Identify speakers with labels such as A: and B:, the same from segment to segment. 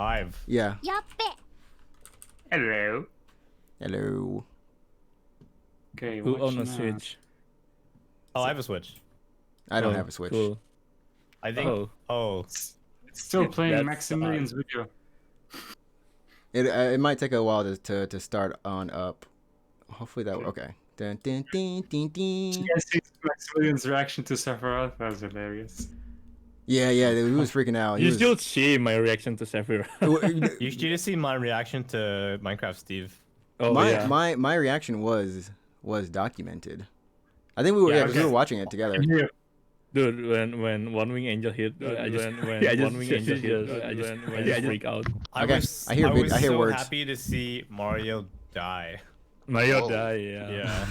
A: 5.
B: Yeah.
C: Hello.
B: Hello.
C: Okay,
D: Who owns a
C: watching
D: Switch?
A: Oh, I have a Switch.
B: I don't
D: Oh,
B: have a Switch.
D: Cool.
A: I think.
D: Oh.
A: Oh.
C: It's still playing
D: That's
C: Maximilian's video.
B: It might take a while to start on up. Hopefully that okay. Dun, dun, dun, dun,
C: You
B: dun.
C: guys see Maximilian's reaction to Sephiroth? That was hilarious.
B: Yeah, he was freaking out. He
D: You
B: was,
D: should see my reaction to Sephiroth.
A: You should just see my reaction to Minecraft Steve.
D: Oh
B: my
D: yeah.
B: my reaction was documented. I think we were
A: Yeah,
B: we were watching it together.
C: Yeah.
D: Dude, when One Wing Angel hit, I just One Wing Angel hit, I just freak out.
B: Okay, I hear
A: was so
B: words.
A: happy to see Mario die.
D: Mario
E: Whoa.
D: die, yeah.
A: Yeah.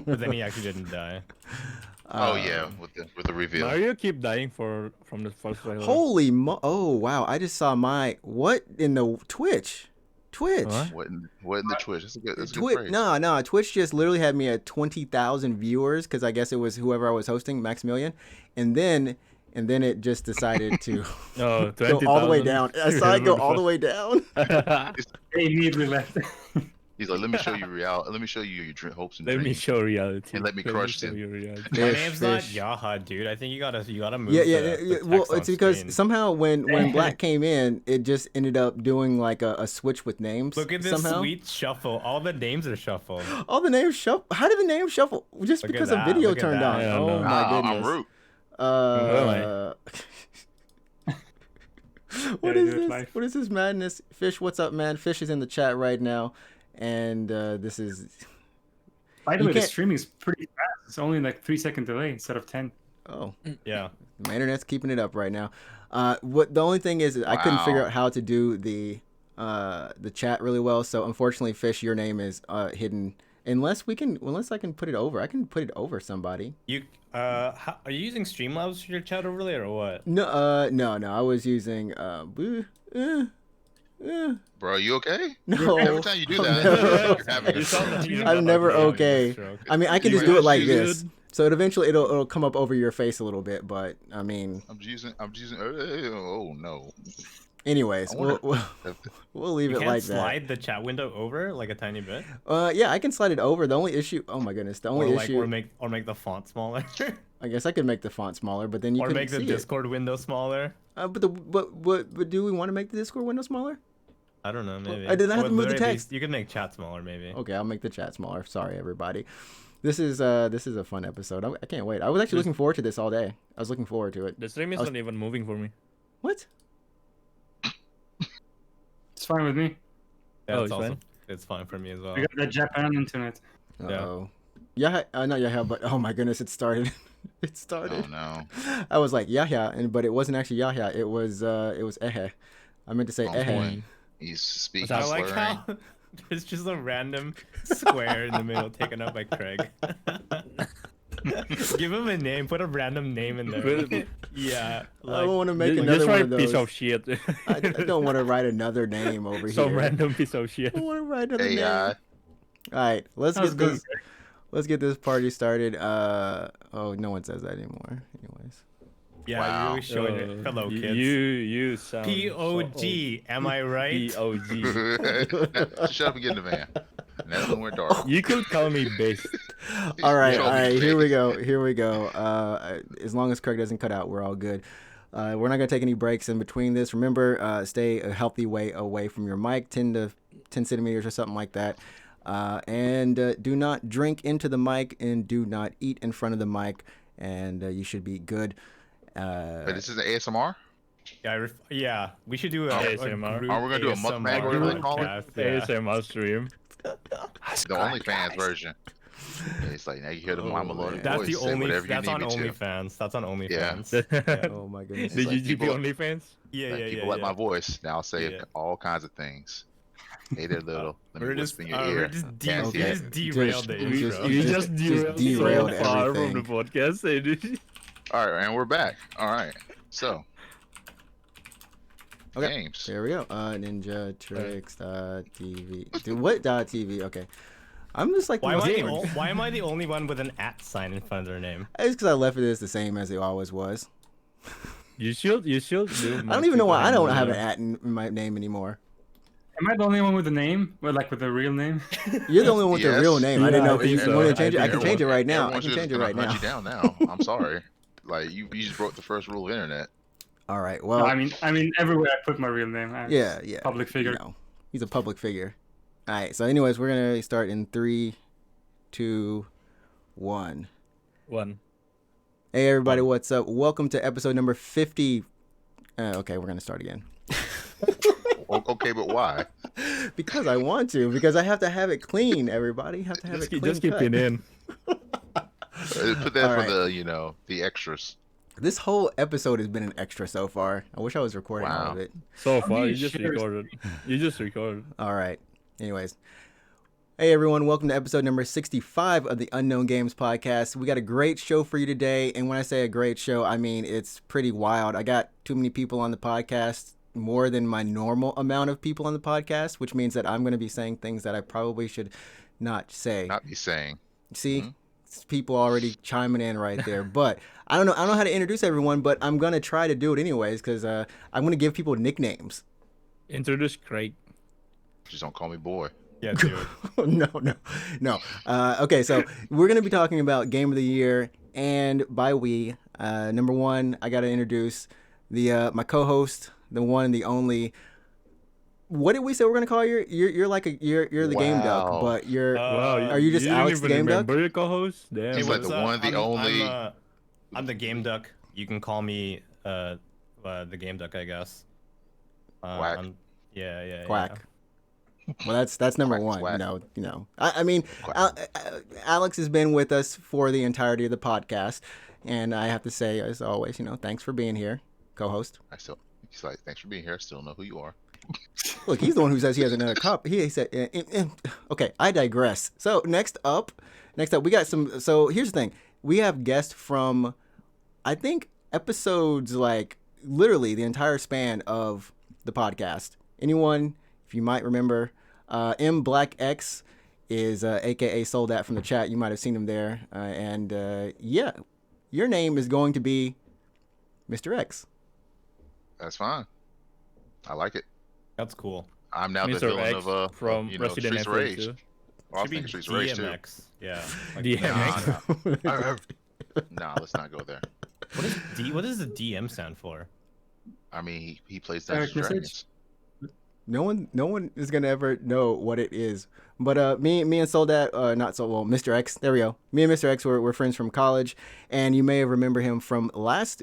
A: But then he actually didn't die.
E: Oh yeah, with the reveal.
D: Mario keep dying from the first trailer.
B: Holy oh wow! I just saw what in the Twitch.
D: Huh?
E: What in the Twitch? That's a good
B: Twitch,
E: phrase.
B: no. Twitch just literally had me at 20,000 viewers because I guess it was whoever I was hosting, Maximilian, and then it just decided to
D: No,
B: go all the way
D: 20,000.
B: down. I saw it go all the way down.
C: They immediately left.
E: He's like, let me show you reality. Let me show you your hopes and
D: Let me
E: dreams.
D: show reality.
E: And let me crush
D: show
E: them.
D: you reality.
A: My
B: Fish,
A: name's not
B: fish.
A: Yaha, dude. I think you gotta move.
B: Yeah. Well,
A: text on
B: it's because
A: screen.
B: somehow when Black came in, it just ended up doing like a switch with names.
A: Look at this
B: somehow.
A: sweet shuffle. All the names are shuffled.
B: All the names shuffle. How did the names shuffle? Just
A: Look at
B: because a
A: that,
B: video
A: look at
B: turned
A: that.
B: on.
D: Yeah,
B: Oh
D: no.
B: my
E: I'm
B: goodness.
E: root.
B: What
C: Yeah,
B: is
C: dude,
B: this?
C: life.
B: What is this madness? Fish, what's up, man? Fish is in the chat right now, and this is.
C: By the
B: You
C: way, the
B: can't-
C: streaming is pretty fast. It's only like 3-second delay instead of 10.
B: Oh,
A: Yeah.
B: my internet's keeping it up right now. What the only thing is I couldn't figure
E: Wow.
B: out how to do the chat really well. So unfortunately, Fish, your name is hidden. Unless I can put it over. I can put it over somebody.
A: You are you using Streamlabs for your chat overlay or what?
B: No, I was using
E: Bro, you okay?
B: no.
E: Every time you do that, you're having a stroke.
B: I'm never okay. I mean, I can just do it like
E: You
B: this. So eventually it'll come up over your face a little bit, but I mean,
E: I'm just using. Oh no.
B: anyways,
E: I wonder
B: we'll leave
A: You
B: it
A: can't
B: like that.
A: slide the chat window over like a tiny bit,
B: Yeah, I can slide it over. The only issue, oh my goodness, the only issue.
A: or make the font smaller,
B: I guess I could make the font smaller, but then you
A: or
B: couldn't
A: make the
B: see
A: Discord window smaller.
B: it. But do we want to make the Discord window smaller?
A: I don't know, maybe.
B: I didn't have
A: Or
B: to move the
A: literally,
B: text.
A: You could make chat smaller, maybe.
B: Okay, I'll make the chat smaller. Sorry, everybody. This is a fun episode. I can't wait. I was actually looking forward to this all day. I was looking forward to it.
D: The stream is
B: I was-
D: not even moving for me.
B: What?
C: It's fine with me.
A: Yeah,
D: Oh,
A: it's
D: it's
A: also
D: fine?
A: it's fine for me as well.
C: We got that Japan internet.
B: Uh-oh. Yeah, not Yahya, but oh my goodness, it started. It started.
E: Oh no.
B: I was like Yahya, but it wasn't actually Yahya. It was Ehe. I meant to say
E: Oh,
B: Ehe.
E: boy. He's speaking
A: I like
E: slurring.
A: how there's just a random square in the middle taken up by Craig. Give him a name. Put a random name in there. Yeah.
B: I
A: Like,
B: want to make
D: Just
B: another one
D: write
B: of those.
D: piece of shit.
B: I don't want to write another name over
D: Some
B: here.
D: random piece of shit.
B: I want to write another name.
E: AI.
B: All right, let's
C: That was
B: get
C: good.
B: this. Let's get this party started. Oh, no one says that anymore. Anyways.
A: yeah,
E: Wow.
A: you're really showing it. Hello, kids.
D: You sound
A: POG. Am I right?
D: POG.
E: Shut up and get in the van. And that's when we're dark.
D: You could call me base.
B: All right,
E: Show
B: all
E: me
B: right.
E: the
B: Here we go. As long as Craig doesn't cut out, we're all good. We're not gonna take any breaks in between this. Remember, stay a healthy way away from your mic, 10 centimeters or something like that. And do not drink into the mic and do not eat in front of the mic, and you should be good.
E: But this is an ASMR?
A: Yeah, we should do a
D: ASMR.
A: group
E: Are we gonna do a mukbang, whatever they call it?
A: podcast, yeah.
D: ASMR stream.
E: The OnlyFans version. Yeah, it's like now you hear the mama loaded
A: That's
E: voice.
A: the
E: Say
A: only.
E: whatever you
A: That's
E: need
A: on
E: me to.
A: OnlyFans. That's on
E: Yeah.
A: OnlyFans.
B: Oh my goodness.
D: Did
E: like
D: you do
E: people-
D: OnlyFans?
A: Yeah,
E: Like
A: yeah,
E: people
A: yeah.
E: like
A: yeah.
E: my voice. Now I'll say
A: Yeah.
E: all kinds of things. Hey there, little. Let me
A: We're just,
E: whisper in your ear.
A: we're just,
E: Can't see
B: Okay.
E: it.
A: just derailed the
B: Just-
A: intro.
B: you just derailed
D: so far
B: everything.
D: from the podcast.
E: All right, and we're back. All right. So,
B: Okay.
E: games.
B: There we go. Ninja Tricks TV. Dude, what .tv? Okay. I'm just like
A: Why am, I the
B: bored.
A: why am I the only one with an @sign in front of their name?
B: It's because I left it as the same as it always was.
D: You should do.
B: I don't even know why I don't have an at in my name anymore.
C: Am I the only one with a name? Well, like with a real name?
B: You're the only one with the real name. I didn't
D: Yeah,
B: know.
D: I think
B: You
D: so.
B: want me to change it?
D: I
B: I
D: think
B: can change it right now. I
E: Everyone's
B: can
E: just
B: change it
E: gonna
B: right
E: hunt
B: now.
E: you down now. I'm sorry. Like you just broke the first rule of internet.
B: All right.
C: No,
B: Well,
C: I mean, everywhere I put my real name. I'm
B: yeah.
C: Public figure.
B: You know, he's a public figure. All right. So, anyways, we're gonna start in 3, 2, 1.
D: 1.
B: Hey, everybody. What's up? Welcome to episode number 50. Okay, we're gonna start again.
E: Okay, but why?
B: Because I want to. Because I have to have it clean. Everybody have to have it clean.
D: Just keep
B: cut.
D: it in.
E: Put that
B: All
E: for
B: right.
E: the extras.
B: This whole episode has been an extra so far. I wish I was recording all
E: Wow.
B: of it.
D: So far,
C: you
D: you just
C: shares-
D: recorded. You just recorded.
B: All right. Anyways. Hey, everyone. Welcome to episode number 65 of the Unknown Games podcast. We got a great show for you today. And when I say a great show, I mean it's pretty wild. I got too many people on the podcast, more than my normal amount of people on the podcast, which means that I'm going to be saying things that I probably should not say.
E: Not be saying.
B: See? It's people already chiming in right there. But I don't know how to introduce everyone, but I'm going to try to do it anyways because I'm going to give people nicknames.
D: Introduce Craig.
E: Just don't call me boy.
A: Yeah, dude.
B: No. Okay, so we're going to be talking about Game of the Year, and by we, number one, I got to introduce the my co-host, the one and the only. What did we say we're going to call you? You're like you're the game duck,
E: Wow.
B: but you're
D: Wow,
B: are you just
D: didn't
B: Alex the
D: even
B: game duck?
D: remember your co-host? Damn.
E: He's like
A: what's
E: the
A: up?
E: one, the only.
A: I'm the game duck. You can call me the game duck, I guess.
E: Quack.
A: Yeah.
B: Quack. Well, that's number
E: Quack,
B: one.
E: quack.
B: You know. I mean, Alex has been with us for the entirety of the podcast, and I have to say, as always, thanks for being here, co-host.
E: He's like, thanks for being here. I still don't know who you are.
B: Look, he's the one who says he has another cup. He said, okay, I digress. So next up, we got some. So here's the thing: we have guests from, I think, episodes like literally the entire span of the podcast. Anyone, if you might remember, M Black X is AKA Soldat from the chat. You might have seen him there, and yeah, your name is going to be Mr. X.
E: That's fine. I like it.
A: That's cool.
E: I'm now the
D: Mr.
E: villain
D: X
E: of
D: from
E: Streets
D: Resident
E: of
D: Evil
E: Rage.
D: 2.
E: Well, I
A: Should be
E: think Streets of Rage too.
A: DMX. Yeah. Like
D: DMX.
E: Nah, let's not go there.
A: What does the DM stand for?
E: I mean, he plays
C: Direct
E: Dungeons and
C: message?
E: Dragons.
B: No one is gonna ever know what it is. But me and Soldat, Mr. X. There we go. Me and Mr. X were friends from college, and you may have remember him from last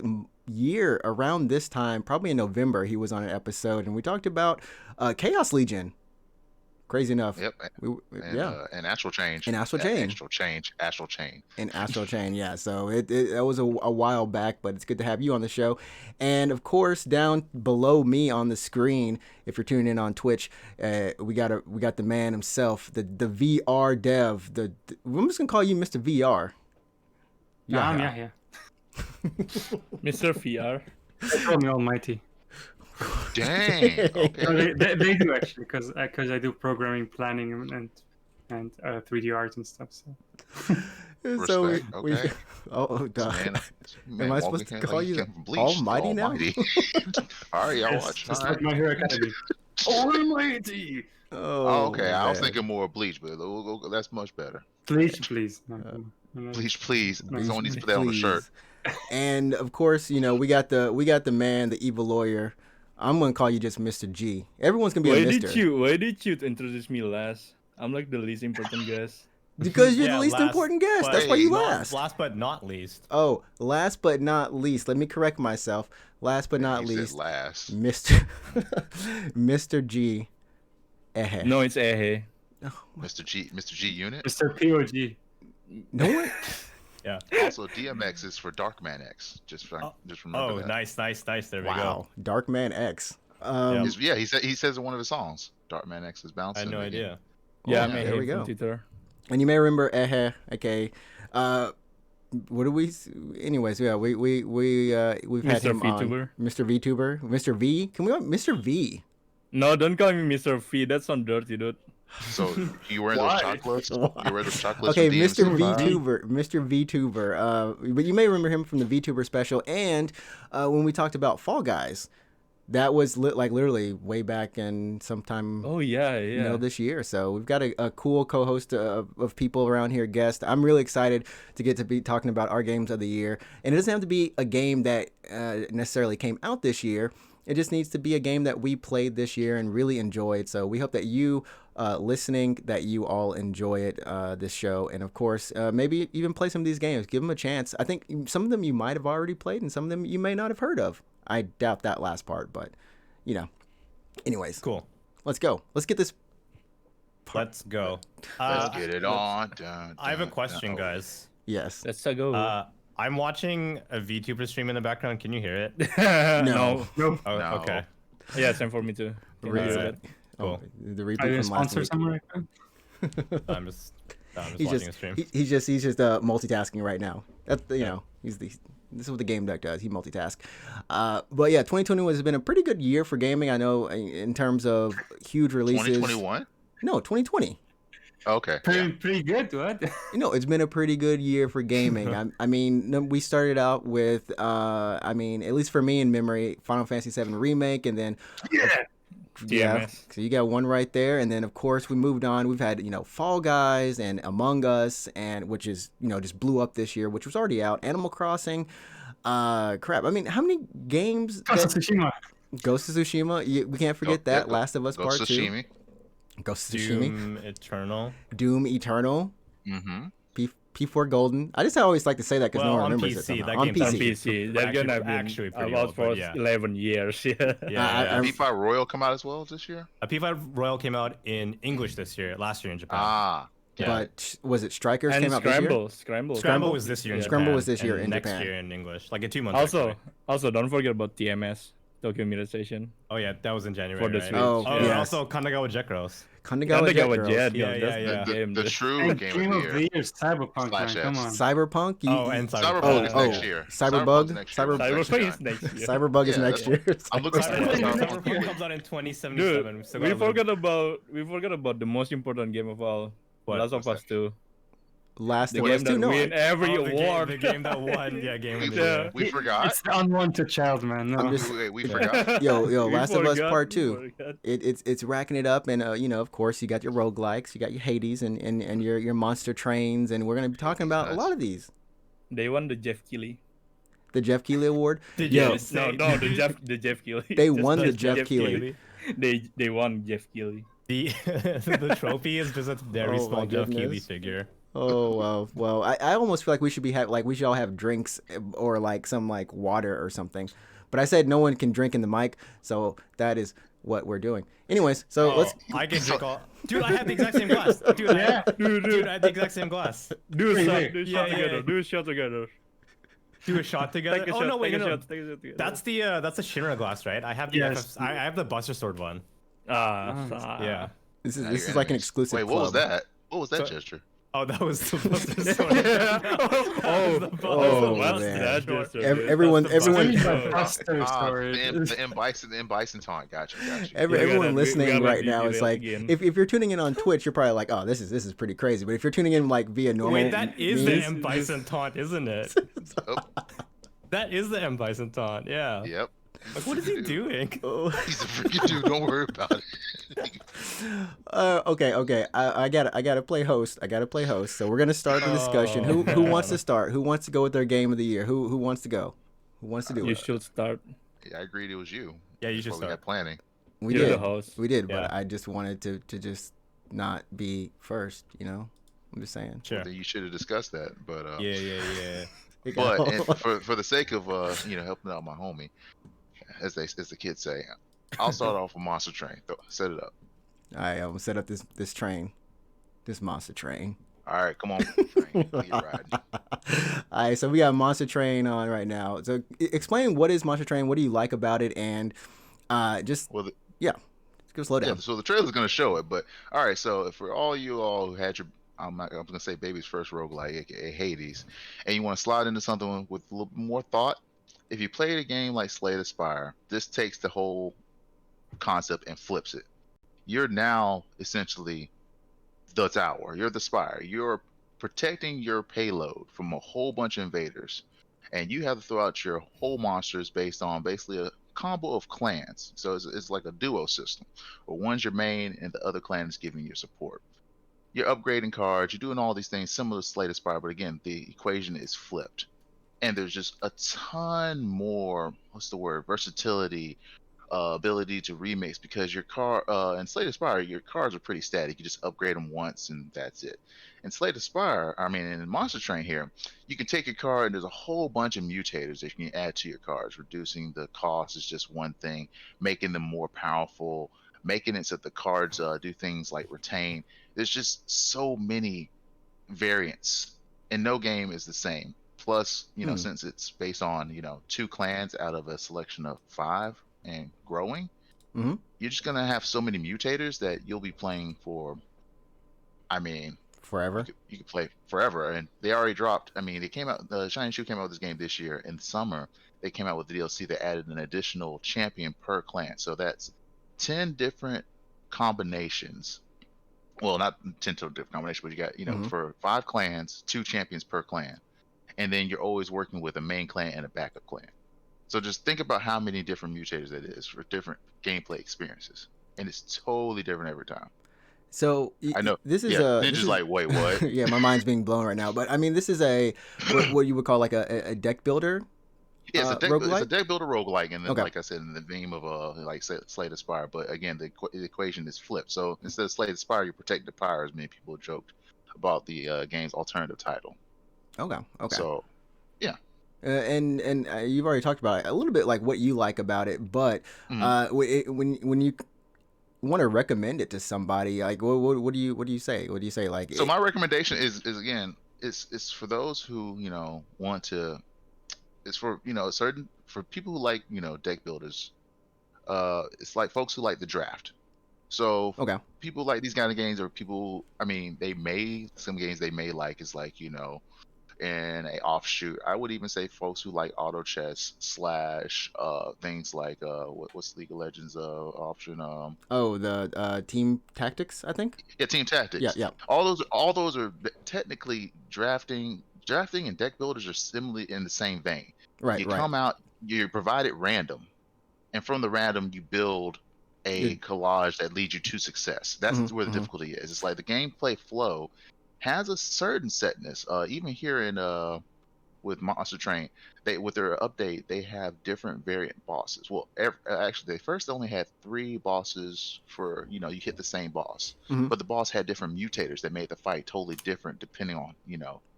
B: year around this time, probably in November. He was on an episode, and we talked about Chaos Legion. Crazy enough.
E: Yep. And Astral Change.
B: And Astral Chain.
E: Astral Chain.
B: And Astral Chain, yeah. So that was a while back, but it's good to have you on the show. And of course, down below me on the screen, if you're tuning in on Twitch, we got the man himself, the VR dev. I'm just gonna call you Mr. VR.
C: Yeah.
D: Mr. VR.
C: They call me Almighty.
E: Dang. Okay.
C: No, they do actually, because I do programming, planning, and 3D art and stuff. So
B: So
E: Respect. Okay.
B: duh.
E: Man,
B: Am I
E: walking
B: supposed to
E: here
B: call
E: like
B: you
E: came from Bleach.
B: Almighty now?
E: Almighty. All right, y'all
C: yes,
E: watch.
C: just
E: All
C: like
E: right.
C: My Hero Academy.
E: Almighty. Oh, okay. I was
B: man.
E: thinking more of Bleach, but that's much better.
C: Please. No.
E: Bleach, please.
B: Please,
E: Someone needs to put that on the shirt.
B: And of course, we got the man, the evil lawyer. I'm gonna call you just Mr. G. Everyone's gonna be
D: Why
B: a Mr.
D: did you introduce me last? I'm like the least important guest.
B: Because you're
A: Yeah,
B: the least
A: last,
B: important guest.
A: but
B: That's why you
A: not-
B: last.
A: Last but not least.
B: Oh, last but not least. Let me correct myself. Last but not
E: You said
B: least,
E: last.
B: Mr. G.
D: No, it's Ehe.
E: Mr. G unit.
C: Mr. POG.
B: No one.
A: Yeah.
E: Also, DMX is for Darkman X. Just remember
A: Oh,
E: that.
A: nice. There we
B: Wow.
A: go.
B: Darkman X.
A: Yeah.
E: He says in one of his songs, Darkman X is
A: I
E: bouncing.
A: had no
E: again.
A: idea.
D: Yeah, I'm
B: yeah,
D: Ehe
B: there we
D: from
B: go.
D: Twitter.
B: And you may remember okay. What do we? Anyways, yeah, we've had
D: Mr.
B: him on.
D: VTuber.
B: Mr. VTuber, Mr. V. Can we Mr. V?
D: No, don't call me Mr. V. That's not dirty, dude.
E: So you wearing those chocolates? You wear those chocolates?
B: Okay,
E: from
B: Mr.
E: DMC?
B: Mr. VTuber. But you may remember him from the VTuber special, and when we talked about Fall Guys, that was like literally way back in sometime.
D: Oh yeah, yeah.
B: This year. So we've got a cool co-host of people around here, guests. I'm really excited to get to be talking about our games of the year, and it doesn't have to be a game that necessarily came out this year. It just needs to be a game that we played this year and really enjoyed. So we hope that you listening, that you all enjoy it, this show. And of course, maybe even play some of these games. Give them a chance. I think some of them you might have already played and some of them you may not have heard of. I doubt that last part, but anyways.
A: Cool.
B: Let's go. Let's get this.
A: Let's go.
E: Let's get it on.
A: I have a question, guys.
B: Yes.
D: Let's go.
A: I'm watching a VTuber stream in the background. Can you hear it?
B: No.
C: Nope.
A: Oh,
E: No.
A: Okay.
D: Yeah, same for me too. Can
B: Right.
D: you hear
A: Alright.
D: that?
A: Cool.
B: The
C: Are you
B: repeat
C: a
B: from last
C: sponsor
B: week.
C: somewhere?
A: I'm just
B: He's
A: watching
B: just
A: a stream.
B: he's just multitasking right now. That's this is what the game deck does. He multitask. But yeah, 2021 has been a pretty good year for gaming. I know in terms of huge releases.
E: 2021?
B: No, 2020.
E: Okay.
C: Pretty good, what?
B: It's been a pretty good year for gaming. I mean, we started out with, at least for me in memory, Final Fantasy VII Remake, and then
C: Yeah.
B: so you got one right there, and then of course we moved on. We've had Fall Guys and Among Us, and which is just blew up this year, which was already out. Animal Crossing, crap. I mean, how many games?
C: Tsushima.
B: Ghost of Tsushima. We can't forget that.
E: Yeah,
B: Last of Us Part 2.
E: Sashimi.
B: Ghost of Tsushima.
A: Doom Eternal.
B: Doom Eternal.
E: Mm-hmm.
B: P4 Golden. I just always like to say that because no one
A: on
B: remembers it.
A: PC,
B: somehow.
A: that
B: On
A: game's
D: On
B: PC.
D: PC. That game I've been
A: actually pretty
D: about
A: old,
D: for
A: but yeah.
D: 11 years. Yeah.
A: Yeah.
E: P5 Royal come out as well this year?
A: A P5 Royal came out in English last year in Japan.
E: Ah.
A: Yeah.
B: But was it Strikers
D: And
B: came out this year?
A: Scramble was this year in
D: Yeah.
A: Japan.
B: Scramble was this year
A: and
B: in
A: next
B: Japan.
A: year in English, like in 2 months.
D: Also,
A: actually.
D: don't forget about TMS, Tokyo Mirror Station.
A: Oh yeah, that was in January.
D: For the
A: right?
D: Switch.
B: Oh,
A: and
B: yes.
A: also Kanagawa Jetgirls.
B: Kanagawa Jet
D: Kanagawa
B: Girls.
D: Jet,
A: Yeah,
D: that's
A: yeah.
D: the game.
E: The
D: that-
E: true
C: And
E: game of the year.
C: is Cyberpunk, man.
E: Slash
C: Come
E: S.
C: on.
B: Cyberpunk.
A: And
E: Cyberpunk is
B: Oh,
E: next year.
B: Cyberbug?
E: Cyberpunk's next year.
D: Cyberpunk is next year.
B: Cyberbug is
E: Yeah,
B: next year.
E: I'm looking for
A: Cyberpunk comes out in 2077.
D: Dude,
A: so
D: we
A: got a little-
D: forgot about the most important game of all.
A: What?
D: Last of Us 2.
B: Last
D: The
B: of Us
D: game
B: 2.
D: that
B: No,
D: win every
A: Oh,
D: award.
A: the game that won. Yeah, game of the
E: We,
A: year.
E: we forgot.
C: It's the unwanted child, man. No.
B: I'm just-
E: Wait, we forgot.
B: yo,
D: We
B: Last of Us
D: forgot,
B: Part
D: we
B: 2.
D: forgot.
B: It's racking it up, and of course you got your roguelikes, you got your Hades, and your monster trains, and we're gonna be talking about a lot of these.
D: They won the Jeff Keighley.
B: The Jeff Keighley Award.
A: Did
B: Yo,
A: you just say
D: No, the Jeff Keighley.
B: They
D: Just
B: won the
D: just
B: Jeff Keighley.
D: They won Jeff Keighley.
A: the trophy is just a very
B: Oh,
A: small
B: my
A: Jeff Keighley
B: goodness.
A: figure.
B: Oh well. I almost feel like we should we should all have drinks or like some like water or something. But I said no one can drink in the mic, so that is what we're doing. Anyways, so let's.
A: I can drink all. Dude, I have the exact same glass. Dude, dude, I have the exact same glass.
D: Do a shot,
A: Yeah,
D: together.
A: yeah.
D: Do a shot together.
A: Do a shot together.
D: Take a
A: Oh
D: shot,
A: no, wait,
D: take a
A: no.
D: shot, take a shot together.
A: That's the Shinra glass, right? I have the
C: Yes.
A: I have the Buster Sword one. Yeah.
B: This
E: Now
B: is
E: you're
B: like an
E: enemies.
B: exclusive.
E: Wait, what was
B: club.
E: that? What was that
A: So-
E: gesture?
A: Oh, that was the Buster Sword.
B: Oh,
D: well,
B: man.
D: that just
B: Everyone,
A: That's the
B: everyone,
A: Buster
C: Buster
E: Ah,
C: story.
E: the M Bison taunt. Gotcha.
B: everyone
D: we
B: listening
D: gotta
B: right
D: be
B: now is
D: real
B: like,
D: again.
B: if you're tuning in on Twitch, you're probably like, oh, this is pretty crazy. But if you're tuning in like via normal,
A: Wait, that is the
B: means-
A: M Bison taunt, isn't it?
E: Oh,
A: That is the M Bison taunt. Yeah.
E: yep.
A: Like, what is he doing?
B: Oh.
E: He's a freaking dude. Don't worry about it.
B: Okay. I gotta play host. So we're gonna start the discussion.
A: Oh,
B: Who wants
A: no.
B: to start? Who wants to go with their game of the year? Who wants to go? Who wants to do
D: You
B: it?
D: should start.
E: Yeah, I agreed it was you.
A: Yeah, you
E: That's
A: should
E: what we
A: start.
E: got planning.
B: We
D: You're
B: did.
D: the host.
B: We did,
A: Yeah.
B: but I just wanted to just not be first. I'm just saying.
A: Sure.
E: Then you should have discussed that. But
A: Yeah.
E: but and for the sake of helping out my homie, as the kids say, I'll start off with Monster Train. Set it up.
B: All right, I'm gonna set up this train, this monster train.
E: All right, come on, Train. Get riding.
B: All right, so we got Monster Train on right now. So explain what is Monster Train, what do you like about it, and just
E: Well,
B: go slow
E: yeah.
B: down.
E: So the trailer's gonna show it, but all right. So for all you all who had your, I'm gonna say baby's first roguelike, aka Hades, and you want to slide into something with a little more thought. If you played a game like Slay the Spire, this takes the whole concept and flips it. You're now essentially the tower. You're the spire. You're protecting your payload from a whole bunch of invaders, and you have to throw out your whole monsters based on basically a combo of clans. So it's like a duo system, where one's your main and the other clan is giving you support. You're upgrading cards. You're doing all these things similar to Slay the Spire, but again, the equation is flipped, and there's just a ton more. What's the word? Versatility, ability to remix, because your car in Slay the Spire, your cards are pretty static. You just upgrade them once and that's it. In Slay the Spire, I mean, in Monster Train here, you can take your card and there's a whole bunch of mutators that you can add to your cards. Reducing the cost is just one thing, making them more powerful, making it so that the cards do things like retain. There's just so many variants, and no game is the same. Plus, since it's based on, 2 clans out of a selection of 5 and growing, you're just gonna have so many mutators that you'll be playing for. I mean,
B: forever.
E: You could play forever, and they already dropped. I mean, they came out. The Shining Shoe came out with this game this year in summer. They came out with the DLC that added an additional champion per clan, so that's 10 different combinations. Well, not 10 total different combinations, but you got for 5 clans, 2 champions per clan, and then you're always working with a main clan and a backup clan. So just think about how many different mutators that is for different gameplay experiences, and it's totally different every time.
B: So
E: I know
B: this is
E: Ninja's like, wait, what?
B: Yeah, my mind's being blown right now. But I mean, this is what you would call like a deck builder.
E: Yeah, it's a deck builder roguelike, and then
B: Okay.
E: like I said, in the theme of like Slay the Spire. But again, the equation is flipped. So instead of Slay the Spire, you protect the pyre, as many people joked about the game's alternative title.
B: Okay.
E: So yeah.
B: And you've already talked about it a little bit, like what you like about it, but when you want to recommend it to somebody, like what do you say? What do you say? Like,
E: so my recommendation is again, it's for those who want to. It's for for people who like deck builders. It's like folks who like the draft. So people like these kind of games, or people. I mean, some games they may like is like in a offshoot. I would even say folks who like auto chess / things like what's League of Legends option
B: the team tactics, I think.
E: Yeah, team tactics.
B: Yeah.
E: All those are technically drafting and deck builders are similarly in the same vein.
B: Right.
E: Come out, you're provided random, and from the random you build a collage that leads you to success. That's where the difficulty is. It's like the gameplay flow has a certain setness. Even here in with Monster Train, with their update, they have different variant bosses. Well, actually, they first only had 3 bosses for you hit the same boss, but the boss had different mutators that made the fight totally different depending on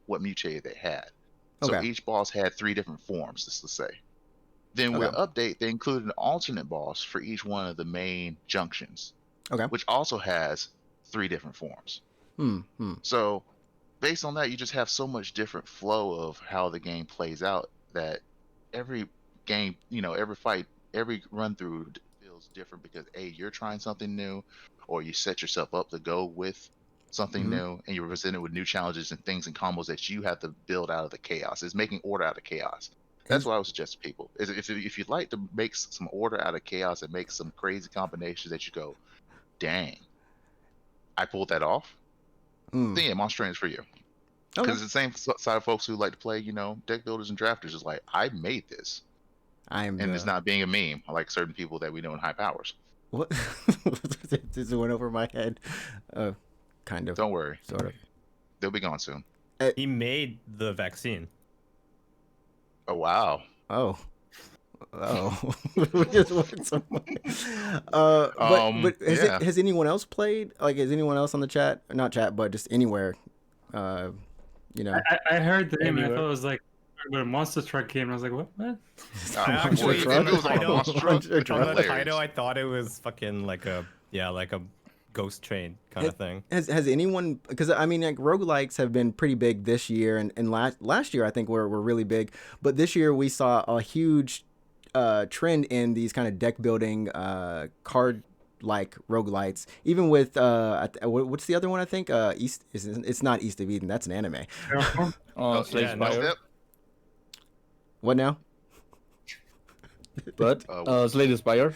E: what mutator they had. So each boss had 3 different forms, just to say. Then with update, they included an alternate boss for each one of the main junctions, which also has 3 different forms. So based on that, you just have so much different flow of how the game plays out that every game, every fight, every run through feels different because you're trying something new, or you set yourself up to go with something new, and you're presented with new challenges and things and combos that you have to build out of the chaos. It's making order out of chaos. That's what I would suggest to people. Is if you'd like to make some order out of chaos and make some crazy combinations that you go, dang, I pulled that off. Then yeah, Monster Train is for you. Because it's the same side of folks who like to play, deck builders and drafters. Is like, I made this. It's not being a meme. I like certain people that we know in high powers.
B: What? This went over my head. Kind of.
E: Don't worry.
B: Sort of.
E: They'll be gone soon.
A: He made the vaccine.
E: Oh wow.
B: Oh. We just went somewhere. But has anyone else played? Like, has anyone else on the chat? Not chat, but just anywhere.
C: I heard the name and I thought it was like a monster truck game. And I was like, what?
A: Actually, from the title, I thought it was fucking like a ghost train kind of thing.
B: Has anyone, because I mean, like, roguelikes have been pretty big this year, and last year I think were really big, but this year we saw a huge trend in these kind of deck building card like roguelites, even with what's the other one? I think it's not East of Eden, that's an anime.
D: Slay the Spire.
B: What now?
D: But Slay the Spire.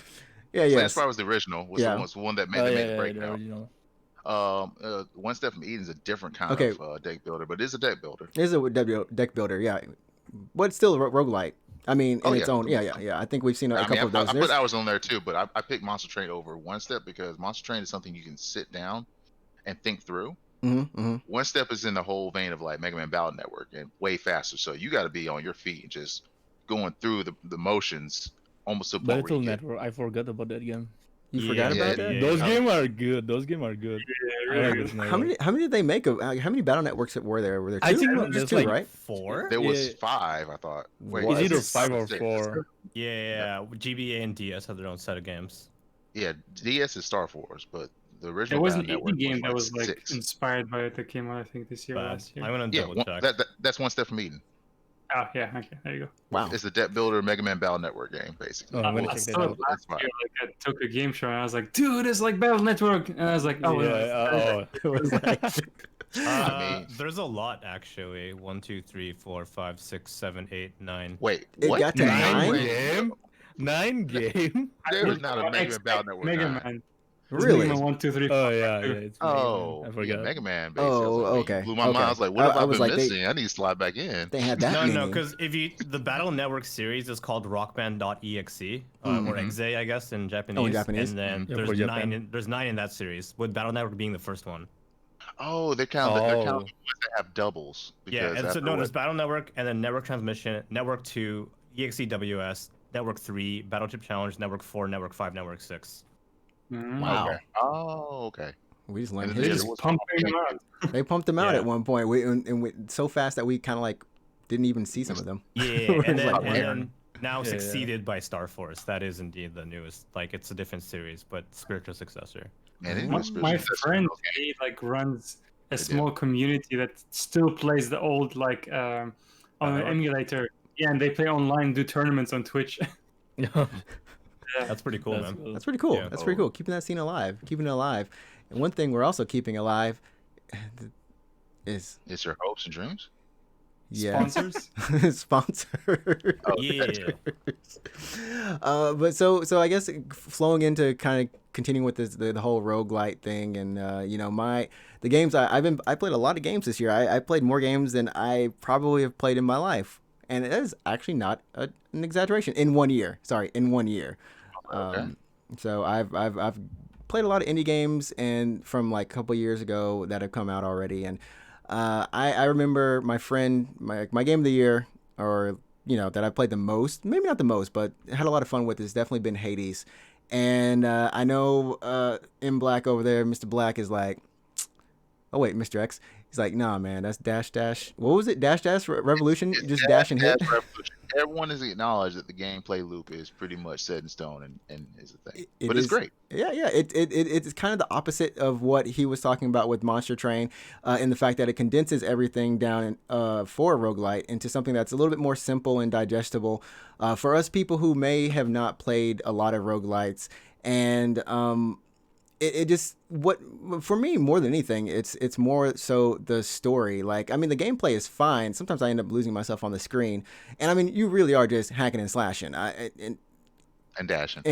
B: Yeah.
E: Slay the Spire was the original. Was the one that made the breakdown. One Step from Eden is a different kind
B: Okay.
E: of deck builder, but it's a deck builder.
B: It is a deck builder, yeah, but it's still a roguelite. I mean, in its own, yeah. I think we've seen a couple of those.
E: I put hours on there too, but I picked Monster Train over One Step because Monster Train is something you can sit down and think through. One Step is in the whole vein of like Mega Man Battle Network and way faster. So you got to be on your feet and just going through the motions almost to the point
D: Battle Network. I forgot about that game.
B: You forgot about that?
D: Those games are good. Those games are good.
B: How many did they make of? How many Battle Networks were there? Were there two?
D: I think
B: just two,
D: like
B: right?
A: 4.
E: There was 5, I thought. Wait,
D: it's either
E: is
D: 5 or 4.
A: Yeah, GBA and DS have their own set of games.
E: Yeah, DS is Star Force, but the original
C: There was
E: Battle
C: an
E: Network
C: indie game that was
E: like
C: like
E: 6.
C: inspired by it that came out, I think, this year, last year.
A: I'm gonna double check.
E: That's One Step from Eden.
C: Oh yeah, okay, there you go.
B: Wow.
E: It's the deck builder Mega Man Battle Network game, basically.
D: Oh, I'm gonna
C: I
D: check
C: saw
D: that
C: it
D: out.
C: last year, like at Tokyo Game Show, and I was like, dude, it's like Battle Network, and I was like, oh
D: Yeah.
B: It was like,
A: There's a lot actually. 1, 2, 3, 4, 5, 6, 7, 8, 9.
E: Wait,
B: it
E: what?
B: got to 9?
D: 9 game?
E: There is not a Mega Man Battle Network.
C: Mega
E: 9.
C: Man.
B: Really?
C: Mega Man 1, 2, 3, 4,
D: Oh
C: 5,
D: yeah,
C: 2.
D: it's
E: Oh,
D: I forgot.
E: Yeah, Mega Man.
B: Okay.
E: Blew my mind. I was like, what have I been missing? I need to slide back in.
B: They had that.
A: No, because the Battle Network series is called Rockband.exe or exe, I guess, in Japanese.
B: Oh, in Japanese.
A: And then there's 9 in that series, with Battle Network being the first one.
E: Oh, they're counting the ones that have doubles.
A: Yeah, and so no, there's Battle Network, and then Network Transmission, Network 2, EXEWS, Network 3, Battleship Challenge, Network 4, Network 5, Network 6.
B: Wow.
E: Okay. Oh, okay.
B: We just learned
C: They just pumping them out.
B: They pumped them out at one point. We so fast that we kind of like didn't even see some of them.
A: Yeah, and
B: like,
A: then now succeeded by Star Force. That is indeed the newest. Like, it's a different series, but spiritual successor.
E: And
C: My friend, he like runs a small community that still plays the old like on an emulator. Yeah, and they play online, do tournaments on Twitch.
A: That's pretty cool, man.
B: Cool. That's pretty cool.
A: Yeah.
B: That's pretty cool. Keeping that scene alive. Keeping it alive. And one thing we're also keeping alive is
E: it's your hopes and dreams.
B: Yeah.
C: Sponsors.
B: Sponsors.
E: Oh,
A: Yeah.
B: But so I guess flowing into kind of continuing with this, the whole roguelite thing, and you know, the games I played a lot of games this year. I played more games than I probably have played in my life, and it is actually not an exaggeration. In 1 year, in 1 year.
E: Okay.
B: So I've played a lot of indie games and from like a couple years ago that have come out already, and I remember my friend, my game of the year, or you know, that I played the most, maybe not the most, but had a lot of fun with, has definitely been Hades. And I know M Black over there, Mr. Black, is like, oh wait, Mr. X, he's like, nah, man, that's dash dash. What was it? Dash dash revolution? Just dash and hit.
E: Revolution. Everyone has acknowledged that the gameplay loop is pretty much set in stone and is a thing. But it's great.
B: Yeah. It's kind of the opposite of what he was talking about with Monster Train, in the fact that it condenses everything down for a roguelite into something that's a little bit more simple and digestible for us people who may have not played a lot of roguelites. And it just, what for me more than anything, it's more so the story. Like, I mean, the gameplay is fine. Sometimes I end up losing myself on the screen, and I mean, you really are just hacking and slashing
E: and dashing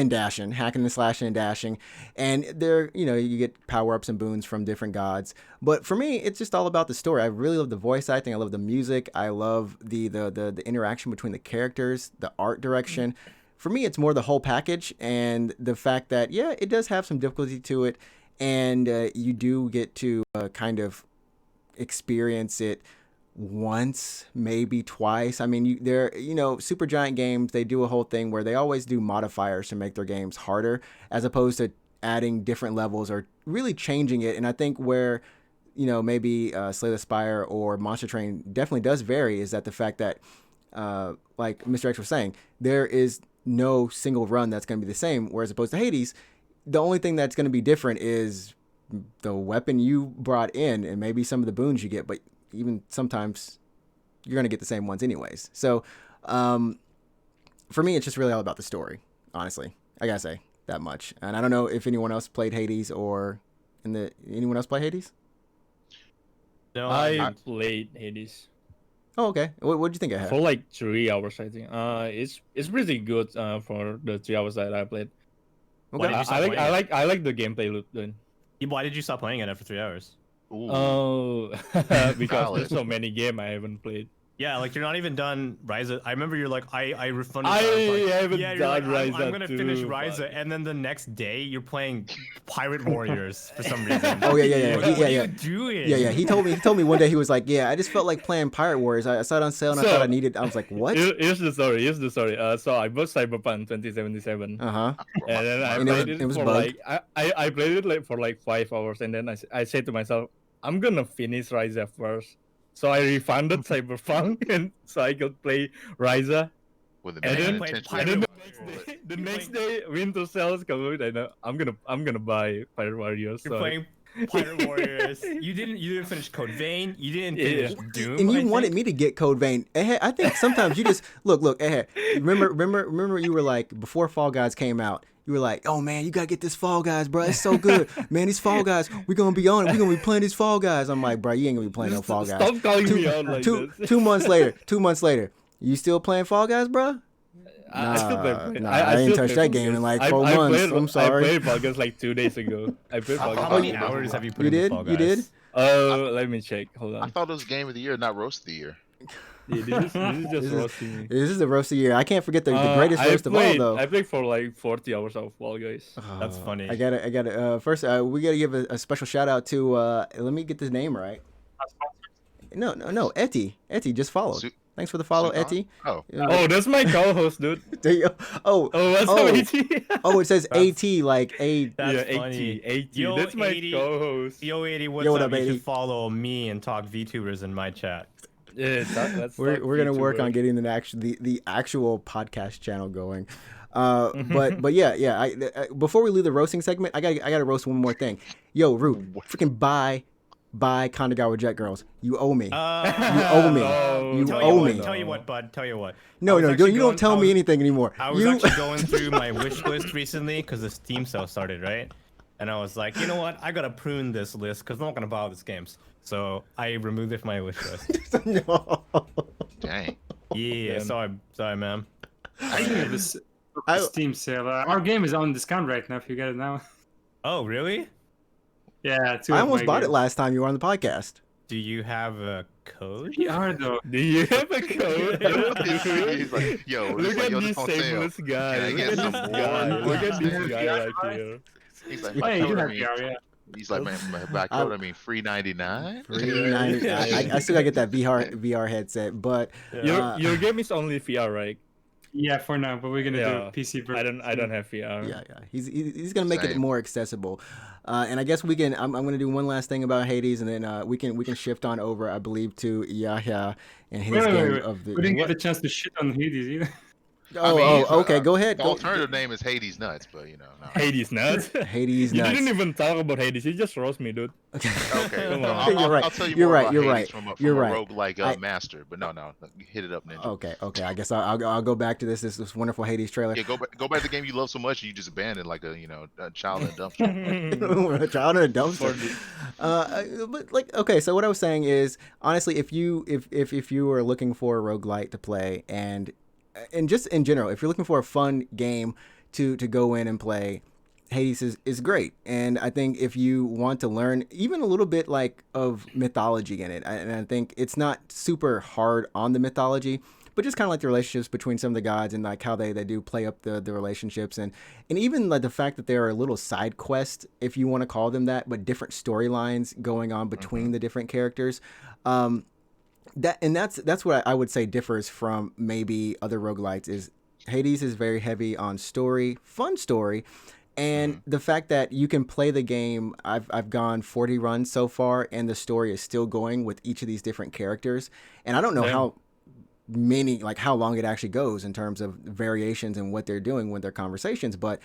B: hacking and slashing and dashing, and there, you know, you get power-ups and boons from different gods. But for me, it's just all about the story. I really love the voice acting. I love the music. I love the interaction between the characters, the art direction. For me, it's more the whole package, and the fact that, yeah, it does have some difficulty to it, and you do get to kind of experience it once, maybe twice. I mean, you know, Supergiant games, they do a whole thing where they always do modifiers to make their games harder, as opposed to adding different levels or really changing it. And I think where, you know, maybe Slay the Spire or Monster Train definitely does vary is that the fact that, like Mr. X was saying, there is no single run that's going to be the same, whereas opposed to Hades, the only thing that's going to be different is the weapon you brought in and maybe some of the boons you get, but even sometimes you're going to get the same ones anyways. So for me, it's just really all about the story, honestly. I gotta say that much. And I don't know if anyone else played Hades or anyone else play Hades?
A: No,
D: I played Hades.
B: Oh, okay. What did you think I had?
D: For like 3 hours, I think. It's pretty good for the 3 hours that I played.
B: Okay.
D: I like the gameplay loop then.
A: Why did you stop playing it after 3 hours?
E: Ooh.
D: Oh, because
E: Valid.
D: there's so many games I haven't played.
A: Yeah, like you're not even done Ryza. I remember you're like, I refunded.
D: I
A: you're
D: haven't
A: like,
D: done
A: I'm
D: Ryza
A: gonna finish
D: too,
A: Ryza,
D: fuck.
A: and then the next day you're playing Pirate Warriors for some reason.
B: Oh yeah.
A: What
B: Yeah,
A: are
B: yeah.
A: you doing?
B: Yeah. He told me one day, he was like, yeah, I just felt like playing Pirate Warriors. I saw it on sale and I thought I needed. I was like, what?
D: Here's the story. So I bought Cyberpunk 2077.
B: Uh-huh.
D: And then I
B: And
D: played
B: it was
D: for
B: bugged.
D: like I played it like for like 5 hours, and then I said to myself, I'm gonna finish Ryza first. So I refunded Cyberpunk, and so I could play Ryza.
E: With the
D: And then-
E: intention.
D: The next day, Winter Cells come out, and I'm gonna buy Pirate Warriors.
A: You're
D: So
A: playing Pirate Warriors. You didn't finish Code Vein. You didn't
D: Yeah.
A: finish Doom.
B: And you
A: I
B: wanted
A: think.
B: me to get Code Vein. I think sometimes you just look. Remember you were like, before Fall Guys came out, you were like, oh man, you gotta get this Fall Guys, bro. It's so good, man. These Fall Guys, we're gonna be on it. We're gonna be playing these Fall Guys. I'm like, bro, you ain't gonna be playing no Fall Guys.
D: Stop calling me out like this.
B: 2 months later, 2 months later, you still playing Fall Guys, bro?
D: I still play.
B: Nah, I ain't
D: still
B: touched
D: play
B: that game in
D: Fall
B: like
D: Guys.
B: 4
D: I
B: months.
D: played,
B: I'm sorry.
D: I played Fall Guys like 2 days ago. I played Fall Guys.
A: How many hours have you put
B: You
A: into
B: did?
A: Fall Guys?
B: You did?
D: Let me check. Hold
E: I
D: on.
E: thought it was game of the year, not roast of the year.
D: Yeah, this is just roasting me.
B: This is the roast of the year. I can't forget the greatest roast of all, though.
D: I played for like 40 hours of Fall Guys.
A: That's funny.
B: I gotta. First, we gotta give a special shout out to. Let me get this name right. No. Etty, just followed. Thanks for the follow,
E: Sukan?
B: Etty.
E: Oh.
D: Oh, that's my co-host, dude.
B: There you go. Oh,
D: What's
B: oh,
D: up, AT?
B: oh, it says AT like a.
A: That's
D: Yeah,
A: funny.
D: 80.
A: Yo,
D: That's my
A: 80.
D: co-host.
A: Yo, 80, what's
B: Yo, what
A: up?
B: up,
A: You
B: 80?
A: should follow me and talk VTubers in my chat.
D: Yeah, that's
B: We're gonna work on getting the actual podcast channel going. But yeah. I before we leave the roasting segment, I gotta roast one more thing. Yo, Root, freaking buy Kanagawa Jet Girls. You owe me. You owe me.
D: no.
B: You
A: Tell
B: owe
A: you
B: me.
A: what, tell you what, bud. Tell you what.
B: No,
A: I was
B: you
A: actually
B: don't tell me anything anymore.
A: I was
B: You
A: actually going through my wish list recently because the Steam sale started, right? And I was like, you know what? I gotta prune this list because I'm not gonna buy all these games. So I removed it from my wish list.
B: no.
E: Dang.
A: Yeah,
D: Damn.
A: sorry, ma'am.
C: Speaking of this
B: I-
C: Steam sale, our game is on discount right now. If you get it now.
A: Oh, really?
C: Yeah, two.
B: I
C: of
B: almost
C: my
B: bought it
C: games.
B: last time you were on the podcast.
A: Do you have a code?
C: We are though.
D: Do you have a code?
E: He's like, yo,
D: Look
E: it's like,
D: at
E: yo,
D: this
E: this on sale.
D: shameless guy.
E: Can I
D: Look
E: get
D: at
E: some
D: this
E: more?
D: guy. Look at this guy
C: Yeah,
D: right
C: right.
D: here.
E: He's like,
C: Oh yeah, you do
E: I
C: have
E: mean,
C: VR, yeah.
E: he's like, man, by code, I mean, free 99.
B: I still gotta get that VR headset, but
D: Your game is only VR, right?
C: Yeah, for now, but we're gonna
D: Yeah.
C: do PC version.
D: I don't have VR.
B: yeah, he's gonna make it
E: Same.
B: more accessible. And I guess we can. I'm gonna do one last thing about Hades, and then we can shift on over, I believe, to Yahya and his game
C: Wait.
B: of the.
C: We didn't
B: what?
C: get a chance to shit on Hades either.
B: Okay, go ahead.
E: The
B: Go,
E: alternative name is Hades Nuts, but you know. No.
D: Hades nuts.
B: Hades
D: You
B: nuts.
D: didn't even talk about Hades. You just roast me, dude.
E: Okay,
D: Come
E: no,
D: on.
B: You're right.
E: I'll tell you
B: You're
E: more
B: right,
E: about
B: you're
E: Hades
B: right,
E: from
B: you're
E: a
B: right.
E: roguelike master, but no, hit it up, Ninja.
B: Okay. I guess I'll go back to this wonderful Hades trailer.
E: Yeah, go back to the game you love so much, you just abandoned like a child in a dumpster.
B: A child in a dumpster. But like, okay, so what I was saying is, honestly, if you are looking for a roguelite to play, and just in general, if you're looking for a fun game to go in and play, Hades is great. And I think if you want to learn even a little bit like of mythology in it, and I think it's not super hard on the mythology, but just kind of like the relationships between some of the gods and like how they do play up the relationships, and even like the fact that there are little side quests, if you want to call them that, but different storylines going on between the different characters. That's what I would say differs from maybe other roguelites. Is Hades is very heavy on story, fun story, and the fact that you can play the game. I've gone 40 runs so far, and the story is still going with each of these different characters, and I don't know how long it actually goes in terms of variations and what they're doing with their conversations, but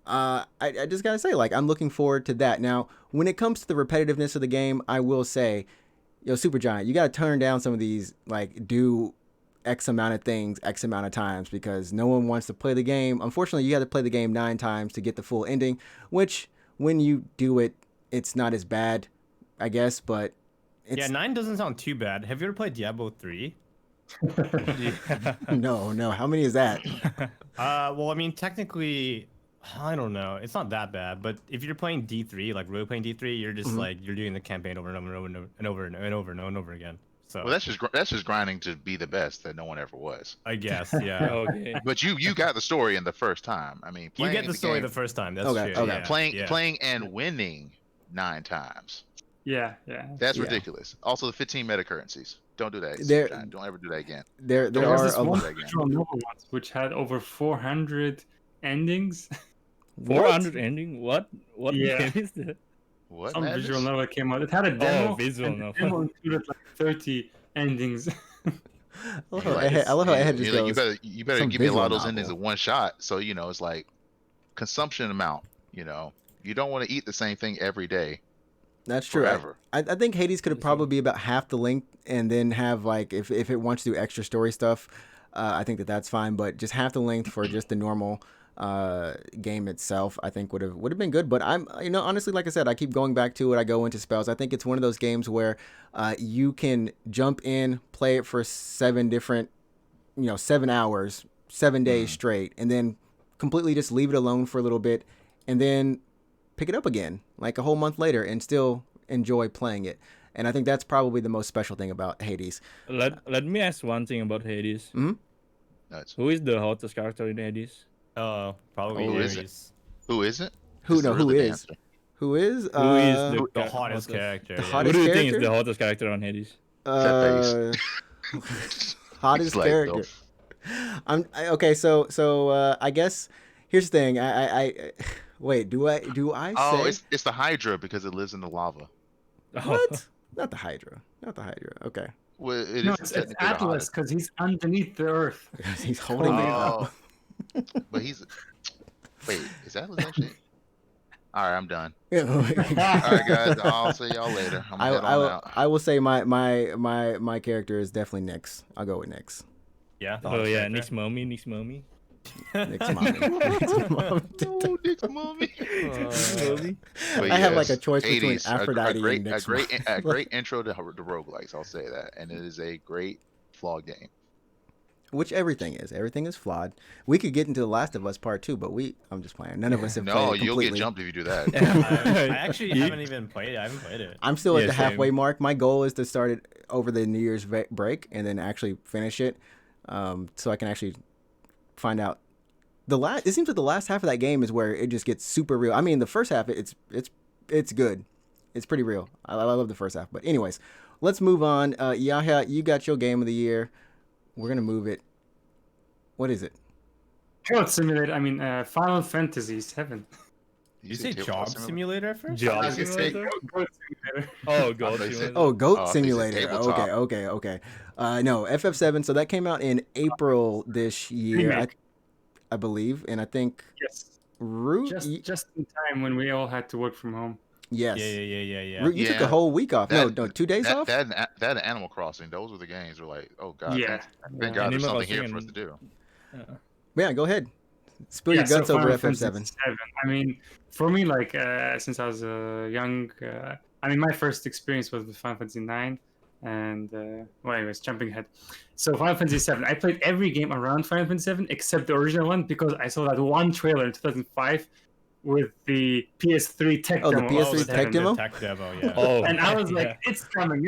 B: I just gotta say, like, I'm looking forward to that. Now, when it comes to the repetitiveness of the game, I will say, yo, Supergiant, you gotta turn down some of these, like, do X amount of things X amount of times, because no one wants to play the game. Unfortunately, you have to play the game 9 times to get the full ending, which when you do it, it's not as bad, I guess, but it's...
A: 9 doesn't sound too bad. Have you ever played Diablo 3?
B: No, how many is that?
A: Well, I mean, technically, I don't know. It's not that bad, but if you're playing D3, like role playing D3, you're just like you're doing the campaign over and over and over and over and over and over again. So
E: Well, that's just grinding to be the best that no one ever was.
A: I guess, yeah.
D: Okay.
E: But you got the story in the first time. I mean,
A: You
E: playing
A: get the story
E: game,
A: the first time. That's
B: Okay,
A: true.
B: okay.
A: Yeah,
E: playing
A: yeah.
E: playing and winning 9 times.
C: Yeah.
E: That's
B: Yeah.
E: ridiculous. Also, the 15 meta currencies. Don't do that.
B: There-
E: Sunshine. Don't ever do that again.
B: There
C: There
B: are
C: was this
B: a
C: one
B: lot.
C: visual novel once which had over 400 endings.
D: 400 ending? What
C: Yeah.
D: game is that?
E: What?
C: Some
E: madness?
C: visual novel came out. It had a demo.
D: visual
C: and
D: novel.
C: The demo included like 30 endings.
B: I love
E: You're
B: how
E: like,
B: Ed- I love how Ed just
E: you're like,
B: goes.
E: you better
B: some
E: give me a lot of
B: visual
E: those endings
B: novel.
E: in one shot. So it's like consumption amount. You don't want to eat the same thing every day
B: That's true.
E: forever.
B: I think Hades could probably be about half the length, and then have like if it wants to do extra story stuff, I think that's fine. But just half the length for just the normal game itself, I think would have been good. But I'm honestly, like I said, I keep going back to it. I go into spells. I think it's one of those games where you can jump in, play it for 7 hours, 7 days straight, and then completely just leave it alone for a little bit, and then pick it up again like a whole month later and still enjoy playing it. And I think that's probably the most special thing about Hades.
D: Let me ask one thing about Hades.
E: Nuts.
D: Who is the hottest character in Hades?
A: Probably
E: Who is it?
A: Ares.
E: Who isn't?
B: Who
E: Is
B: no?
E: the
B: Who
E: really the
B: is?
E: answer.
B: Who is?
D: Who is
A: The hottest character.
B: The
A: yeah.
D: Who
B: hottest
D: do you think is
B: character?
D: the hottest character on Hades?
B: Uh, hottest
E: He's like,
B: character. Okay. So I guess here's the thing. I wait. Do I
E: Oh,
B: say
E: it's the Hydra because it lives in the lava.
B: what? Not the Hydra. Okay.
E: Well, it
C: No,
E: is
C: it's
E: technically the
C: Atlas
E: hottest.
C: because he's underneath the earth.
B: He's holding it
E: Oh,
B: up.
E: but he's. Wait, is Atlas actually? All right, I'm done.
B: I,
E: All right, guys. I'll see y'all later. I'm gonna head on out.
B: I will say my character is definitely Nyx. I'll go with Nyx.
A: Yeah. the
D: Oh
A: hottest
D: yeah,
A: character.
D: Nick's mommy.
B: Nyx mommy. Nyx mommy.
E: Oh, Dick's mommy.
D: Mommy.
E: But
B: I have like
E: yes,
B: a choice between
E: Hades,
B: Aphrodite
E: a great,
B: and
E: a
B: Nyx
E: great,
B: mommy.
E: a great intro to roguelikes. I'll say that, and it is a great flawed game.
B: Which everything is. Everything is flawed. We could get into The Last of Us Part 2, but I'm just playing. None of us have played
E: No,
B: it
E: you'll
B: completely.
E: get jumped if you do that.
A: I actually haven't even played it. I haven't played it.
B: I'm still at
D: Yeah,
B: the halfway
D: same.
B: mark. My goal is to start it over the New Year's break and then actually finish it, so I can actually find out. It seems like the last half of that game is where it just gets super real. I mean, the first half it's good. It's pretty real. I love the first half. But anyways, let's move on. Yahya, you got your game of the year. We're gonna move it. What is it?
C: Goat Simulator. I mean, Final Fantasy VII.
A: You say Job Simulator first?
C: I
D: Job
C: was gonna say
D: Simulator?
C: Goat Simulator.
D: Oh god.
E: thought you said-
B: Oh, Goat
E: Oh, I thought you said
B: Simulator.
E: tabletop.
B: Okay. No, FF7. So that came out in April this year,
C: Remake.
B: I believe, and I think
C: Yes.
B: Root.
C: Just in time when we all had to work from home.
B: Yes.
A: Yeah.
B: Root, you took a
E: Yeah.
B: whole week off.
E: That-
B: no, 2 days off.
E: That and Animal Crossing. Those were the games. Were like, oh god.
C: Yeah.
E: Thank God there's
D: Animal
E: something here
D: Crossing
E: for us to do.
B: Yeah, go ahead. Spill your
C: so
B: guts over
C: Final
B: FF7.
C: Fantasy VII. I mean, for me, like since I was young, I mean, my first experience was with Final Fantasy 9, and well, anyways, jumping ahead. So Final Fantasy 7, I played every game around Final Fantasy 7 except the original one because I saw that one trailer in 2005 with the PS3 tech
B: Oh, the
C: demo.
B: PS3
C: of
B: tech
C: 7.
B: demo?
A: Tech demo, yeah.
D: Oh.
C: And I was like,
D: yeah.
C: it's coming.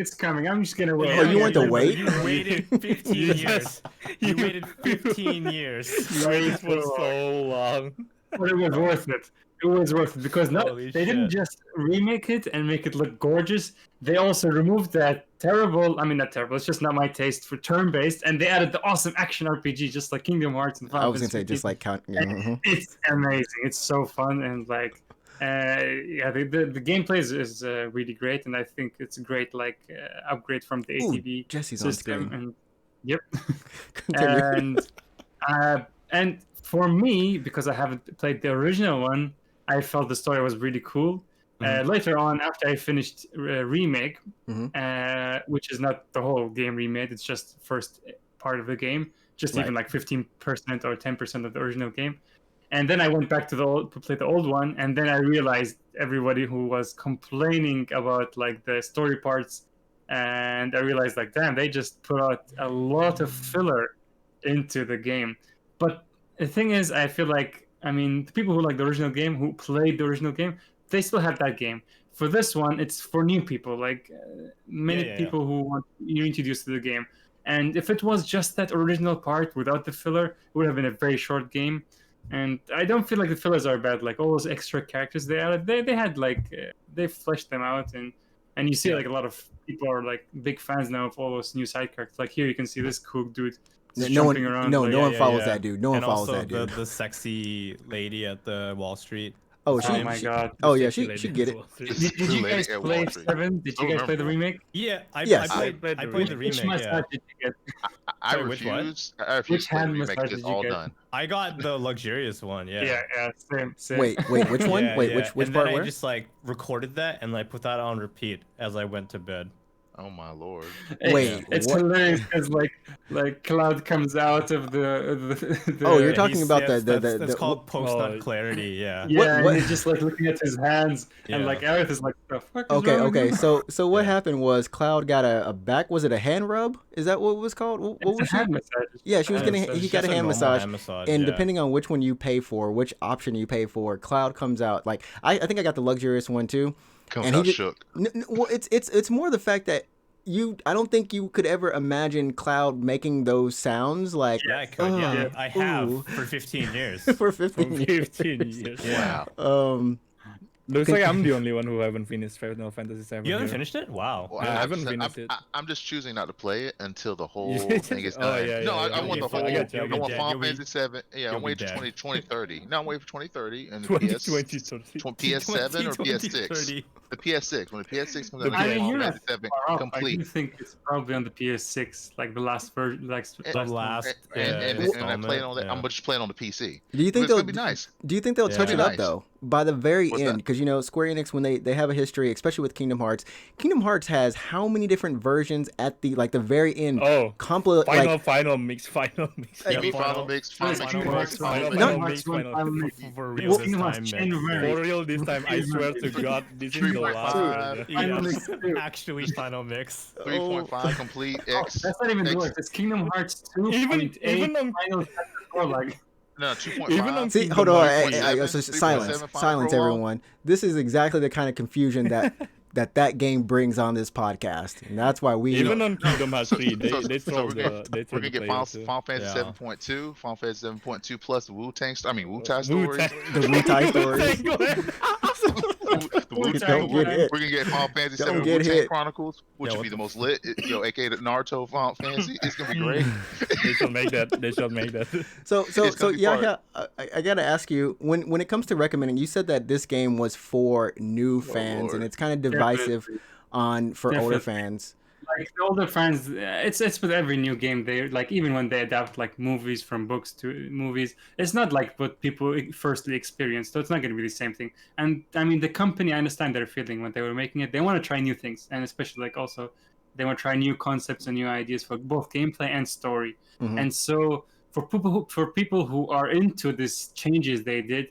C: I'm just gonna wait.
B: Oh, you wanted to wait?
A: You waited 15 years. You waited 15 years.
D: You waited for so long.
C: But it was worth it. It was worth it because
A: Holy
C: they didn't
A: shit.
C: just remake it and make it look gorgeous. They also removed that terrible, I mean, not terrible, it's just not my taste for turn-based, and they added the awesome action RPG just like Kingdom Hearts and
B: I
C: Final
B: was gonna say
C: Fantasy
B: just like count. Yeah,
C: It's amazing. It's so fun and like, yeah, the gameplay is really great, and I think it's a great like upgrade from the
B: Ooh,
C: ATV
B: Jesse's on
C: system.
B: screen.
C: And yep.
B: Continue.
C: And for me, because I haven't played the original one, I felt the story was really cool. Later on, after I finished remake, which is not the whole game remade, it's just first part of the game, just even like 15% or 10% of the original game. And then I went back to play the old one, and then I realized everybody who was complaining about like the story parts, and I realized like, damn, they just put out a lot of filler into the game. But the thing is, I feel like I mean, the people who like the original game, who played the original game, they still have that game. For this one, it's for new people, like many people who want you introduced to the game. And if it was just that original part without the filler, it would have been a very short game. And I don't feel like the fillers are bad. Like all those extra characters they added, they had like they fleshed them out, and you see like a lot of people are like big fans now of all those new side characters. Like here you can see this cool dude jumping around.
B: No,
C: like,
B: no one follows that dude. No one
A: and
B: follows
A: also
B: that dude.
A: the sexy lady at the Wall Street.
B: Oh,
C: Oh my god.
B: Oh yeah, she get it.
C: Did you guys
E: at
C: play
E: Wall Street.
C: 7? Did you guys play the remake?
A: Yeah,
B: Yes.
A: I played the
C: Which
A: remake.
C: massage
A: Yeah.
C: did you get?
E: I
A: Sorry, which one?
E: refuse. I refuse
C: Which
E: to play the
C: hand
E: remake.
C: massage
E: It's
C: did you
E: all
C: get?
E: done.
A: I got the luxurious one. Yeah.
C: Yeah, same.
B: Wait, which one?
A: Yeah,
B: Wait,
A: yeah.
B: which
A: and
B: part?
A: then
B: Where?
A: I just like recorded that and like put that on repeat as I went to bed.
E: Oh my lord.
B: Wait,
C: It's
B: what?
C: hilarious because like Cloud comes out of the
B: Oh, you're talking
A: He's-
B: about
A: yes,
B: the
A: that's called post nut
D: Oh,
A: clarity. Yeah.
C: yeah,
B: what-
C: and he's just like looking at his hands, and
A: Yeah.
C: like Aerith is like, the fuck is
B: Okay,
C: wrong with
B: okay.
C: you?"
B: So what
A: Yeah.
B: happened was Cloud got a back. Was it a hand rub? Is that what it was called? What
C: It's
B: was
C: a hand
B: she?
C: massage.
B: Yeah, she was
C: Hand
B: getting.
C: massage.
B: He got a
A: Just
B: hand
A: normal
B: massage. And
A: yeah.
B: depending on which one you pay for, which option you pay for, Cloud comes out. Like I think I got the luxurious one too.
E: Comes
B: And he
E: out
B: just-
E: shook.
B: Well, it's more the fact that I don't think you could ever imagine Cloud making those sounds like
A: Yeah, I could. Yeah, I have
B: ooh.
A: for 15 years.
B: for
D: For
B: 15 years.
D: 15 years.
A: Yeah.
E: Wow.
D: Looks like I'm the only one who haven't finished Final Fantasy 7.
A: You haven't
D: here.
A: finished it? Wow.
E: Well,
D: Yeah, I haven't
E: just-
D: finished it.
E: I'm just choosing not to play it until the whole
D: Yeah.
E: thing is
D: Oh,
E: done.
D: yeah,
E: No,
D: yeah,
E: I
D: yeah.
E: want the
A: You'll be
E: whole.
A: fine.
E: I
A: You'll be
E: want
A: dead.
E: Final
A: You'll be-
E: Fantasy 7. Yeah,
A: you'll
E: I'm
A: be
E: waiting to
A: dead.
E: 2030. No, I'm waiting for 2030 and the
D: 2020,
E: PS,
D: 20.
E: PS7 or
A: 20,
E: PS6.
A: 30.
E: The PS6. When the PS6 comes
D: The
E: out,
C: I
E: I
C: mean,
E: get
C: you're
E: Final
C: not
E: Fantasy 7
C: far off. I
E: complete.
C: do think it's probably on the PS6, like the last version, like
E: And-
A: The
C: last one.
A: last
E: And I
A: installment,
E: play it on that.
A: yeah.
E: I'm just playing on the PC.
B: Do you think
E: It's gonna
B: they'll
E: be nice.
B: Do you think they'll touch
A: Yeah.
B: it up
E: Nice.
B: though? By the very
E: What's
B: end,
E: that?
B: because you know Square Enix, when they have a history, especially with Kingdom Hearts. Kingdom Hearts has how many different versions at the very end?
D: Oh,
B: Final
D: final mix.
E: You
A: Yeah,
E: mean
A: final-
E: Final Mix?
C: Final
E: Final
A: Final
E: Mix?
A: Mix,
E: Final Mix?
D: Final
C: Kingdom
D: Mix,
C: Hearts one,
D: final-
C: Final Mix.
A: For
C: Well,
A: real this
C: Kingdom Hearts
A: time,
C: Chain
A: Mick.
C: of Memories.
D: For real this time, I swear to God, this is the
E: 3.5.
D: last one.
C: Final
A: Yeah,
C: Mix two.
A: actually final mix.
E: 3.5 complete
C: Oh,
E: X.
C: that's not even the
E: X-
C: worst. It's Kingdom Hearts 2.
D: Even on
C: Final Chapter 4, like.
E: No, 2.5.
D: Even on
B: See,
D: Kingdom
B: hold on.
D: Hearts,
B: Silence,
E: 3.75
B: silence,
E: for a while.
B: everyone. This is exactly the kind of confusion that game brings on this podcast, and that's why we.
D: Even on Kingdom Hearts 3, they
E: so
D: throw
E: we're
D: the
E: gonna,
D: they throw
E: we're gonna
D: the
E: get
D: players
E: Final
D: too.
E: Fantasy
A: Yeah.
E: 7.2, Final Fantasy 7.2 plus the Wu-Tang, Wu-Tai stories.
D: Wu-Tang.
B: the Wu-Tai stories.
E: The
B: Don't get hit.
E: We're gonna get Final Fantasy
B: Don't
E: 7
B: get
E: Wu-Tang
B: hit.
E: Chronicles, which
A: Yeah,
E: would be
A: what
E: the
A: the
E: most lit, aka the Naruto Final Fantasy. It's gonna be great.
D: They shall make that. They shall make that.
B: So
E: It's gonna be
B: yeah, I gotta ask you when it comes to recommending. You said that this game was for new fans,
E: Lord.
B: and it's kind of divisive for older fans.
C: Like the older fans, it's with every new game. They like even when they adapt like movies from books to movies, it's not like what people firstly experienced. So it's not going to be the same thing. And I mean, the company, I understand their feeling when they were making it. They want to try new things, and especially like also they want to try new concepts and new ideas for both gameplay and story.
B: Mhm.
C: And so for people who are into these changes they did,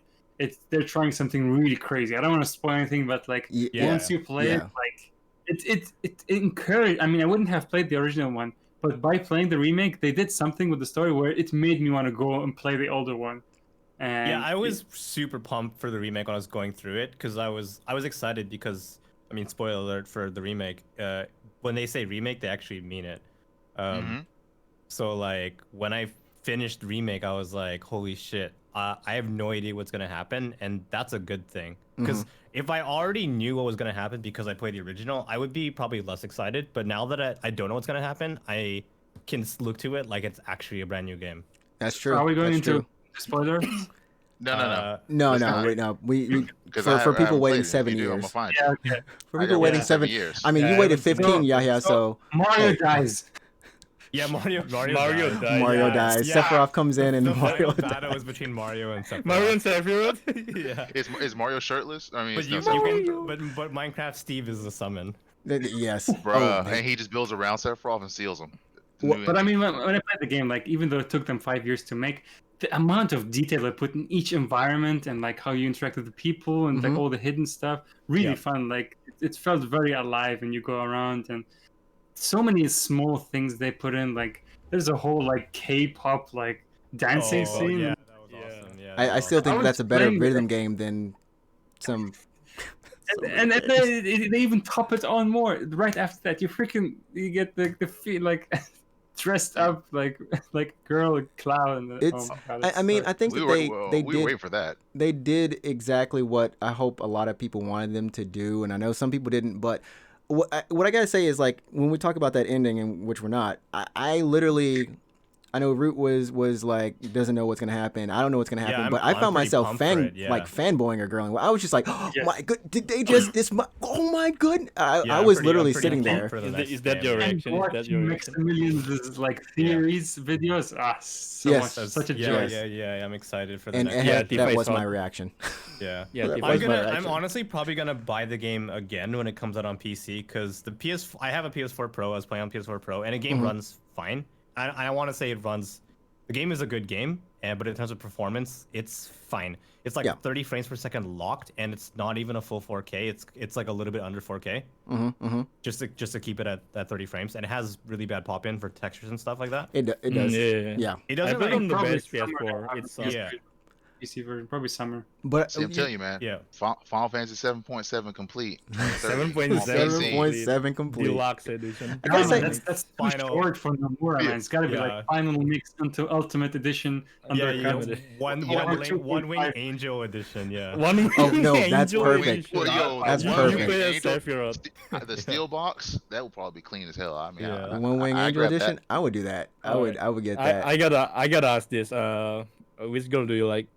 C: they're trying something really crazy. I don't want to spoil anything, but like
B: Yeah.
C: once you play it,
B: Yeah.
C: like it encouraged. I mean, I wouldn't have played the original one, but by playing the remake, they did something with the story where it made me want to go and play the older one. And
A: Yeah, I was super pumped for the remake when I was going through it because I was excited because I mean, spoiler alert for the remake. When they say remake, they actually mean it.
E: Mhm.
A: So like when I finished remake, I was like, holy shit, I have no idea what's gonna happen, and that's a good thing. Because if I already knew what was gonna happen because I played the original, I would be probably less excited. But now that I don't know what's gonna happen, I can look to it like it's actually a brand new game.
B: That's true.
C: Are we going
B: That's
C: into
B: true.
C: spoilers?
E: No.
B: No,
E: Let's
B: no,
E: not.
B: wait, no. We
E: Because
B: for people waiting 7
E: I'm
B: years.
E: gonna find
C: Yeah,
E: you.
C: okay.
B: For
E: I
B: people
E: got
B: waiting
E: 7
B: 7
E: years.
B: I mean,
D: Yeah,
B: you
D: I
B: waited
D: haven't
B: 15,
C: seen-
B: Yahya. So
C: Mario dies.
A: Yeah, Mario
D: Mario
A: died.
D: died.
B: Mario
D: yeah.
B: dies.
A: Yeah.
B: Sephiroth comes in, and
A: The
B: Mario
A: final battle
B: dies.
A: was between Mario and Sephiroth.
D: Mario and Sephiroth.
A: Yeah.
E: Is Mario shirtless? I mean,
A: But
E: it's
A: you,
E: not
A: you
E: Sephiroth.
A: can, but Minecraft Steve is the summon.
B: Yes.
E: Bruh,
B: Oh,
E: and he just builds around Sephiroth and seals him. The
B: What-
E: new
C: But I
E: engine.
C: mean, when I played the game, like even though it took them 5 years to make, the amount of detail they put in each environment and like how you interact with the people and like
B: Mhm.
C: all the hidden stuff, really
A: Yeah.
C: fun. Like it felt very alive, and you go around and so many small things they put in. Like there's a whole like K-pop like dancing
A: Oh,
C: scene.
A: yeah, that was
D: Yeah.
A: awesome. Yeah. Yeah.
B: I still
C: I
B: think
C: was
B: that's a better
C: playing with
B: rhythm game than some.
C: and they even top it on more. Right after that, you get the feel like dressed up like girl clown. Oh
B: It's.
C: my God,
B: I mean,
C: so-
B: I think
E: We
B: that
E: were
B: they
E: we were
B: did
E: waiting for that.
B: they did exactly what I hope a lot of people wanted them to do, and I know some people didn't, but what I gotta say is like when we talk about that ending, and which we're not, I literally. I know Root was like doesn't know what's gonna happen. I don't know what's gonna happen, but I
A: I'm
B: found
A: pretty
B: myself
A: pumped for it, yeah.
B: like fanboying a girl. I was just like, oh
C: Yes.
B: my good, did they just oh my good. I
A: Yeah,
B: was
A: I'm
B: literally
A: pretty
B: sitting
A: pumped
B: there.
A: for the
D: Is,
A: next
D: is that
A: game,
D: your
A: yeah.
C: And
D: reaction? Is that
C: watching
D: your
C: Mixed
D: reaction?
C: Millions like theories videos, so
B: Yes.
C: much,
A: That's,
C: such a
A: yeah,
C: joy.
A: yeah. I'm excited for the
B: And
A: next.
D: Yeah,
B: that
D: Tifa
B: was
D: is
B: my
D: hot.
B: reaction.
A: Yeah.
D: Yeah,
B: That
D: Tifa
B: was
D: is
B: my
D: my
A: I'm
B: reaction.
A: honestly probably gonna buy the game again when it comes out on PC because I have a PS4 Pro. I was playing on PS4 Pro, and the game runs fine. I want to say it runs. The game is a good game, but in terms of performance, it's fine. It's like 30 frames per second locked, and it's not even a full 4K. It's like a little bit under 4K. Just to keep it at 30 frames, and it has really bad pop in for textures and stuff like that.
B: It does.
D: Yeah.
A: It
D: I
A: doesn't
D: played
A: like
D: on the
C: Probably
D: best
C: summer
D: PS4.
C: now,
D: It's
A: yeah.
C: PC version, probably summer.
B: But
E: See, I'm telling you, man.
A: Yeah.
E: Final Fantasy 7.7 complete.
D: 7.7
B: 7.7 complete.
D: Deluxe edition.
B: I gotta
C: No,
B: say-
C: man, that's too
A: Final-
C: short for Nomura, man. It's gotta be
A: Yeah.
C: like final mix until Ultimate Edition undercut.
A: Yeah. One
C: Yeah, or
A: Wing
C: 2.5.
A: Angel edition. Yeah.
D: One
B: Oh, no, that's
D: Angel
B: perfect.
D: edition.
E: Well, yo,
B: That's
E: the
B: perfect.
E: One
D: You play
E: Wing
D: as
E: Angel,
D: Sephiroth.
E: the steel box, that would probably be clean as hell. I mean,
A: Yeah.
B: The One Wing
E: I
B: Angel
E: grab that.
B: edition, I would do that. I would get that.
D: I gotta ask this. Which girl do you like?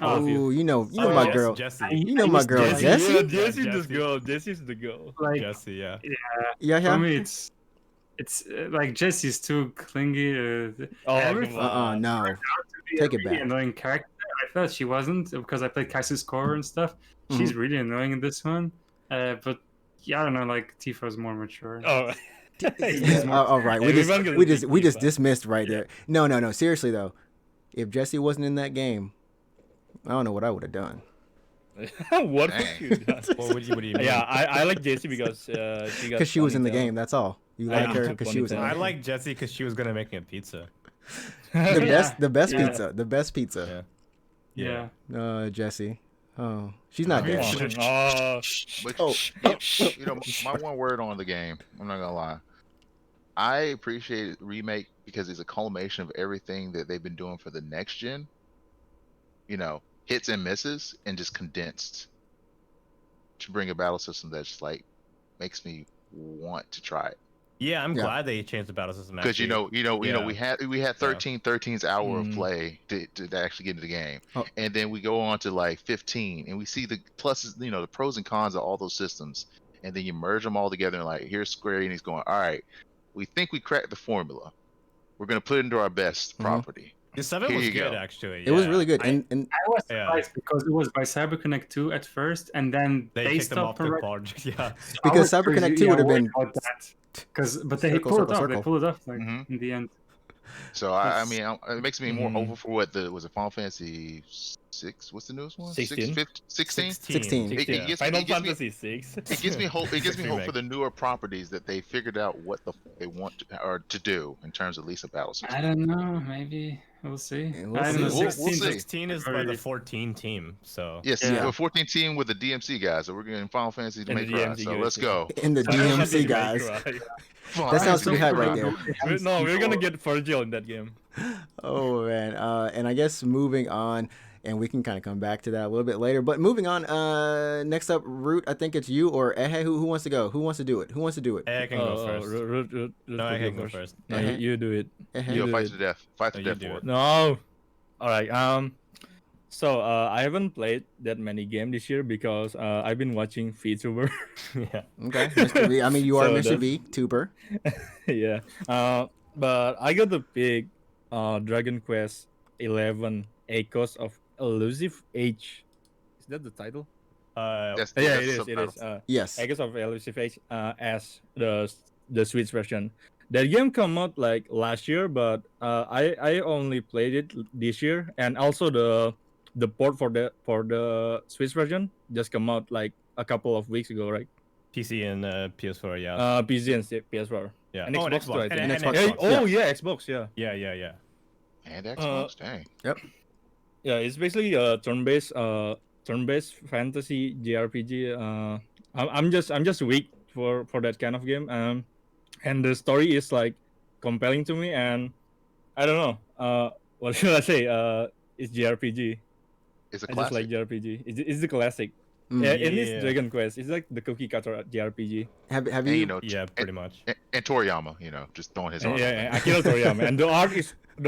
B: Oh, you know
A: Oh,
B: my
A: Jess-
B: girl.
A: Jessie.
B: You know my
C: used to
B: girl,
C: like-
B: Jessie.
D: Yeah, Jesse's the
A: Jessie.
D: girl. Jesse's the girl.
C: Like,
A: Jessie. Yeah.
B: Yeah,
C: for
B: yeah.
C: me, it's like Jesse's too clingy.
D: Oh,
C: everything
D: come on.
B: No.
C: to be
B: Take
C: a
B: it
C: really
B: back.
C: annoying character. I thought she wasn't because I played Kaiser's Core and stuff. She's really annoying in this one. But yeah, I don't know. Like Tifa's more mature.
D: Oh.
B: All right, we
D: Everyone gonna
B: just
D: pick Tifa.
B: dismissed right there. No. Seriously though, if Jessie wasn't in that game, I don't know what I would have done.
D: What would
E: Dang.
D: you do?
A: What do you mean?
D: Yeah, I like Jessie because
B: Because she was in the game. That's all. You
D: I
B: like her
D: have
B: because she was in.
D: ponytail.
A: I
B: the game.
A: like Jessie because she was gonna make me a pizza.
B: the best
C: Yeah.
B: pizza. The best pizza.
C: Yeah.
B: Jessie. Oh, she's not
D: Come
B: dead.
D: on. Oh.
E: But
B: Oh.
E: you know, my one word on the game, I'm not gonna lie. I appreciate remake because it's a culmination of everything that they've been doing for the next gen. You know, hits and misses, and just condensed to bring a battle system that's like makes me want to try it.
A: Yeah, I'm
B: Yeah.
A: glad they changed the battle system.
E: Because you know,
A: Yeah.
E: we had 13's hour of
D: Mm.
E: play to actually get into the game,
B: Oh.
E: and then we go on to like 15, and we see the pluses, you know, the pros and cons of all those systems, and then you merge them all together, and like here's Square Enix going, all right, we think we cracked the formula, we're gonna put it into our best property.
A: The 7
E: Here
A: was
E: you
A: good
E: go.
A: actually.
B: It was
A: yeah.
B: really good.
A: I-
B: And
C: I was
A: Yeah.
C: surprised because it was by CyberConnect 2 at first, and then
A: they
C: they
A: kicked them off
C: stopped
A: the
C: already.
A: project. Yeah.
B: Because
C: I was
B: CyberConnect
C: crazy,
B: 2 would have
C: worried
B: been
C: about that. But they
B: Circle,
C: pulled
B: circle,
C: it off.
B: circle.
C: They pulled it off like
E: Mhm.
C: in the end.
E: So I
C: It's-
E: mean, it makes me more
D: Mhm.
E: hopeful for what was it Final Fantasy 6? What's the newest one?
D: 16.
E: 16.
B: 16.
E: It
A: Yeah.
E: gets
D: Final
E: me- it gives me-
D: Fantasy 6.
E: It gives me hope. It gives me hope
A: Remake.
E: for the newer properties that they figured out what they want to do in terms of at least a battle system.
C: I don't know. Maybe we'll see.
B: Yeah, we'll
C: I don't
B: see.
C: know.
E: We'll
C: 16,
E: see.
A: 16 is by the 14 team. So
E: Yes,
C: Yeah.
E: the 14 team with the DMC guys. So we're getting Final Fantasy to
D: And
E: make
D: the
E: cry.
D: DMC
E: So
D: guys,
E: let's
D: yeah.
E: go.
B: in the DMC guys. That sounds pretty hype right there.
D: No, we're gonna get Virgil in that game.
B: Oh man, and I guess moving on, and we can kind of come back to that a little bit later. But moving on, next up, Root. I think it's you or Ehe. Who wants to go? Who wants to do it? Who wants to do it?
A: I can go first. No, I can go first.
D: No, you do it.
B: Ehe.
E: Yo,
D: do
E: fight
D: it.
E: to death. Fight to
A: No, you
E: death
A: do
E: for
A: it.
E: it.
D: No. All right. So I haven't played that many games this year because I've been watching VTuber.
A: Yeah.
B: Okay, Mr. V. I mean, you are
D: So
B: Mr.
D: that's-
B: V. Tuber.
D: Yeah. But I got to pick Dragon Quest 11 Echoes of Elusive Age. Is that the title?
E: That's,
D: Yeah,
E: that's
D: it is.
E: the
D: It is.
E: subtitle.
B: Yes.
D: Echoes of Elusive Age as the Switch version. That game come out like last year, but I only played it this year, and also the port for the Switch version just come out like a couple of weeks ago, right?
A: PC and PS4. Yeah.
D: PC and PS4.
A: Yeah.
D: And
A: Oh, and
D: Xbox, too, I
A: Xbox.
D: think.
B: And Xbox.
D: Hey, oh yeah, Xbox, yeah.
A: Yeah.
E: And Xbox. Dang.
B: Yep.
D: Yeah, it's basically a turn-based fantasy JRPG. I'm just weak for that kind of game. And the story is like compelling to me, and I don't know. What should I say? It's JRPG.
E: It's a
D: I just like
E: classic.
D: JRPG. It's the classic.
B: Mm.
D: Yeah, and it's
A: Yeah.
D: Dragon Quest. It's like the cookie cutter JRPG.
B: Have
E: And
B: you?
E: you know,
A: Yeah, pretty much.
E: and Toriyama, you know, just throwing his
D: And,
E: art out
D: yeah,
E: there.
D: and Akira Toriyama, and the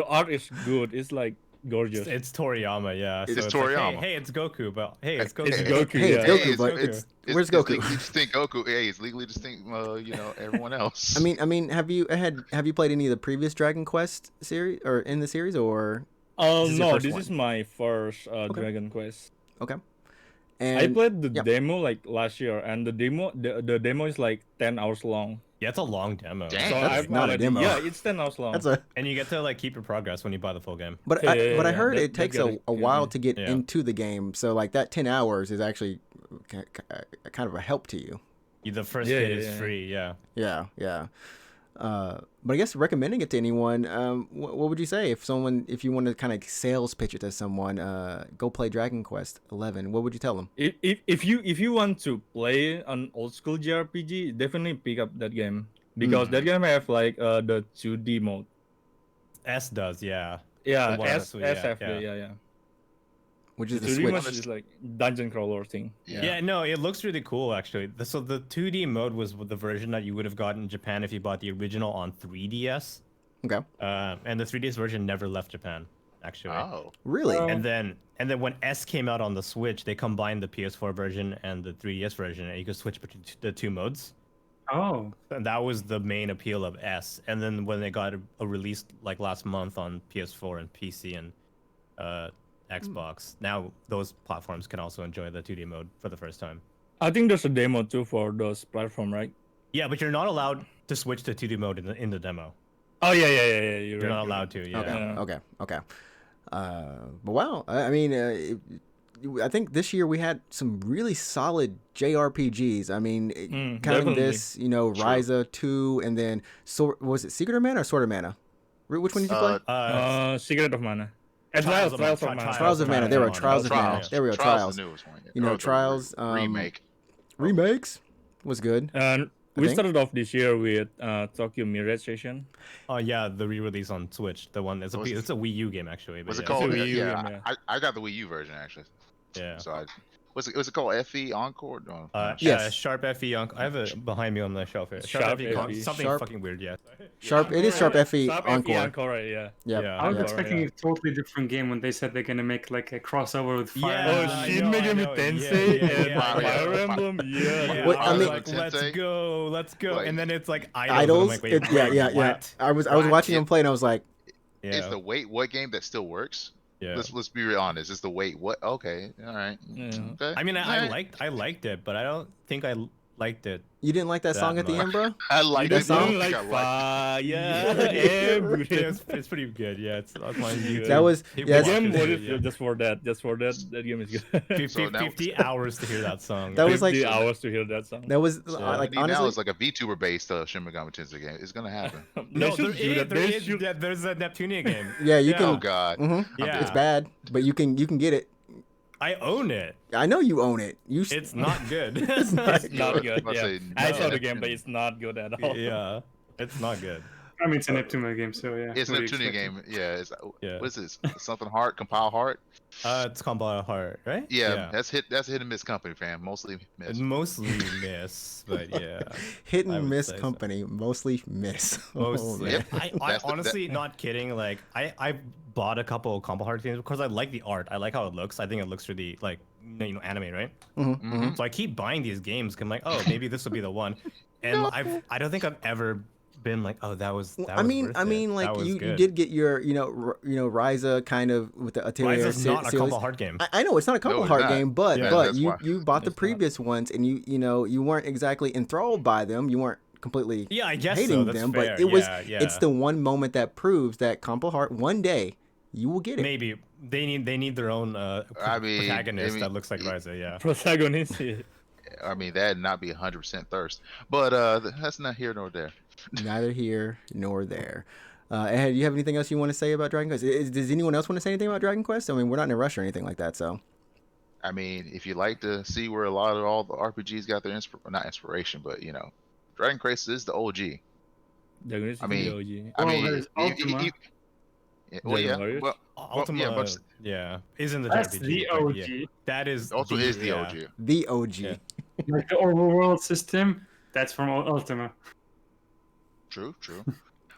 D: art is good. It's like gorgeous.
A: It's Toriyama, yeah. So
E: It's
A: it's like,
E: Toriyama.
A: hey, it's Goku, but hey, it's Goku.
D: It's Goku.
B: Hey, it's
D: yeah.
B: Goku,
A: it's
B: but
A: Goku.
B: it's where's Goku?
E: It's legally distinct Goku. Hey, it's legally distinct. You know, everyone else.
B: I mean, have you played any of the previous Dragon Quest series or in the series or? This is your
D: No,
B: first
D: this
B: one?
D: is my first Dragon Quest.
B: Okay.
D: I
B: And
D: played the
B: yeah.
D: demo like last year, and the demo is like 10 hours long.
A: Yeah, it's a long demo.
E: Dang.
D: So
B: That's
D: I've
B: not a
D: already,
B: demo.
D: Yeah, it's 10 hours long.
B: that's a.
A: And you get to like keep your progress when you buy the full game.
B: But
D: Yeah,
B: I
D: yeah,
B: heard
D: that-
B: it
D: that
B: takes
D: got
B: a
D: it.
B: while
D: Yeah.
B: to get
A: Yeah.
B: into the game. So like that 10 hours is actually kind of a help to you.
A: The first
D: Yeah,
A: hit
D: yeah,
A: is
D: yeah.
A: free, yeah.
B: Yeah. But I guess recommending it to anyone, what would you say if you want to kind of sales pitch it to someone, go play Dragon Quest 11? What would you tell them?
D: If you want to play an old school JRPG, definitely pick up that game because that game have like the 2D mode.
A: S does, yeah.
D: Yeah,
A: The one on the
D: S
A: Switch,
D: SF,
A: yeah.
D: yeah.
B: Which is the
D: 2D
B: Switch.
D: mode is like dungeon crawler thing.
A: Yeah, no, it looks really cool actually. So the 2D mode was the version that you would have gotten in Japan if you bought the original on 3DS.
B: Okay.
A: And the 3DS version never left Japan, actually.
E: Oh,
B: Really?
C: Oh.
A: And then when S came out on the Switch, they combined the PS4 version and the 3DS version, and you could switch between the two modes.
C: Oh,
A: And that was the main appeal of S. And then when they got a release like last month on PS4 and PC and Xbox, now those platforms can also enjoy the 2D mode for the first time.
D: I think there's a demo too for those platform, right?
A: Yeah, but you're not allowed to switch to 2D mode in the demo.
D: Oh yeah. You're
A: You're
D: right,
A: not
D: you're
A: allowed to. Yeah.
B: Okay.
D: Yeah.
B: Okay. But wow, I mean, I think this year we had some really solid JRPGs. I mean, counting
D: definitely.
B: this, Ryza 2, and then was it Secret of Mana or Sword of Mana? Which one did you play?
D: Secret of Mana. And
A: Trials
D: Trials
A: of
D: of Mana.
B: Trials of Mana. There were Trials of Mana.
E: Trials.
B: There we go.
E: Trials
B: Trials.
E: is the newest one.
B: You know,
E: Or the
B: Trials,
E: remake.
B: Remakes was good.
D: And
B: I
D: we
B: think.
D: started off this year with Tokyo Mirage Station.
A: Oh yeah, the re-release on Switch. The one it's a
E: Was-
A: it's a Wii U game actually. But
E: What's it
A: yeah.
E: called?
D: It's a Wii U
E: Yeah,
D: game,
E: I got the Wii U version actually.
A: Yeah.
E: So was it called FE Encore? No,
B: Yes.
A: Sharp FE. I have it behind me on the shelf here.
D: Sharp
A: FE.
D: FE.
A: Something
B: Sharp.
A: fucking weird. Yeah.
B: Sharp. It is Sharp FE
D: Sharp FE
B: Encore.
D: Encore, right, yeah.
B: Yep.
A: Yeah.
C: I was
B: Yeah.
C: expecting
D: Yeah.
C: a totally different game when they said they're gonna make like a crossover with Fire.
A: Yeah,
D: Oh,
A: I
D: Shin
A: know, I
D: Megami
A: know.
D: Tensei
A: Yeah,
D: and
A: yeah,
E: Fire
D: Fire
E: yeah.
D: Emblem, yeah.
A: Yeah,
B: What-
A: I
B: I
A: was
B: mean-
A: like, let's
E: Tensei?
A: go, let's go,
E: Like-
A: and then it's like
B: Idols.
A: I'm like, wait,
B: Yeah.
A: what?
B: I was
A: What?
B: watching him play and I was like,
A: Yeah.
E: It's the wait what game that still works?
A: yeah.
E: Let's be real honest. It's the wait what? Okay, all right.
D: Yeah.
E: Okay.
A: I mean, I
E: Alright.
A: liked it, but I don't think I liked it.
B: you didn't like that
A: That
B: song at the
A: much.
B: end, bro?
E: I like
B: that
E: it. but I
B: song?
E: don't
D: Like
E: think I like
D: fire everything.
A: It's pretty good. Yeah, it's on my YouTube.
B: That was
A: People
B: yeah.
D: The
A: watch
D: game
A: it,
D: was
A: yeah.
D: just for that. That game is good.
A: 50,
E: So now-
A: 50 hours to hear that song.
B: That was like
D: 50 hours to hear that song.
B: that was
E: So
B: like
E: now
B: honestly.
E: it's like a VTuber based Shin Megami Tensei game. It's gonna happen.
A: no,
D: They should do that. They should-
A: there's a Neptunia game.
B: Yeah, you
A: Yeah.
E: Oh
B: can.
E: God.
A: Yeah.
B: It's bad, but you can get it.
A: I own it.
B: I know you own it. You.
A: It's not good.
D: It's not good.
E: I'd
D: Yeah.
E: say
D: I
E: no.
D: saw the game, but it's not good at all.
A: yeah, it's not good.
C: I mean, it's a Neptune game, so yeah.
E: It's a
C: what do you
E: Neptunia
C: expect?
E: game. Yeah. It's
A: Yeah.
E: what is this? Something Heart, Compile Heart.
A: It's Combat Heart, right?
E: Yeah, that's hit and miss company, fam. Mostly miss.
A: Mostly miss, but yeah,
B: Hit
A: I
B: and
A: would
B: miss
A: say so.
B: company, mostly miss. Oh,
A: mostly.
B: man.
A: I
E: That's the-
A: honestly, not kidding. Like, I bought a couple of Combat Heart games because I like the art. I like how it looks. I think it looks really like anime, right?
E: Mhm.
A: So I keep buying these games. 'Cause I'm like, oh, maybe this will be the one. And I don't think I've ever been like, oh, that was. That
B: I
A: was
B: mean,
A: worth
B: I mean,
A: it.
B: like
A: That was
B: you
A: good.
B: did get your, Ryza kind of with the Atelier
A: Ryza's not a
B: series.
A: Combat Heart game.
B: I know it's not a couple
E: it's
B: hard
E: not.
B: game, but
A: Yeah,
B: but
E: that's
B: you
E: why.
B: you bought the
A: It's not.
B: previous ones and you weren't exactly enthralled by them. You weren't completely
A: Yeah, I guess
B: hating
A: so. That's
B: them,
A: fair.
B: but it was
A: yeah.
B: it's the one moment that proves that Compo Heart one day you will get it.
A: Maybe they need their own
E: I mean,
A: protagonist that looks like Ryza. Yeah.
D: Protagonist. Yeah.
E: I mean, that'd not be 100% thirst, but that's not here nor there.
B: Neither here nor there. Ed, do you have anything else you want to say about Dragon Quest? Does anyone else want to say anything about Dragon Quest? I mean, we're not in a rush or anything like that, so.
E: I mean, if you like to see where a lot of all the RPGs got their not inspiration, but Dragon Quest is the OG.
D: Dragon Quest
E: I
D: is
E: mean,
D: the OG.
E: I
C: Well,
E: mean,
C: there's Ultima.
E: well,
D: Dragon
E: yeah,
D: Warriors.
A: Ultima,
E: yeah, but
A: isn't the
C: That's
A: RPG,
C: the
A: but
C: OG.
A: yeah, that is
E: also is the
A: yeah.
E: OG.
B: The OG.
A: Yeah.
C: Like the overworld system, that's from Ultima.
E: True.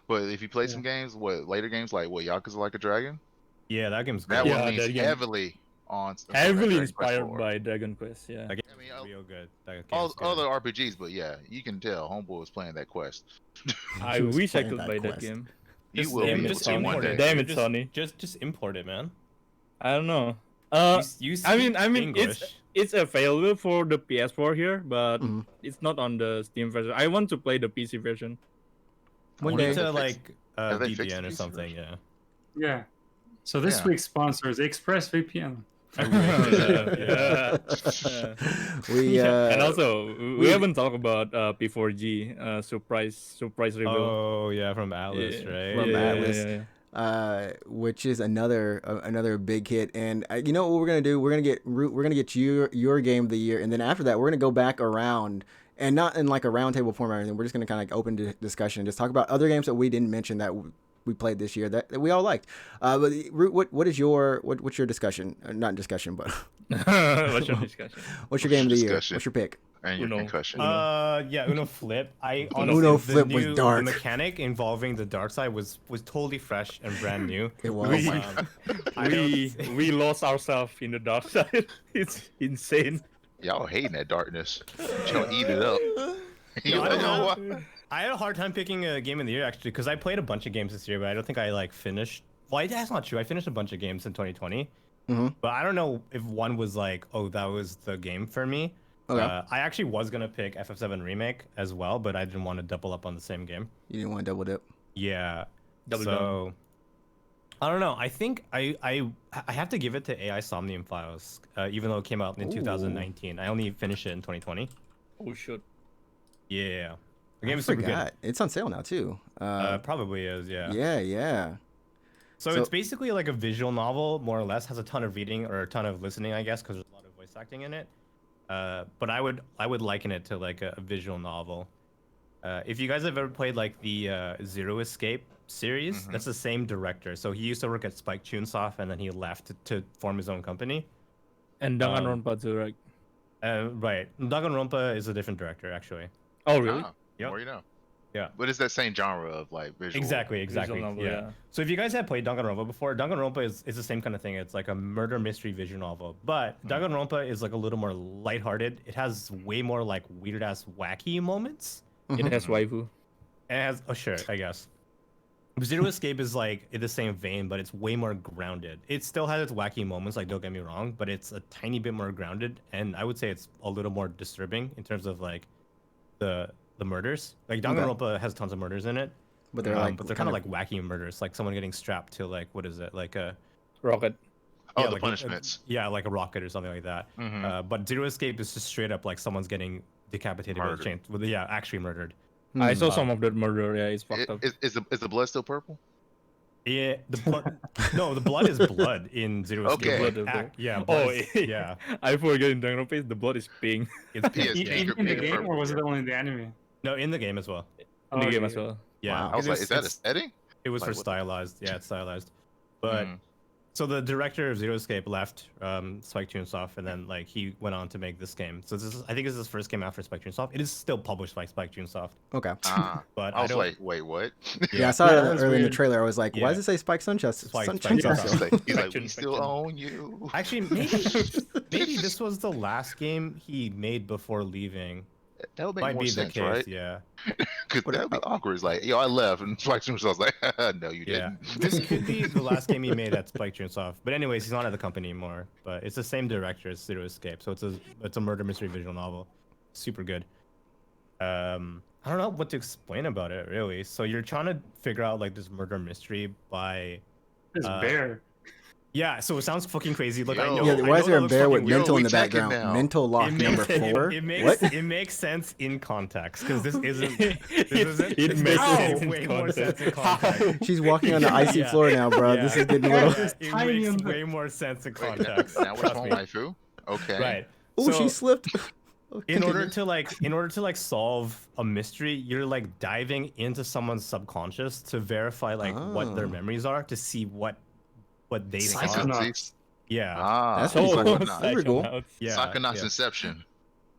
E: But if you play
C: Yeah.
E: some games, later games like Yakuza Like a Dragon,
A: Yeah, that game's
E: that
A: good.
E: one
D: Yeah,
E: leans
D: that game-
E: heavily on
D: Heavily
E: Dragon Quest
D: inspired
E: lore.
D: by Dragon Quest. Yeah.
A: That game
E: I mean,
A: is real good. That game's
E: all
A: good.
E: other RPGs, but yeah, you can tell Homeboy was playing that quest.
D: I
B: He was
D: wish I
B: playing
D: could
B: that
D: play that
B: quest.
D: game.
E: You
A: Just-
E: will
A: yeah,
E: be able
A: just
E: to one
A: import
E: day.
A: it.
D: Damn it,
A: Just-
D: Sony.
A: Just import it, man.
D: I don't know.
A: You
D: I mean,
A: speak
D: it's
A: English.
D: it's available for the PS4 here, but
B: Mhm.
D: it's not on the Steam version. I want to play the PC version.
B: One
A: You
B: day.
A: need to
E: Have they
A: like
E: have they fixed
A: VPN
E: the
A: or
E: PC
A: something.
E: version?
C: Yeah. So this
E: Yeah.
C: week's sponsor is ExpressVPN.
D: Yeah.
B: We
D: And also, we
B: we-
D: haven't talked about P4G surprise reveal.
A: Oh yeah, from Atlas,
D: Yeah.
A: right?
B: From
D: Yeah,
B: Atlas.
D: yeah, yeah.
B: which is another big hit. And you know what we're gonna do? We're gonna get your game of the year, and then after that, we're gonna go back around, and not in like a roundtable format or anything. We're just gonna kind of like open discussion, just talk about other games that we didn't mention that we played this year that we all liked. But Root, what's your discussion? Not discussion, but
D: What's your discussion?
B: what's your game of the year?
E: Discussion.
B: What's your pick?
E: And your
D: Uno.
E: concussion.
A: Yeah, Uno Flip. I honestly,
B: Uno
A: the
B: Flip was
A: new-
B: dark.
A: The mechanic involving the dark side was totally fresh and brand new.
B: It was.
D: We-
A: I don't-
D: we lost ourselves in the dark side. It's insane.
E: Y'all hating that darkness. Y'all eat it up.
A: No, I
E: You know what?
A: I had a hard time picking a game of the year actually because I played a bunch of games this year, but I don't think I like finished. Well, that's not true. I finished a bunch of games in 2020,
B: Mhm.
A: but I don't know if one was like, oh, that was the game for me.
B: Okay.
A: I actually was gonna pick FF7 Remake as well, but I didn't want to double up on the same game.
B: You didn't want to double dip.
A: Yeah.
D: Double
A: so I don't know. I think I have to give it to AI Somnium Files, even though it came out in
B: Ooh.
A: 2019. I only finished it in 2020.
D: Oh shit.
A: Yeah. The
B: I
A: game is super good.
B: forgot. It's on sale now too.
A: Probably is, yeah.
B: Yeah.
A: So
B: So-
A: it's basically like a visual novel, more or less. Has a ton of reading or a ton of listening, I guess, because there's a lot of voice acting in it. But I would liken it to like a visual novel. If you guys have ever played like the Zero Escape series,
E: Mhm.
A: that's the same director. So he used to work at Spike Chunsoft, and then he left to form his own company.
D: And Danganronpa too, right?
A: Right. Danganronpa is a different director, actually.
D: Oh really?
E: Ah,
A: Yep.
E: More you know.
A: Yeah.
E: But it's that same genre of like visual.
A: Exactly.
D: Visual novel,
A: yeah.
D: yeah.
A: So if you guys have played Danganronpa before, Danganronpa is the same kind of thing. It's like a murder mystery visual novel, but Danganronpa is like a little more lighthearted. It has way more like weird ass wacky moments.
D: It has waifu.
A: And it has, oh sure, I guess. Zero Escape is like in the same vein, but it's way more grounded. It still has its wacky moments, like don't get me wrong, but it's a tiny bit more grounded, and I would say it's a little more disturbing in terms of like the murders. Like Danganronpa has tons of murders in it,
B: But they're
A: but they're kind of like wacky murders, like someone getting strapped to like what is it, like a
D: Rocket.
E: Oh,
A: yeah,
E: the
A: like
E: punishments.
A: yeah, like a rocket or something like that.
E: Mhm.
A: But Zero Escape is just straight up like someone's getting decapitated with a
E: Murdered.
A: chain. Well, yeah, actually murdered.
D: I saw
A: Hmm.
D: some of that murder. Yeah, it's fucked up.
E: Is the blood still purple?
A: Yeah, the blood. No, the blood is blood in Zero Escape.
E: Okay.
A: Like,
D: Blood is blood.
A: yeah.
D: Oh,
A: Blood is- yeah.
D: I forget in Danganronpa the blood is pink
A: It's
E: Yes,
A: yeah.
E: pink
C: In the
E: pink
C: game,
E: purple,
C: or was it
E: yeah.
C: only in the anime?
A: No, in the game as well.
D: in the
C: Oh,
D: game
C: yeah.
D: as well.
A: Yeah.
B: Wow.
E: I was like,
A: It's-
E: is that a
A: it's-
E: setting?
A: It was
E: Like,
A: for
E: what the-
A: stylized. Yeah, it's stylized. But
E: Mhm.
A: so the director of Zero Escape left Spike Chunsoft, and then like he went on to make this game. So I think this is his first game after Spike Chunsoft. It is still published by Spike Chunsoft,
B: Okay.
E: Ah,
A: but
E: I was
A: don't.
E: like, wait, what?
B: Yeah, I saw
A: Yeah,
B: it
A: it was
B: early in the
A: weird.
B: trailer. I was like, why
A: Yeah.
B: does it say Spike Sunshine?
A: Spike
B: Sunshine
A: Sunshine.
B: Sauce?
E: He's like, we
D: Spectrum.
E: still own you.
A: Actually, maybe this was the last game he made before leaving.
E: That would make
A: Might
E: more
A: be
E: sense,
A: the case,
E: right?
A: yeah.
E: Because that would be awkward. It's like, yo, I left, and Spike Jonze was like, no, you
A: Yeah,
E: didn't.
A: this could be the last game he made at Spike Chunsoft. But anyways, he's not at the company anymore. But it's the same director as Zero Escape, so it's a murder mystery visual novel, super good. I don't know what to explain about it really. So you're trying to figure out like this murder mystery by
C: This
A: Uh,
C: bear.
A: Yeah, so it sounds fucking crazy. Look, I
E: Yo.
A: know.
B: Yeah,
A: I
B: why
A: know
B: is there
A: that
B: a
A: looks
B: bear with
A: fucking weird.
B: mental
E: we
B: in the
E: checking
B: background?
E: now.
B: Mental lock number 4. What?
A: It makes sense in context because this isn't. This
D: it,
A: isn't.
D: it
A: This
D: makes
A: makes
D: sense in
A: way more sense
D: context.
A: in context.
B: She's walking on the icy
A: Yeah.
B: floor now, bro.
A: Yeah.
B: This is getting a
C: Yeah,
B: little.
C: this
A: It
C: tiny
A: makes
C: on the-
A: way more sense in
E: Wait,
A: context.
E: now we're
A: Trust
E: on
A: me.
E: waifu. Okay.
A: Right.
B: Oh,
A: So,
B: she slipped.
A: in order
B: Continue.
A: to like solve a mystery, you're like diving into someone's subconscious to verify like what their
B: Oh.
A: memories are to see what they saw.
C: Psychonauts.
A: Yeah.
B: That's
E: Ah,
B: pretty cool.
E: Psychonauts.
B: That's pretty cool.
D: Psychonauts.
A: Yeah.
E: Psychonauts
A: yeah.
E: Inception.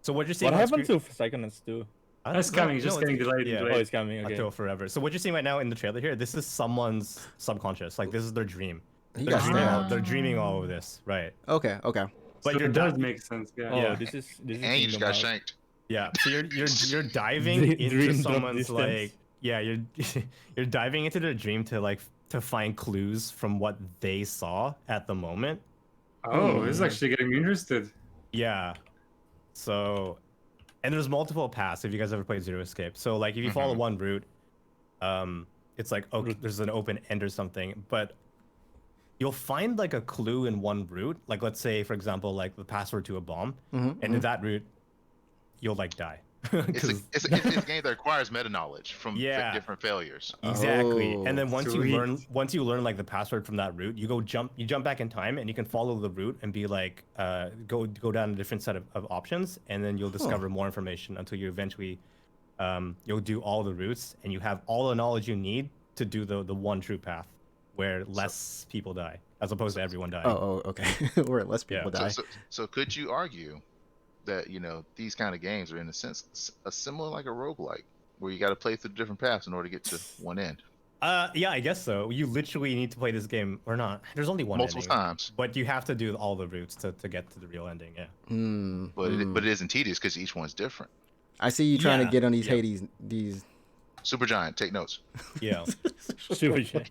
A: So what you're seeing
D: What
A: on
D: happened
A: screen,
D: to Psychonauts 2?
C: That's coming. It's just getting delayed.
A: Yeah.
C: and
D: Oh,
C: delayed.
D: it's coming. Okay.
A: Until forever. So what you're seeing right now in the trailer here, this is someone's subconscious. Like this is their dream.
B: He
A: They're
B: got
A: dreaming,
B: stabbed.
A: they're dreaming all of this, right?
B: Okay. Okay.
A: But
C: So
A: you're
C: it does
A: di-
C: make sense. Yeah.
D: Oh,
A: Yeah.
D: this is
E: And you just
D: Kingdom
E: got
D: Hearts.
E: shanked.
A: Yeah. So you're diving
D: Dream
A: into
D: drop
A: someone's
D: distance.
A: like you're you're diving into their dream to find clues from what they saw at the moment.
C: Oh, this is actually getting me interested.
A: Yeah. So, and there's multiple paths if you guys ever played Zero Escape. So like if you follow one route, it's like okay, there's an open end or something, but you'll find like a clue in one route. Like let's say for example, like the password to a bomb, and in that route, you'll like die.
E: It's a game that requires meta knowledge from
A: Yeah.
E: different failures.
A: Exactly. And then
B: Oh,
A: once
C: sweet.
A: you learn like the password from that route, you jump back in time and you can follow the route and be like go down a different set of options, and then you'll discover more information until you eventually you'll do all the routes and you have all the knowledge you need to do the one true path where less people die as opposed to everyone dying.
B: Oh, okay. Where less people die.
E: So could you argue that these kind of games are in a sense a similar like a roguelike where you got to play through different paths in order to get to one end
A: Yeah, I guess so. You literally need to play this game or not. There's only one
E: multiple
A: ending,
E: times,
A: but you have to do all the routes to get to the real ending. Yeah.
E: but it isn't tedious because each one's different.
B: I see you trying to
A: Yeah,
B: get on these
A: yeah.
B: Hades. These.
E: Supergiant, take notes.
A: Yeah.
D: Super J.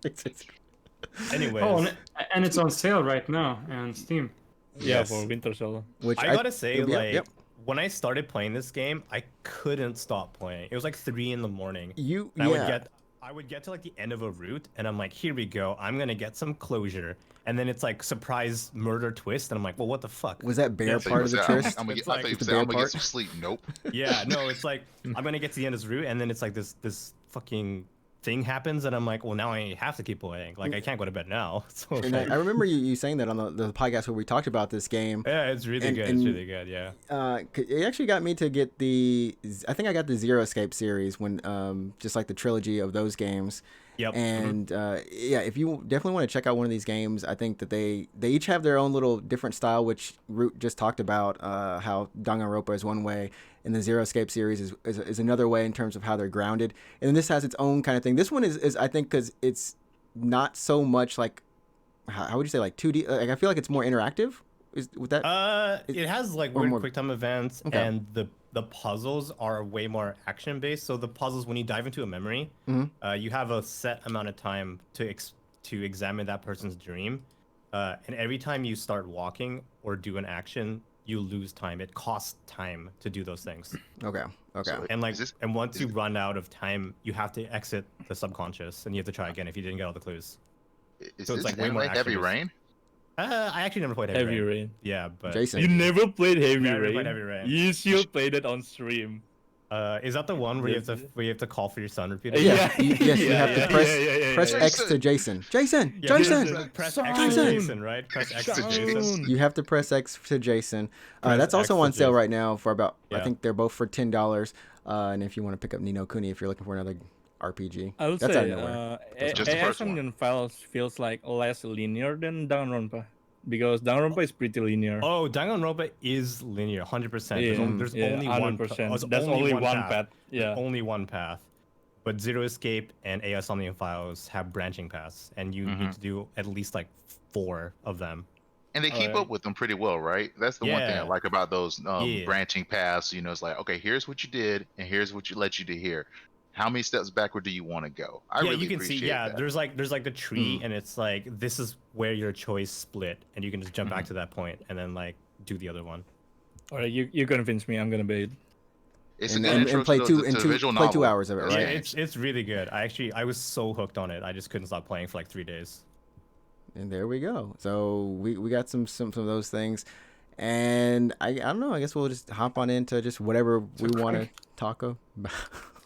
A: Anyways.
C: Oh, and it's on sale right now on Steam.
D: Yeah,
A: Yes.
D: for Winter Soldier.
B: Which
A: I gotta say,
B: yep,
A: like,
B: yep.
A: when I started playing this game, I couldn't stop playing. It was like 3 in the morning.
B: You
A: And
B: yeah.
A: I would get to like the end of a route, and I'm like, here we go. I'm gonna get some closure. And then it's like surprise murder twist, and I'm like, well, what the fuck?
B: Was that bear
A: Yeah,
E: So
B: part
E: you
B: of the
E: say,
B: tryst?
E: I'm gonna
A: It's
E: get, I
A: like-
E: thought you
B: the
E: said,
B: bear
E: I'm gonna get
B: part?
E: some sleep. Nope.
A: Yeah, no, it's like I'm gonna get to the end of this route, and then it's like this fucking thing happens, and I'm like, well, now I have to keep playing. Like I can't go to bed now. So
B: And
A: like,
B: I remember you saying that on the podcast where we talked about this game.
A: yeah, it's really
B: and-
A: good.
B: and-
A: It's really good. Yeah.
B: It actually got me to get I think I got the Zero Escape series when just like the trilogy of those games.
A: Yep.
B: And yeah, if you definitely want to check out one of these games, I think that they each have their own little different style, which Root just talked about how Danganronpa is one way, and the Zero Escape series is another way in terms of how they're grounded. And then this has its own kind of thing. This one is I think because it's not so much like how would you say like 2D? Like I feel like it's more interactive. Is with that?
A: It has like
B: or
A: weird
B: more-
A: quick time events,
B: Okay.
A: and the puzzles are way more action based. So the puzzles, when you dive into a memory, you have a set amount of time to examine that person's dream, and every time you start walking or do an action, you lose time. It costs time to do those things,
B: Okay. Okay.
E: So-
A: and like
E: Is this-
A: and once you run out of time, you have to exit the subconscious, and you have to try again if you didn't get all the clues.
E: Is
A: So it's
E: this
A: like way more
E: anime Heavy
A: action-based.
E: Rain?
A: I actually never played
D: Heavy Rain.
A: Yeah, but
B: Jason.
D: You never played Heavy
A: Never
D: Rain.
A: played Heavy Rain.
D: You should played it on stream.
A: Is that the one where you have to call for your son repeatedly?
B: Yeah. Yes, you have to press
E: yeah.
B: X to Jason. Jason.
A: Yeah,
B: Jason.
A: press
D: Son.
A: X to Jason, right? Press X to Jason.
D: Son.
B: You have to press X to Jason.
A: Press
B: That's also
A: X to
B: on sale
A: Jason.
B: right now for about. I
A: Yeah.
B: think they're both for $10. And if you want to pick up Ni no Kuni, if you're looking for another RPG,
D: I would
B: that's out
D: say
B: of nowhere.
E: Just the first one.
D: Assassin's Files feels like less linear than Danganronpa because Danganronpa is pretty linear.
A: Oh, Danganronpa is linear, 100%. There's only one.
D: 100%. That's only one path. Yeah.
A: Only one path. But Zero Escape and Assassin's Files have branching paths, and you need to do at least like 4 of them.
E: And they keep
A: Alright.
E: up with them pretty well, right? That's the one thing I
A: Yeah.
E: like about those
A: Yeah.
E: branching paths. It's like, okay, here's what you did, and here's what led you to here. How many steps backward do you want to go? I
A: Yeah,
E: really
A: you can see.
E: appreciate
A: Yeah,
E: that.
A: there's like the tree, and it's like this is where your choice split, and you can just jump back to that point, and then like do the other one.
D: All right, you convinced me. I'm gonna bait.
E: It's a
B: And,
E: good
B: and,
E: intro
B: and play
E: to
B: two
E: the,
B: and
E: to
B: two
E: the visual
B: play 2
E: novel.
B: hours of it,
E: Yeah.
B: right?
A: Yeah, it's really good. I was so hooked on it. I just couldn't stop playing for like 3 days.
B: And there we go. So we got some of those things. And I don't know. I guess we'll just hop on into just whatever we want to talk about.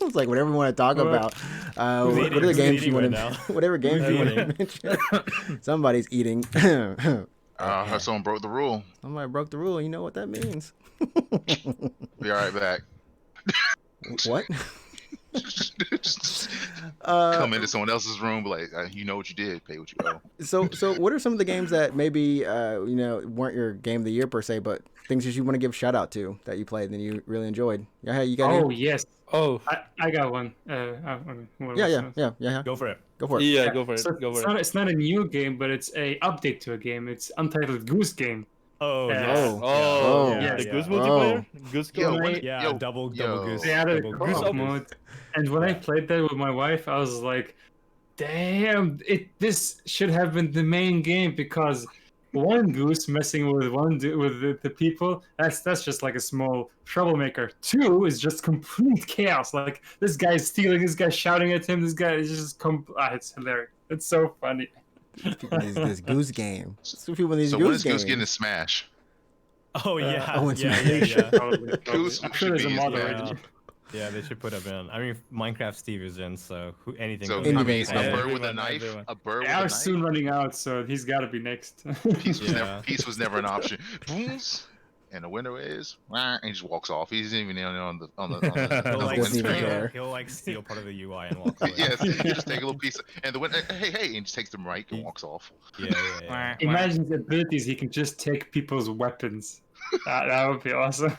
B: It's like whatever we want to talk about. What are the games you want to? Whatever games you want to mention. Somebody's eating.
E: Someone broke the rule.
B: Somebody broke the rule. You know what that means.
E: Be right back.
B: What?
E: Come into someone else's room, be like, you know what you did, pay what you owe.
B: So what are some of the games that maybe weren't your game of the year per se, but things that you want to give a shout out to that you played and you really enjoyed? Yeah, you got any?
C: Yes.
D: Oh,
C: I got one.
B: Yeah.
A: Go for it.
B: Go for it.
D: yeah, go for it.
C: So
D: Go for it.
C: it's not a new game, but it's a update to a game. It's Untitled Goose Game.
A: Oh,
C: Yeah.
A: yes.
D: Oh,
C: yeah,
D: the
C: yeah.
D: Goose multiplayer? Goose
E: Yo,
D: Game?
E: when-
A: Yeah,
E: Yo,
A: double
E: yo.
A: goose.
C: They added a
A: double
C: co-op
A: goose.
C: mode, and when I played that with my wife, I was like, "Damn! This should have been the main game because one goose messing with the people. That's just like a small troublemaker. Two is just complete chaos. Like this guy's stealing, this guy's shouting at him, this guy is just it's hilarious. It's so funny.
B: This Goose Game. So people in these
E: So when
B: Goose
E: is Goose
B: games.
E: getting a Smash?
A: Oh yeah,
B: oh, it's
A: yeah.
C: Probably.
E: Goose
C: I'm
E: should
C: sure there's a
E: be
C: mod
E: his
C: already.
E: name.
A: Yeah, they should put him in. I mean, Minecraft Steve is in, so anything.
E: So
A: goes.
E: I
B: Anything
E: mean,
B: is
E: a
B: fine.
E: bird with a
D: Everyone,
E: knife.
D: everyone.
E: A bird with
C: They
E: a
C: are
E: knife.
C: soon running out, so he's got to be next.
E: Peace was
A: Yeah.
E: never. Peace was never an option. Booms. And the winner is, and he just walks off. He's even on the
A: He'll
B: Doesn't
A: like,
B: even
A: steal,
B: care.
A: he'll like steal part of the UI and walk away.
E: Yes, he just take a little piece, and the winner, hey, and just takes the mic and walks off.
A: Yeah.
C: Imagine his abilities. He can just take people's weapons. That would be awesome.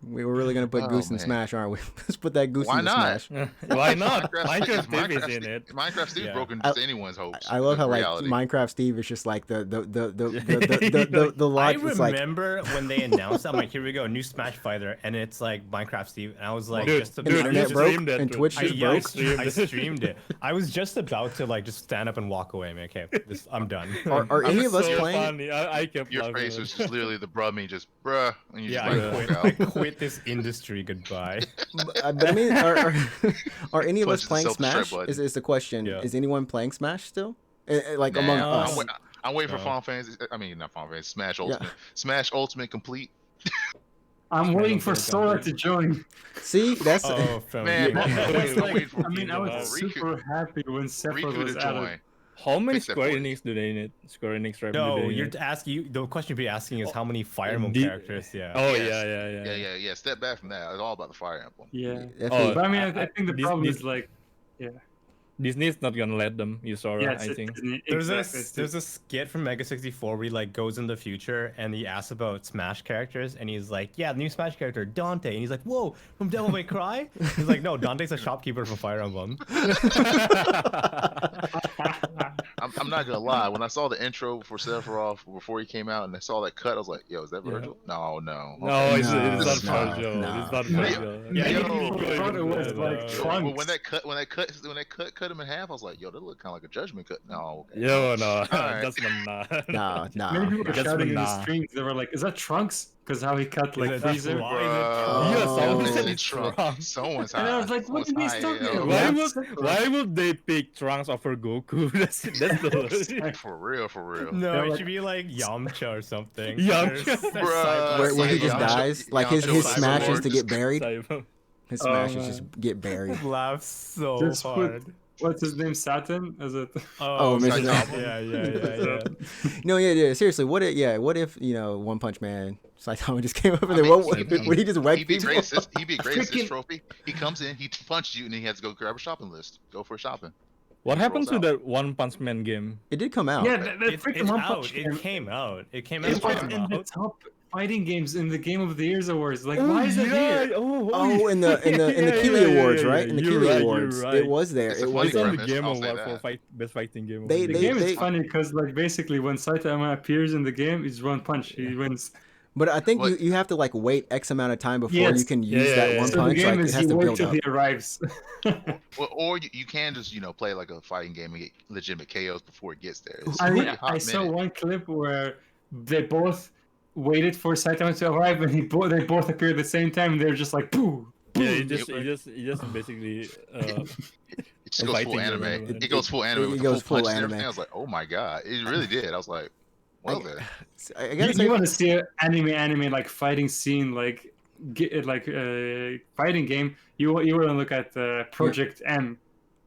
B: We were really gonna put
E: Oh,
B: Goose in
E: man.
B: Smash, aren't we? Let's put that Goose
E: Why
B: in
E: not?
B: Smash.
D: Why not?
E: Minecraft
D: Minecraft Steve is in it.
E: Minecraft Steve's
A: Yeah.
E: broken just anyone's hopes.
B: I love how like
E: reality.
B: Minecraft Steve is just like the
A: I
B: lot that's like
A: remember when they announced that, I'm like, here we go, new Smash fighter, and it's like Minecraft Steve, and I was like,
D: Dude,
A: just
B: and the
D: dude,
B: internet
D: you
B: broke
D: streamed that
B: and
D: too.
B: Twitch
A: I,
B: just
A: yeah, I
B: broke.
A: streamed, I streamed it. I was just about to like just stand up and walk away. I'm like, okay, I'm done.
B: Are any of us
D: so
B: playing?
D: Funny. I kept
E: Your
D: laughing.
E: face was just literally the bruh me, just bruh, and you
A: Yeah,
E: just
A: I
E: like
A: quit.
E: walk
A: I
E: out.
A: quit this industry. Goodbye.
B: But I mean, are any of us
E: Punches the
B: playing
E: self-destruct
B: Smash?
E: button.
B: Is the question?
A: Yeah.
B: Is anyone playing Smash still? Like
E: Nah,
B: among
A: No.
B: us?
E: I'm waiting for
A: No.
E: Final Fantasy. I mean, not Final Fantasy. Smash
B: Yeah.
E: Ultimate. Smash Ultimate Complete.
C: I'm waiting for
A: think I'm
C: Sora
A: good.
C: to join.
B: See, that's
A: Oh, from
E: Man,
A: you.
E: I'm
C: It's
E: waiting
C: like-
E: for
C: I mean, I was
E: Riku-
C: super happy when Sephiroth
E: Riku
C: was
E: to
C: added.
E: join.
D: How many
E: Fix that
D: Square
E: for you.
D: Enix do they need? Square Enix rep
A: No,
D: do they
A: you're
D: need?
A: asking. The question you'd be asking is how many Fire Emblem
D: The-
A: characters? Yeah.
D: Oh
E: Yes.
D: yeah.
E: Yeah. Step back from that. It's all about the Fire Emblem.
C: Yeah.
B: definitely-
C: But I mean,
D: I-
C: I think the
D: this-
C: problem
D: this-
C: is like,
D: Disney's not gonna let them use Sora,
C: yeah,
D: I
C: it's
D: think.
C: Disney.
A: There's
C: Exactly,
A: a there's a skit from Mega 64 where he like goes in the future and he asks about Smash characters and he's like, yeah, the new Smash character Dante, and he's like, whoa, from Devil May Cry? He's like, no, Dante's a shopkeeper from Fire Emblem.
E: I'm not gonna lie. When I saw the intro for Sephiroth before he came out and I saw that cut, I was like, "Yo, is that Virgil?" No.
D: No,
E: Okay.
D: it's
B: No,
D: not
B: no,
D: Virgil.
B: no.
D: It's not
B: No.
D: Virgil.
A: Yeah,
C: Many
E: Yo,
C: people thought it was like
A: Yo,
E: Yo,
C: Trunks.
E: when that cut him in half, I was like, "Yo, that looked kind of like a Judgment cut." No. Okay.
D: Yo, no,
E: Alright.
D: that's not.
B: no,
C: Many
B: no.
C: people were
D: That's
C: shouting in the
D: nah.
C: streams. They were like, "Is that Trunks?" Because how he cut like
A: Is it- that's
C: Freezer.
A: why.
E: Bruh.
D: Yeah, someone
E: It's
D: said
E: in
D: it's
E: Trunks.
D: Trunks.
E: Someone's high.
C: And I was like, "What
E: Someone's
C: are these
E: high,
C: talking
E: yo.
C: about?"
D: Why
C: That's
D: would
C: Sephiroth.
D: why would they pick Trunks over Goku? That's the
E: For real, for real.
A: No,
C: They're
A: it
C: like-
A: should be like Yamcha or something.
D: Yamcha.
A: There's
E: Bruh.
B: Where he
E: Yeah,
B: just
E: Yamcha-
B: dies, like his
E: Yamcha
B: smash is
E: Cyberlord
B: to get buried.
D: Cyber.
B: His
C: Oh,
B: smash is
C: man.
B: just get buried.
A: laugh so
C: Just put-
A: hard.
C: What's his name? Saturn? Is it?
B: Oh, Mr.
A: yeah.
B: No, yeah. Seriously, what if One Punch Man Saitama just came up and
E: I
B: then
E: mean,
B: would he just whack
E: He'd be
B: people?
E: great. He'd be great at
C: Freaking-
E: this trophy. He comes in, he punches you, and then he has to go grab a shopping list. Go for shopping.
D: What
E: He
D: happened
E: rolls
D: to
E: out.
D: that One Punch Man game?
B: It did come out.
C: Yeah, that
A: It's
C: freaking One
A: out.
C: Punch
A: It
C: Man.
A: came out. It came
C: It
A: out.
C: was in the top fighting games in the Game of the Years awards. Like, why is it here?
B: Oh, in the Keeley Awards, right? In the
D: You're
B: Keeley
D: right,
B: Awards,
D: you're right.
B: it was there.
E: It's a
B: It
E: funny
B: was
D: It's on
B: there.
D: the
E: premise,
D: game
E: I'll say
D: award for
E: that.
D: best fighting game.
B: They-
C: The
D: the
C: game
B: they-
C: is funny because, like, basically when Saitama appears in the game, it's one punch. He wins.
B: But I think
E: What?
B: you have to like wait X amount of time before
C: Yes.
B: you can use
D: Yeah,
B: that
D: yeah,
B: one
D: yeah.
C: So the
B: punch.
C: game
B: Like it
C: is
B: has
C: you
B: to
C: wait
B: build
C: till
B: up.
C: he arrives.
E: Well, or you can just play like a fighting game and get legitimate KOs before it gets there. It's
C: I
E: a
C: mean,
E: pretty hot
C: I saw
E: minute.
C: one clip where they both waited for Saitama to arrive, and they both appeared at the same time, and they're just like, boo.
D: Yeah, you just basically
E: It just goes full
D: Fighting
E: anime.
D: game.
E: It goes full anime.
B: it
E: With
B: goes
E: the full
B: full
E: punches and
B: anime.
E: everything. I was like, oh my god, it really did. I was like, well then.
B: I gotta say,
C: You want to see an anime like fighting scene like fighting game? You want to look at Project M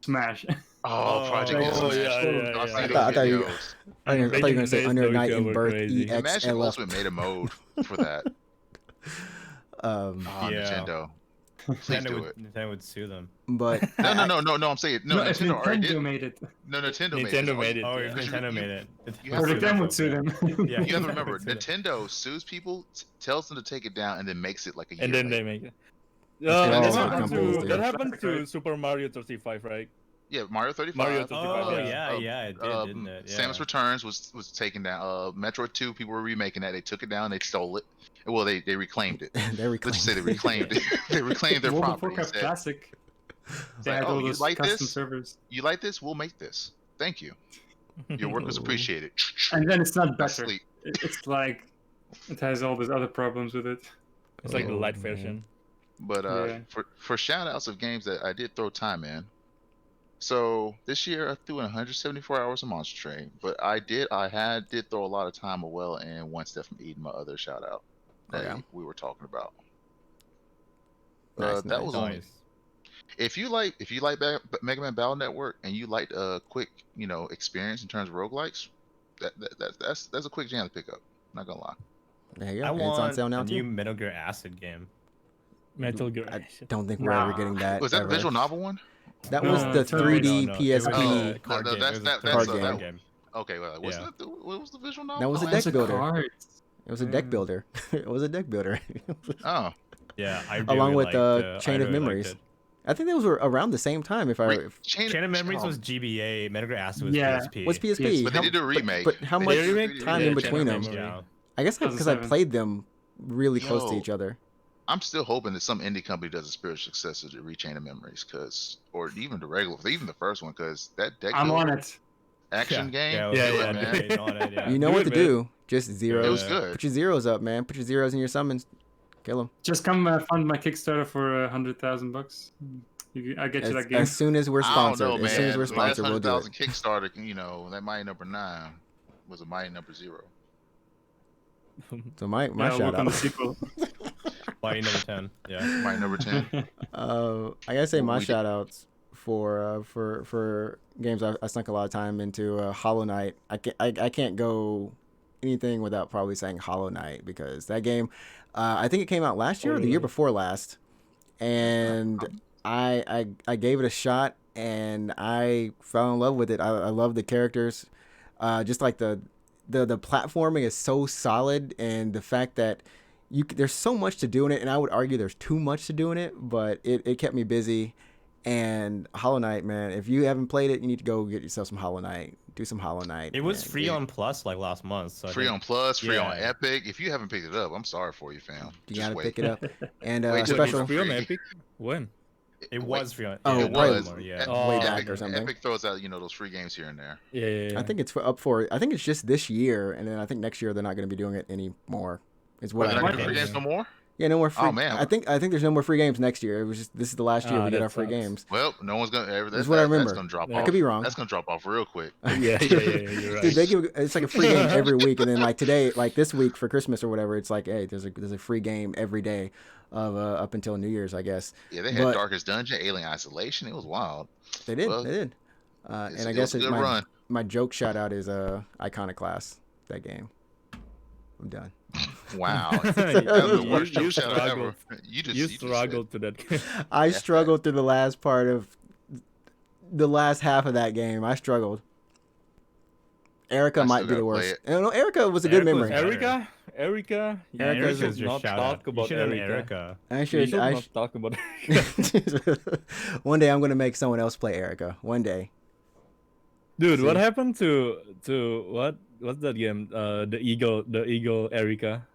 C: Smash.
E: Oh, Project
A: Oh,
E: M Smash.
D: yeah.
E: I've seen
B: I
E: those
B: thought you-
E: videos.
B: I thought you were gonna say
D: Days
B: Under
D: Naruto
B: Night in
D: were
B: Birth
D: crazy.
E: Imagine if
B: EXLF.
E: Ultimate made a mode for that. Oh,
A: Yeah.
E: Nintendo. Please do it.
A: Nintendo would sue them.
B: But
E: No,
B: I-
E: I'm saying no.
C: if
E: Nintendo already
C: Nintendo
E: did.
C: made it,
E: No, Nintendo
D: Nintendo made it.
A: Oh,
D: yeah.
A: if
E: Because
A: Nintendo
E: you-
A: made it.
E: you have to
C: Project M would sue them.
A: Yeah.
E: You have to remember,
A: Sue them.
E: Nintendo sues people, tells them to take it down, and then makes it like a year
D: And then
E: later.
D: they make it.
B: all
D: that
B: the
D: happened
B: companies
D: to
B: do.
D: that happened to Super Mario 35, right?
E: Yeah, Mario 35.
D: Mario
A: Oh
D: 35,
A: yeah, it did, didn't it? Yeah.
E: Samus Returns was taken down. Metroid 2, people were remaking that. They took it down. They stole it. Well, they reclaimed it.
B: they
E: Let's just say they
B: reclaimed.
E: reclaimed it. They reclaimed their
C: World of
E: property. and
C: Warcraft
E: said,
C: Classic.
E: it's
C: They
E: like,
C: had
E: oh,
C: all
E: you
C: those
E: like
C: custom
E: this?
C: servers,
E: You like this? We'll make this. Thank you. Your work was
B: Oh.
E: appreciated.
C: and then it's not
E: That's
C: better.
E: sweet.
C: It's like it has all these other problems with it.
D: It's like the
B: Oh,
D: light
B: man.
D: version.
E: But
C: Yeah.
E: for shout outs of games that I did throw time in. So this year I threw in 174 hours of Monster Train, but I did throw a lot of time as well in One Step from Eden, my other shout out that
B: yeah?
E: we were talking about.
B: Nice,
E: That
B: nice.
E: was only
A: Nice.
E: if you like Mega Man Battle Network and you like a quick experience in terms of roguelikes, that's a quick jam to pick up. Not gonna lie.
B: There you
A: I
B: go. And it's on
A: want
B: sale now
A: a new
B: too.
A: Metal Gear Acid game.
D: Metal Gear.
B: I don't think we're ever
C: Nah.
B: getting that.
E: Was that
B: ever.
E: the visual novel one?
B: That
C: No,
B: was the
C: totally
B: 3D
A: No, it was
B: PSP.
A: a card
E: No,
A: game.
E: that's-
A: It was a
E: that's
B: a-
A: third-person
B: that-
A: game.
E: Okay, well, what was the visual novel?
B: That was a
E: Oh,
B: deck
C: Those are
B: builder.
C: cards.
B: It was a deck
C: Mm.
B: builder. It was a deck builder.
E: Oh,
A: Yeah, I really
B: Along with,
A: liked,
B: Chain
A: I
B: of
A: really liked
B: Memories.
A: it.
B: I think those were around the same time. If I
E: Wait,
B: if,
A: Chain of Memories
E: oh,
A: was GBA. Metal Gear Acid was
C: Yeah.
A: PSP.
B: what's PSP?
E: But they did a remake.
B: But how
E: They
B: much
E: did a
D: remake?
B: time
D: Yeah,
B: in
D: Chain of
B: between them?
D: Memories.
A: Yeah.
B: I guess because I
C: 2007.
B: played them really close to
E: Yo.
B: each other.
E: I'm still hoping that some indie company does a spiritual successor to Rechain of Memories, or even the first one, because that deck
C: I'm on
E: builder
C: it.
E: action game,
A: Yeah,
E: do
D: Yeah,
E: it,
D: yeah,
E: man.
A: yeah, on it, yeah.
B: You know
D: Do
B: what
D: it,
B: to
D: man.
B: do. Just
E: It was
B: zeros.
E: good.
B: Put your zeros up, man. Put your zeros in your summons. Kill them.
C: Just come fund my Kickstarter for $100,000. I get you that game.
B: As soon as we're
E: I don't
B: sponsored.
E: know, man.
B: As soon as we're
E: The last
B: sponsored, we'll do it.
E: 100,000 Kickstarter, that Mighty Number 9 was a Mighty Number 0.
B: So my
C: Yeah, I'll
B: shout
C: work on the
B: out.
C: sequel.
A: Mighty number 10. Yeah.
E: Mighty Number 10.
B: I gotta say my
E: We did-
B: shout outs for games I sunk a lot of time into. Hollow Knight. I can't go anything without probably saying Hollow Knight, because that game, I think it came out last year or the year before last, and I gave it a shot and I fell in love with it. I love the characters, just like the platforming is so solid, and the fact that there's so much to do in it, and I would argue there's too much to do in it, but it kept me busy. And Hollow Knight, man, if you haven't played it, you need to go get yourself some Hollow Knight. Do some Hollow Knight.
A: It was
B: man.
A: free on Plus like last month. So I
E: Free
A: think-
E: on Plus, free on
A: Yeah.
E: Epic. If you haven't picked it up, I'm sorry for you, fam.
B: You
E: Just
B: gotta
E: wait.
B: pick it up. And
E: Wait till
B: special.
E: it's
D: Free on
E: free.
D: Epic? When?
A: It was free on.
B: Oh,
A: yeah,
E: It
B: probably
E: was.
A: Yeah.
D: Oh,
B: way
D: Epic-
B: back or something.
E: Epic throws out, those free games here and there.
D: Yeah.
B: I think it's up for. I think it's just this year, and then I think next year they're not going to be doing it anymore. Is what
E: They're
B: I
E: not
B: heard.
E: gonna free games no more?
B: Yeah, no more free.
E: Oh, man.
B: I think there's no more free games next year. It was just this is the last year
D: Ah,
B: we get
D: that
B: our free
D: sucks.
B: games.
E: Well, no one's gonna.
B: That's what I remember.
E: That's gonna drop
D: I
E: off.
B: could be wrong.
E: That's gonna drop off real quick.
D: Yeah, you're right.
B: Dude, they give it's like a free game every week, and then like today, like this week for Christmas or whatever, it's like, hey, there's a free game every day of up until New Year's, I guess.
E: Yeah, they had
B: But-
E: Darkest Dungeon, Alien Isolation. It was wild.
B: They did.
E: Well,
B: They did.
E: It
B: And I
E: was
B: guess
E: a good
B: my
E: run.
B: my joke shout out is Iconoclast. That game. I'm done.
E: Wow, that was the worst
D: You
E: joke shout out ever.
D: struggled.
E: You
D: You
E: just
D: struggled to that game.
B: I
E: Yeah.
B: struggled through the last part of the last half of that game. I struggled. Erica
E: I
B: might
E: still
B: be the
E: gotta play
B: worst. No, Erica was a good
A: Erica was
B: memory.
A: better.
D: Erica.
A: Yeah,
B: Erica's
A: Erica's
D: should
A: your
D: not
A: shout
D: talk
A: out.
D: about
A: you should have
D: Erica.
B: I
D: You
B: should.
D: should
B: I
D: not talk about Erica.
B: One day I'm gonna make someone else play Erica. One day.
D: Dude, what
B: See?
D: happened to what's that game? The Eagle Erica.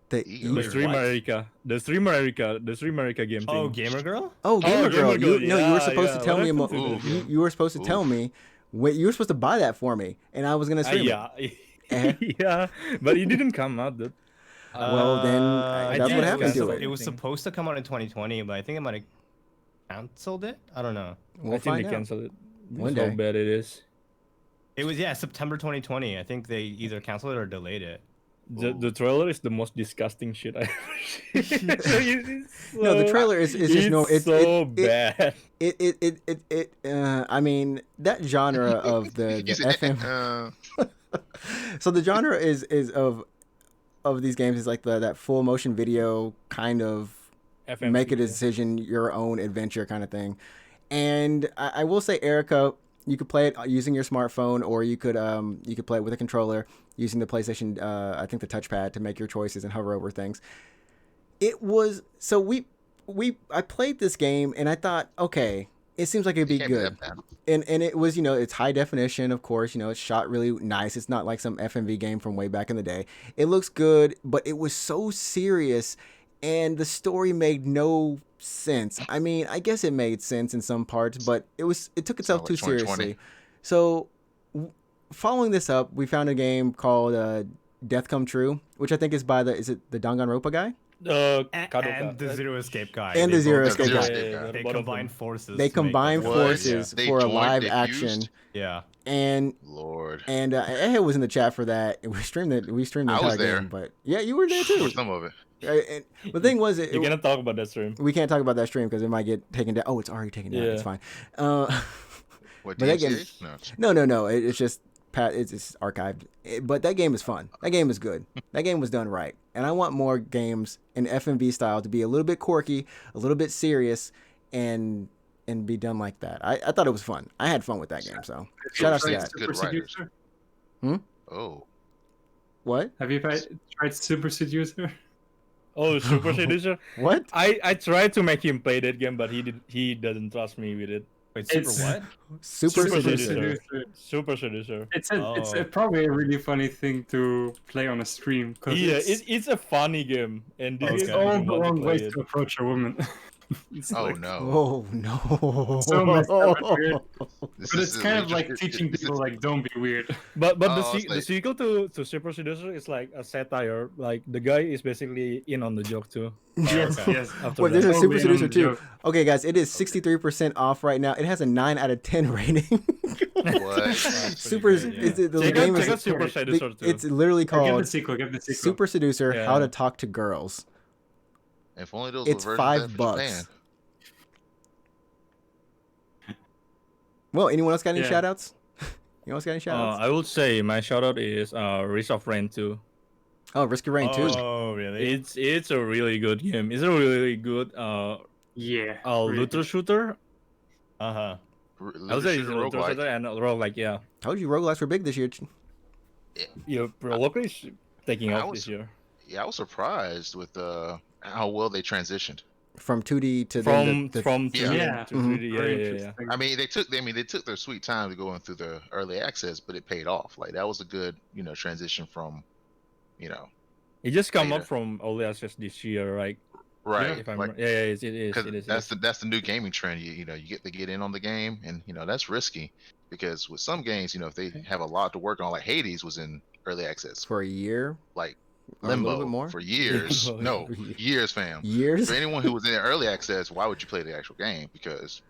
B: The
E: Eagle.
D: The
E: Wait,
D: streamer
A: what?
D: Erica. The streamer Erica game thing.
A: Oh, Gamer Girl.
B: Oh, Gamer Girl.
D: Gamer Girl,
B: You were
D: yeah,
B: supposed to
D: yeah.
B: tell
D: What
B: me.
D: happened to
E: that?
B: You were supposed to tell me. Wait, you were supposed to buy that for me, and I was gonna stream it.
D: yeah.
B: Uh-huh.
D: Yeah, but it didn't come out, dude.
B: Well, then,
A: I
B: that's
A: think
B: what happened
A: it
B: to
A: was,
B: it.
A: it was supposed to come out in 2020, but I think it might have. canceled it. I don't know.
B: We'll
D: I think
B: find
D: they
B: out.
D: canceled it.
B: One
D: That's
B: day.
D: how bad it is.
A: It was September 2020. I think they either canceled it or delayed it.
D: The trailer is the most disgusting shit I ever seen. It's
B: No, the
D: so-
B: trailer is just
D: it's
B: normal.
D: so bad.
B: I mean, that genre of the
E: You said,
B: FM. So the genre is of these games is like that full motion video kind of make a
D: FMV, yeah.
B: decision, your own adventure kind of thing. And I will say, Erica, you could play it using your smartphone, or you could play it with a controller using the PlayStation. I think the touchpad to make your choices and hover over things. It was so I played this game and I thought, okay, it seems like it'd be
E: Can't be
B: good.
E: that bad.
B: And it was, it's high definition, of course, it's shot really nice. It's not like some FMV game from way back in the day. It looks good, but it was so serious and the story made no sense. I mean, I guess it made sense in some parts, but it took itself
E: Sound
B: too
E: like 2020.
B: seriously. So following this up, we found a game called Death Come True, which I think is by the Danganronpa guy?
A: And the Zero Escape guy.
B: And the
A: They
B: Zero
A: both-
B: Escape
E: Zero
B: guy.
E: Escape guy.
A: They
D: both of
A: combined
D: them.
A: forces.
B: They
A: to make
B: combined
A: that
E: What?
B: forces
E: They
B: for a
E: joined,
B: live
E: they
B: action.
E: fused?
A: Yeah.
B: And
E: Lord.
B: Ehe was in the chat for that. We streamed the
E: I was
B: entire
E: there.
B: game, but yeah, you were there
E: For
B: too.
E: some of it.
B: And the thing was,
D: You cannot talk about that stream.
B: we can't talk about that stream because it might get taken down. Oh, it's already taken down.
D: Yeah.
B: It's fine.
E: What,
B: But that game-
E: DMCA? No.
B: No. It's just it's archived. But that game is fun. That game is good. That game was done right. And I want more games in FMV style to be a little bit quirky, a little bit serious, and be done like that. I thought it was fun. I had fun with that game. So shout out to
E: Tried
B: that.
E: Good
C: Super
E: writers.
C: Seducer?
E: Oh.
B: What?
C: Have you tried Super Seducer?
D: Oh, Super Seducer.
B: What?
D: I tried to make him play that game, but he doesn't trust me with it.
A: Wait, Super
C: It's-
A: what?
B: Super
D: Super
B: Seducer.
D: Seducer. Super Seducer.
C: It's
A: Oh.
C: probably a really funny thing to play on a stream because
D: Yeah,
C: it's,
D: it's a funny game, and this
A: Okay.
C: it's
D: game,
C: all
D: I
C: the
D: want to
C: wrong
D: play
C: ways
D: it.
C: to approach a woman. It's
E: Oh
C: like-
E: no.
B: Oh no!
C: So messed up and weird.
E: This
C: But
E: is-
C: it's kind of like
E: it's-
C: teaching
E: it's-
C: people like don't be weird.
D: But
E: Oh,
D: the
E: it's like-
D: sequel to Super Seducer is like a satire. Like the guy is basically in on the joke too.
C: Yes,
A: okay.
C: yes.
D: After
B: Wait,
D: that.
B: there's a Super
C: Totally in on
B: Seducer
C: the
B: too.
C: joke.
B: Okay, guys, it is 63% off right now. It has a 9 out of 10 rating.
E: What?
B: Super.
A: good, yeah.
B: The
D: Check
B: game
D: out,
B: is.
D: check out Super Seducer too.
B: It's literally
C: Get the
B: called
C: sequel. Get the sequel.
B: Super Seducer:
D: Yeah.
B: How to Talk to Girls.
E: If only those
B: It's
E: were versions
B: $5.
E: for Japan.
B: Well, anyone else got any
C: Yeah.
B: shout outs? Anyone else got any shout outs?
D: I would say my shout out is Risk of Rain 2.
B: Oh, Risk of Rain too.
A: Oh, really?
D: It's a really good game. It's a really good
C: Yeah.
D: looter shooter.
A: Uh-huh.
D: I would say it's a looter shooter and roguelike, yeah.
B: Told you roguelikes were big this year.
D: Yeah, roguelike is taking
E: I
D: off
E: was-
D: this year.
E: Yeah, I was surprised with how well they transitioned.
B: From 2D to then
D: From
E: Yeah.
D: 2D
C: Yeah.
D: to
B: Mhm.
D: 3D,
C: Very
D: yeah.
C: interesting.
E: I mean, they took their sweet time to going through the early access, but it paid off. Like that was a good, transition from,
D: It just come
E: Later.
D: up from early access this year, right?
E: right.
D: If I'm
E: like,
D: right. Yeah, it is.
E: 'cause
D: It is.
E: that's the new gaming trend. You get to get in on the game, and that's risky because with some games, if they have a lot to work on, like Hades was in early access,
B: for a year.
E: like
B: Or a little
E: Limbo
B: bit more?
E: for years.
D: Limbo,
E: No,
B: yeah.
E: years, fam.
B: Years.
E: For anyone who was in early access, why would you play the actual game? Because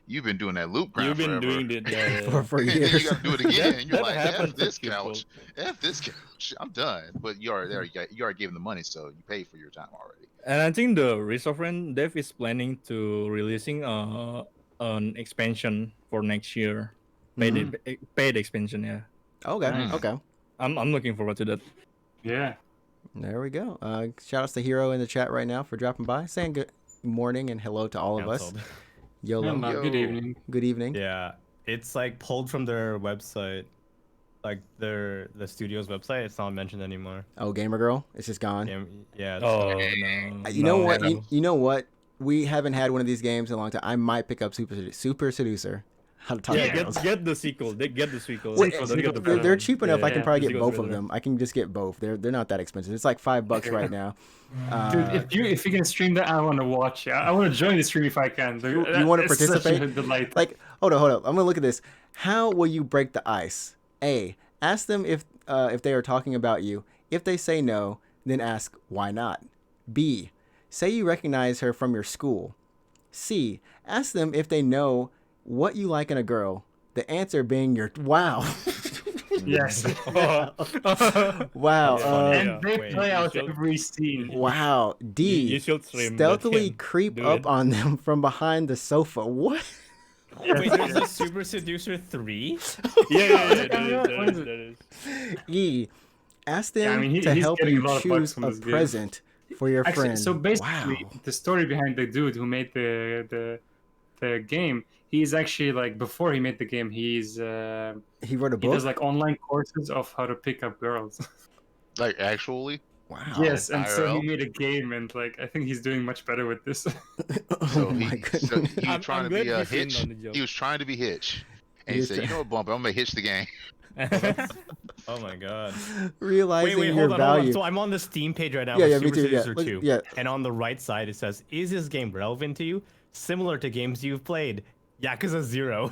E: you've been doing that loop grind
D: You've been
E: forever.
D: doing it, yeah.
B: For
E: And then
B: years.
E: you gotta do it again. and you're
D: That
E: like,
D: happens
E: F
D: to
E: this
D: people.
E: couch. F this couch. I'm done. But you already gave them the money, so you paid for your time already.
D: And I think the Risk of Rain dev is planning to releasing an expansion for next year. Paid expansion, yeah.
B: Okay.
E: Nice.
B: Okay.
D: I'm looking forward to that.
C: Yeah.
B: There we go. Shout outs to Hero in the chat right now for dropping by, saying good morning and hello to all of us.
A: Canceled.
B: YOLO.
C: Hello, good
E: Yo.
C: evening.
B: Good evening.
A: Yeah, it's like pulled from their website, like the studio's website. It's not mentioned anymore.
B: Oh, Gamer Girl, it's just gone.
A: Yeah. It's
D: Oh
A: gone.
D: no.
B: You know
D: no,
B: what?
D: no.
B: You know what? We haven't had one of these games in a long time. I might pick up Super Seducer. How to talk
D: Yeah,
B: to girls.
D: get the sequel. They get the sequel.
B: Wait,
D: So
C: sequel,
D: don't get the
C: sequel.
D: first
B: They're
D: one.
B: cheap enough. I can
C: Yeah,
B: probably
D: the
B: get
D: sequel's
B: both of
D: better.
B: them. I can just get both. They're not that expensive. It's like $5 right now.
C: Dude, if you can stream that, I want to watch it. I want to join the stream if I can.
B: You wanna
C: It's such
B: participate?
C: a delight.
B: Like, hold up. I'm gonna look at this. How will you break the ice? A. Ask them if they are talking about you. If they say no, then ask why not. B. Say you recognize her from your school. C. Ask them if they know what you like in a girl. The answer being your wow.
C: Yes.
B: Wow.
A: That's funny.
C: And they
A: Wait,
C: play
D: you
C: out
D: should-
C: every scene.
B: Wow. D.
D: You should stream that
B: Stealthily
D: and
B: creep
D: do
B: up
D: it.
B: on them from behind the sofa. What?
C: Yes,
A: Wait, there's a
C: yes.
A: Super Seducer 3?
D: Yeah,
C: Is it coming out? When is it?
D: there is.
B: E. Ask them
C: Yeah, I mean,
B: to
C: he's
B: help
C: getting
B: you
C: a lot of
B: choose
C: bucks from
B: a
C: this game.
B: present for your
C: Actually,
B: friend.
C: so basically,
B: Wow.
C: the story behind the dude who made the game, he's actually like before he made the game,
B: He wrote a
C: he does
B: book.
C: like online courses of how to pick up girls.
E: Like actually.
B: Wow.
C: Yes, and so he
E: IRL?
C: made a game, and like I think he's doing much better with this.
B: Oh my
E: So
B: goodness.
E: he was
D: I'm
E: trying to
D: glad
E: be a
D: he's in
E: Hitch.
D: on the job.
E: He was trying to be Hitch, and
B: He
E: he
B: was
E: said,
B: try-
E: "You know what, Bump? I'm gonna Hitch the game."
A: Oh my god.
B: Realizing
A: Wait,
B: your
A: hold on.
B: value.
A: So I'm on the Steam page right now
B: Yeah,
A: with
B: yeah, me
A: Super
B: too, yeah.
A: Seducer
B: Look-
A: 2.
B: yeah.
A: And on the right side it says, is this game relevant to you? Similar to games you've played. Yakuza 0.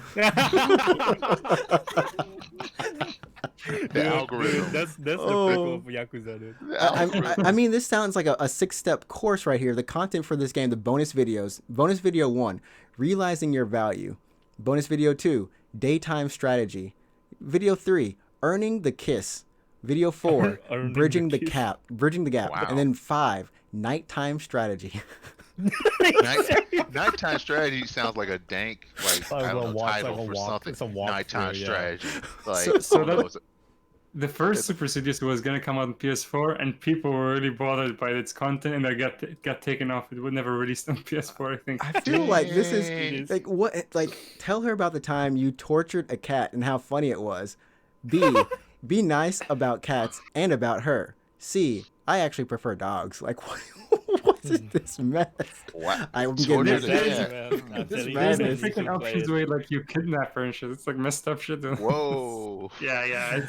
E: The algorithm.
D: That's the
B: Oh.
D: prequel of Yakuza, dude.
E: The
B: I
E: algorithm.
B: mean, this sounds like a 6-step course right here. The content for this game, the bonus videos. Bonus video 1, realizing your value. Bonus video 2, daytime strategy. Video 3, earning the kiss. Video 4,
D: Earning
B: bridging
D: the
B: the
D: kiss.
B: bridging the gap.
E: Wow.
B: And then 5, nighttime strategy.
E: Nighttime strategy sounds like a dank, like
A: Like
E: I
A: a
E: don't know,
A: walk-
E: title
A: like a
E: for
A: walk-
E: something.
A: it's a walk
E: Nighttime
A: through, yeah.
E: strategy. Like
C: So
E: I don't know,
C: that-
E: it's a-
C: The first Super Seducer was gonna come out on PS4, and people were really bothered by its content, and it got taken off. It would never released on PS4, I think.
B: I feel like this is
E: Dang.
B: like what like tell her about the time you tortured a cat and how funny it was. B, be nice about cats and about her. C, I actually prefer dogs. Like what is this mess?
E: Wow.
B: I'm getting
E: Tortured
B: this.
E: a
D: Yeah,
E: cat.
D: man. I'm
B: This
D: telling you,
B: madness.
C: There's
D: you
C: like
D: should
C: freaking
D: play
C: options
D: it.
C: where like you kidnap her and shit. It's like messed up shit.
E: Whoa.
C: Yeah,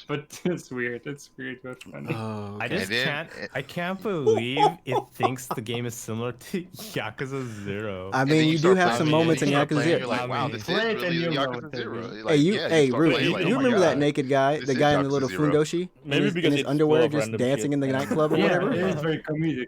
C: but it's weird. It's weird but funny.
B: Oh,
A: I
B: okay.
A: just
E: And then-
A: can't believe it thinks the game is similar to Yakuza 0.
B: I
E: And
B: mean,
E: then
B: you do
E: start
B: have
E: playing-
B: some
E: and then
B: moments in
E: you start
B: Yakuza
E: playing,
B: 0.
E: You're like,
A: I
E: wow,
A: mean,
E: this
C: play
E: is
C: it and
E: really
C: you'll know
E: Yakuza
C: what they
E: 0.
C: do.
E: Like,
B: Hey, you,
E: yeah,
B: hey,
E: start
B: Root,
E: playing,
B: you
E: like, oh my
B: remember that
E: God.
B: naked guy,
E: This
B: the
E: is
B: guy in the
E: Yakuza
B: little
E: 0.
B: fundoshi,
D: Maybe
B: in
D: because
B: his
D: it's
B: underwear,
D: full of
B: just
D: random
B: dancing
D: shit.
B: in the nightclub or
C: Yeah,
B: whatever?
C: it is very comedic.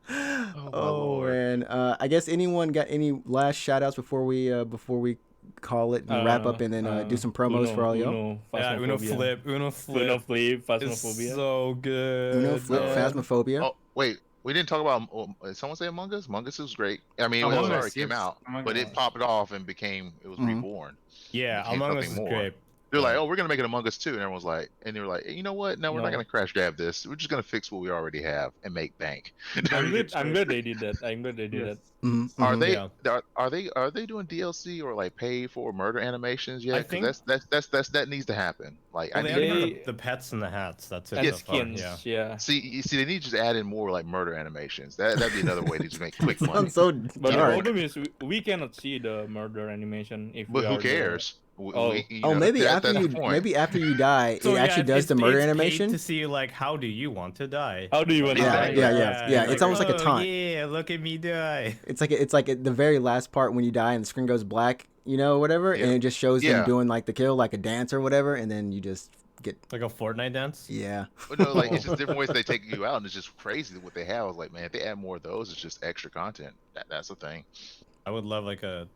E: my
B: Oh
E: Lord.
B: man, I guess anyone got any last shout outs before we call it and wrap up and then do some promos for all y'all?
A: Yeah, Uno
D: Phasmophobia.
A: flip, Uno
D: Uno
A: flip.
D: flip,
A: It's
D: Phasmophobia.
A: so good.
B: Uno flip,
A: man.
B: Phasmophobia.
E: Oh, wait. We didn't talk about. Did someone say Among Us? Among Us was great. I mean, it
C: Among
E: was
C: Us,
E: already came
C: yes.
E: out,
C: Among
E: but
C: Us.
E: it popped off and became. It was
B: Mhm.
E: reborn.
A: Yeah,
E: became
A: Among Us
E: something
A: is
E: more.
A: great.
E: They're like,
A: Yeah.
E: oh, we're gonna make an Among Us 2, and everyone's like, and they were like, you know what? No, we're not
D: No.
E: gonna crash grab this. We're just gonna fix what we already have and make bank.
D: I'm glad they did that. I'm glad they did
C: Yes.
D: that.
B: Mhm,
E: Are
B: mhm.
E: they
A: Yeah.
E: are they doing DLC or like paid for murder animations yet?
A: I
E: Because
A: think-
E: that needs to happen. Like
A: Well,
E: I
A: they
E: need
A: already
E: to
A: have the pets and the hats. That's it
D: And
A: so far.
D: skins,
A: Yeah.
D: yeah.
E: see they need to just add in more like murder animations. That'd be another way to just make quick money.
B: Sounds so
D: But the
B: dark.
D: problem is we cannot see the murder animation if
E: But
D: we
E: who
D: are the-
E: cares?
D: Oh.
B: Maybe after
E: that's
B: you
E: the point.
B: maybe after you die,
A: So
B: it
A: yeah,
B: actually does the murder
A: it's paid
B: animation.
A: to see like how do you want to die?
D: How do you want to
B: Yeah,
D: die?
B: yeah. It's almost like a
A: "Oh,
B: taunt.
A: Yeah, look at me die.
B: It's like at the very last part when you die and the screen goes black, whatever,
E: Yeah.
B: and it just shows them
E: Yeah.
B: doing like the kill, like a dance or whatever, and then you just get
A: Like a Fortnite dance.
B: yeah.
E: But no, like it's just different ways they take you out, and it's just crazy what they have. I was like, man, if they add more of those, it's just extra content. That's the thing.
A: I would love like a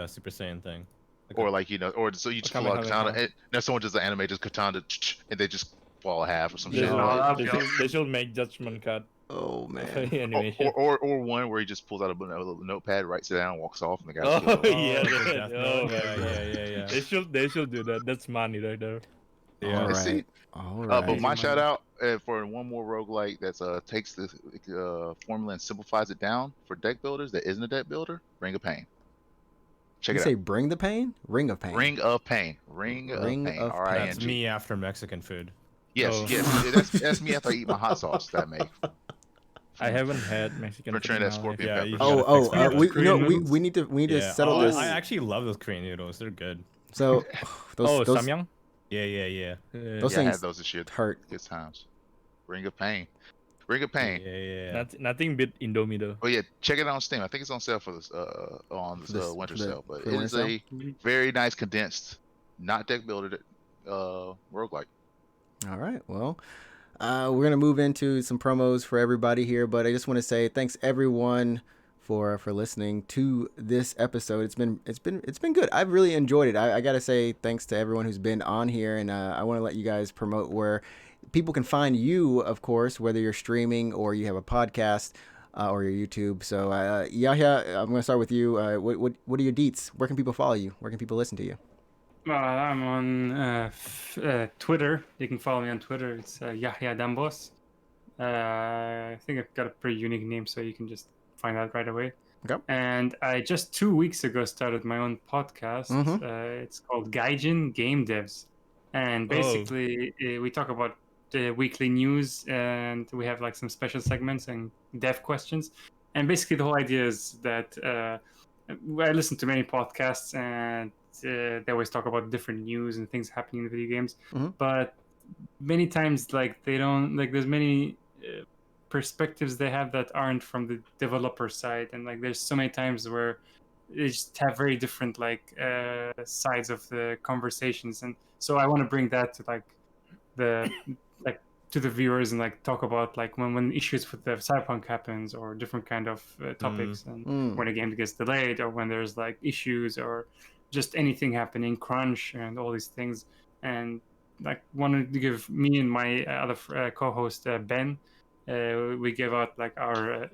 A: Super Saiyan thing. Like
E: Or
A: a-
E: like or so you just pull out a katana,
D: Kamehameha.
E: and now someone does the anime, just katana, and they just fall in half or some
D: They,
E: shit.
C: No,
E: Like,
C: that'd
D: they,
C: be
D: should,
C: awesome.
D: they should make judgment cut
B: Oh man.
D: animation.
E: or one where he just pulls out a little notepad, writes it down, walks off, and the guy's
D: Oh,
E: killed.
D: yeah,
A: like a
D: that-
A: Death
D: oh
A: Note.
D: my
A: yeah,
D: God.
A: yeah.
D: They should do that. That's money right there.
A: Yeah.
B: All
E: Let's see.
B: right. All right.
E: But my
C: Right.
E: shout out for one more roguelike that's takes the formula and simplifies it down for deck builders that isn't a deck builder. Ring of Pain. Check
B: you
E: it
B: say
E: out.
B: bring the pain? Ring of pain.
E: Ring of Pain. Ring of
B: Ring
E: Pain.
B: of
E: R I N
A: That's
E: G.
A: me after Mexican food.
E: Yes,
D: Oh.
E: yes. That's me after I eat my hot sauce that I make.
D: I haven't had Mexican
E: For
D: food
E: Trinidad
D: in my
E: Scorpion
A: Yeah,
E: pepper.
A: you
B: Oh,
A: gotta fix
B: we
A: my
B: you know
C: Korean
B: we need to
A: Yeah.
B: settle
A: Oh,
B: this.
A: I actually love those Korean noodles. They're good.
B: So those
D: Samyang?
A: Yeah.
B: Those
E: Yeah, I
B: things
E: had those this year.
B: hurt.
E: Good times. Ring of Pain. Ring of Pain.
A: Yeah.
D: Nothing beat Indomie though.
E: Oh yeah, check it out on Steam. I think it's on sale for this on this
B: This-
E: winter
B: for the-
E: sale. But
B: for
E: it
B: the
E: is
B: winter
E: a very nice condensed, not deck builder roguelike.
B: All right. Well, we're gonna move into some promos for everybody here, but I just want to say thanks everyone for listening to this episode. It's been good. I've really enjoyed it. I gotta say thanks to everyone who's been on here, and I want to let you guys promote where people can find you, of course, whether you're streaming or you have a podcast or your YouTube. So Yahya, I'm gonna start with you. What are your deets? Where can people follow you? Where can people listen to you?
C: I'm on Twitter. You can follow me on Twitter. It's Yahya Dambos. I think I've got a pretty unique name, so you can just find out right away.
B: Okay.
C: And I just 2 weeks ago started my own podcast. It's called Gaijin Game Devs, and basically we talk about the weekly news, and we have like some special segments and dev questions. And basically the whole idea is that I listen to many podcasts, and they always talk about different news and things happening in video games, but many times like they don't like there's many perspectives they have that aren't from the developer side, and like there's so many times where they just have very different like sides of the conversations, and so I want to bring that to like the like to the viewers and like talk about like when issues with the Cyberpunk happens, or different kind of topics, and when a game gets delayed, or when there's like issues, or just anything happening, crunch and all these things. And like wanted to give me and my other co-host Ben, we give out like our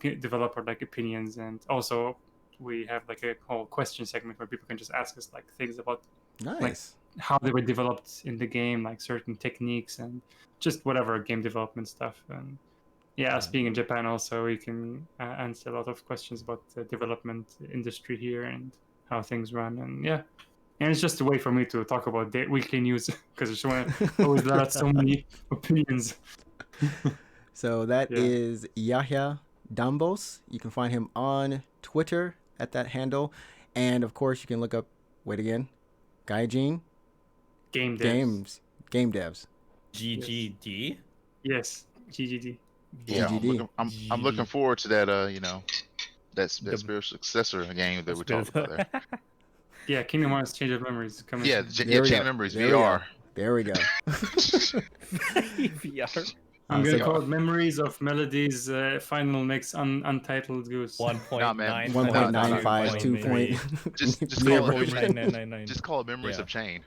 C: developer like opinions, and also we have like a whole question segment where people can just ask us like things about like how they were developed in the game, like certain techniques and just whatever game development stuff. And us being in Japan also, we can answer a lot of questions about the development industry here and how things run. And it's just a way for me to talk about the weekly news, because I just want to always let out so many opinions.
B: So that is Yahya Dambos. You can find him on Twitter at that handle. And of course, you can look up, wait again, Gaijin
C: Game Devs.
B: Game Devs.
A: GGD?
C: Yes, GGD.
E: Yeah,
B: GGD.
E: I'm looking forward to that, that spiritual successor game that we're talking about there.
C: Yeah, Kingdom Hearts Change of Memories coming.
E: Yeah, Chain of Memories VR.
B: There we go.
D: VR.
C: I'm gonna call it Memories of Melodies Final Mix Untitled Goose.
A: 1.9.
B: 1.95, 2 point.
E: Just call it Memories of Chain.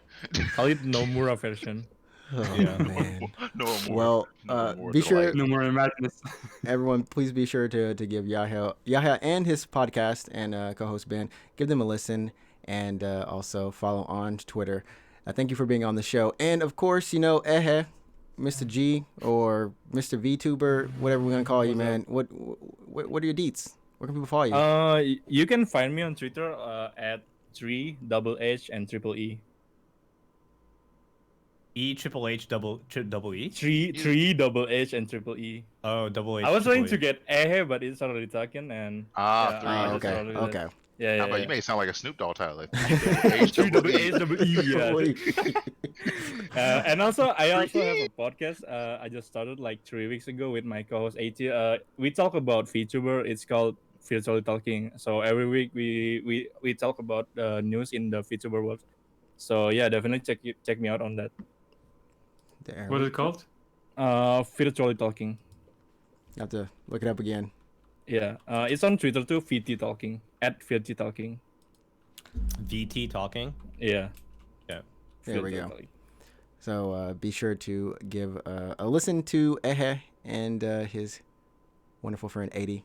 D: Call it Nomura version.
B: Oh, man.
E: No more.
B: Well,
E: no more
B: be sure,
C: No more madness.
B: everyone, please be sure to give Yahya and his podcast and co-host Ben, give them a listen, and also follow on Twitter. Thank you for being on the show. And of course, Mr. G or Mr. VTuber, whatever we're gonna call you, man. What are your deets? Where can people follow you?
D: You can find me on Twitter at 3HH and triple E.
A: Triple H double E.
D: 3HH and triple E.
A: Oh, double H.
D: I was trying to
A: triple E.
D: get Ehe, but it's already taken, and
B: Okay.
D: Yeah.
E: But you may sound like a Snoop Dogg title.
D: And also, I also have a podcast. I just started like 3 weeks ago with my co-host AT. We talk about VTuber. It's called Virtually Talking. So every week we talk about news in the VTuber world. So yeah, definitely check me out on that.
C: What is it called?
D: Virtually Talking.
B: I have to look it up again.
D: Yeah, it's on Twitter too. VT Talking at VT Talking.
A: VT talking.
D: Yeah.
B: There we go. So be sure to give a listen to Ehe and his wonderful friend 80,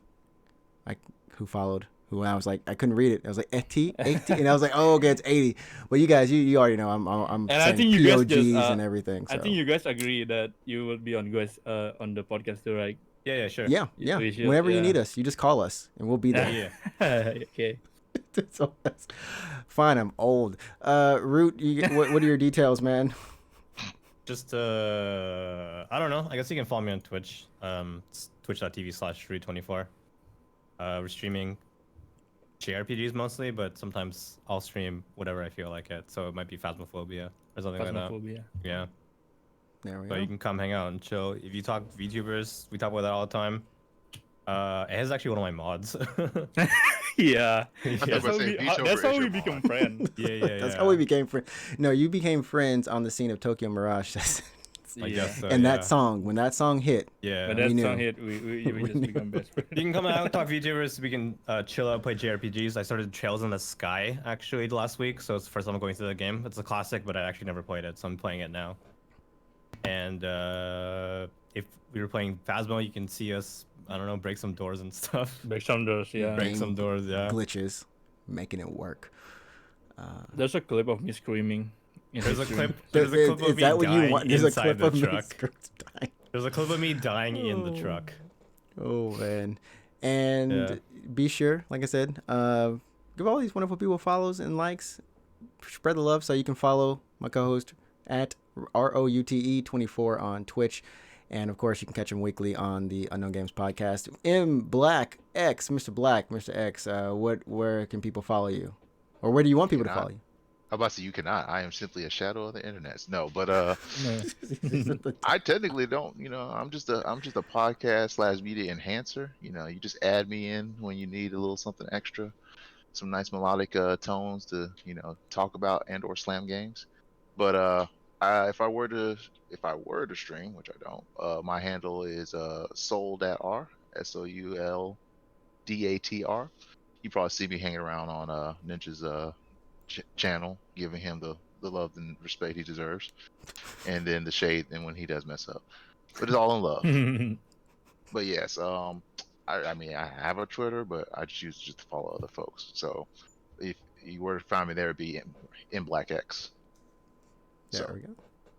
B: who followed. Who I was like, I couldn't read it. I was like 80, and I was like, oh, okay, it's 80. But you guys, you already know I'm
D: and
B: saying
D: I think you guys
B: POGs and everything. So.
D: I think you guys agree that you will be on the podcast too, right?
A: Yeah, sure.
B: Yeah. Whenever you need us, you just call us and we'll be there.
D: Okay.
B: So that's fine. I'm old. Root, what are your details, man?
A: Just I don't know. I guess you can follow me on Twitch. It's twitch.tv/root24. We're streaming JRPGs mostly, but sometimes I'll stream whatever I feel like it. So it might be Phasmophobia or something like that. Yeah.
B: There we
A: So
B: go.
A: you can come hang out and chill. If you talk VTubers, we talk about that all the time. It is actually one of my mods.
D: Yeah.
E: That's
D: That's how we become friends.
A: Yeah.
B: That's how we became friends. No, you became friends on the scene of Tokyo Mirage.
A: I guess so.
B: And
A: yeah.
B: that song, when that song hit,
A: Yeah.
D: When
B: we
D: that
B: knew.
D: song hit, we just become best friends.
A: You can come out, talk VTubers. We can chill out, play JRPGs. I started Trails in the Sky actually last week, so it's the first time I'm going through the game. It's a classic, but I actually never played it, so I'm playing it now. And if we were playing Phasmo, you can see us, I don't know, break some doors and stuff.
D: Break some doors, yeah.
A: Break some doors, yeah.
B: Glitches, making it work.
D: There's a clip of me screaming.
A: There's a clip. There's a clip of
B: Is
A: me
B: that what you
A: dying
B: want? There's a
A: inside
B: clip
A: the
B: of me
A: truck.
B: dying.
A: There's a clip of me dying in the truck.
B: Oh man. And
A: Yeah.
B: be sure, like I said, give all these wonderful people follows and likes. Spread the love so you can follow my co-host at ROUTE24 on Twitch. And of course, you can catch him weekly on the Unknown Games podcast. M Black X, Mr. Black, Mr. X. Where can people follow you, or where do you want people to follow you?
E: How about you cannot? I am simply a shadow of the internet. No, but
D: No.
E: I technically don't. I'm just a podcast / media enhancer. You just add me in when you need a little something extra, some nice melodic tones to talk about and/or slam games. But if I were to stream, which I don't, my handle is souldatr, SOULDATR. You probably see me hanging around on Ninja's channel, giving him the love and respect he deserves, and then the shade and when he does mess up. But it's all in love. But yes, I mean I have a Twitter, but I just use it just to follow other folks. So if you were to find me there, it'd be in Black X.
B: There we go.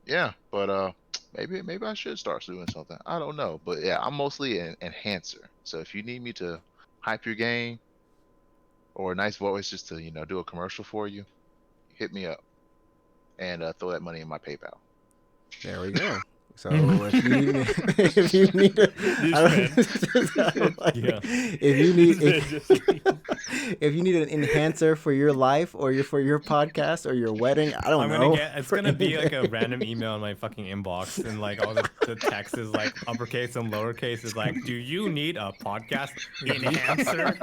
E: Yeah, but maybe I should start doing something. I don't know, but yeah, I'm mostly an enhancer. So if you need me to hype your game or a nice voice just to do a commercial for you, hit me up and throw that money in my PayPal.
B: There we go. So if you need, if you need, if you need an enhancer for your life or for your podcast or your wedding, I don't know.
A: It's gonna be like a random email in my fucking inbox, and like all the text is like uppercase and lowercase is like, do you need a podcast enhancer?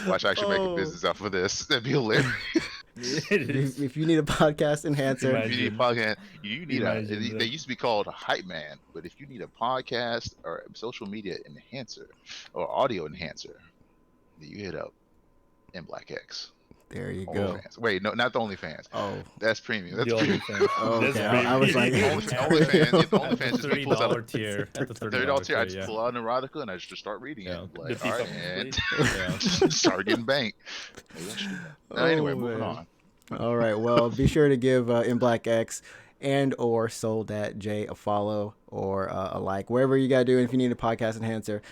E: Watch, I should make a business out for this. That'd be hilarious.
B: If you need a podcast enhancer,
E: if you need a podcast, they used to be called a hype man, but if you need a podcast or social media enhancer or audio enhancer, then you hit up in Black X.
B: There you go.
E: OnlyFans. Wait, no, not the OnlyFans.
B: Oh,
E: that's premium. That's
D: The
E: premium.
D: OnlyFans.
B: Oh,
D: That's
B: okay.
D: premium.
B: I was like,
E: OnlyFans just
A: $30
E: pulls out
A: tier. At the
E: $30 tier. I just
A: yeah.
E: pull out an erotica and I just start reading
A: Yeah.
E: it. Like,
D: The
E: all right,
D: FIFA
E: and start getting banked. Maybe I should do that. Anyway, moving on.
B: All right. Well, be sure to give in Black X and or Soul.J a follow or a like, wherever you got to do. If you need a podcast enhancer,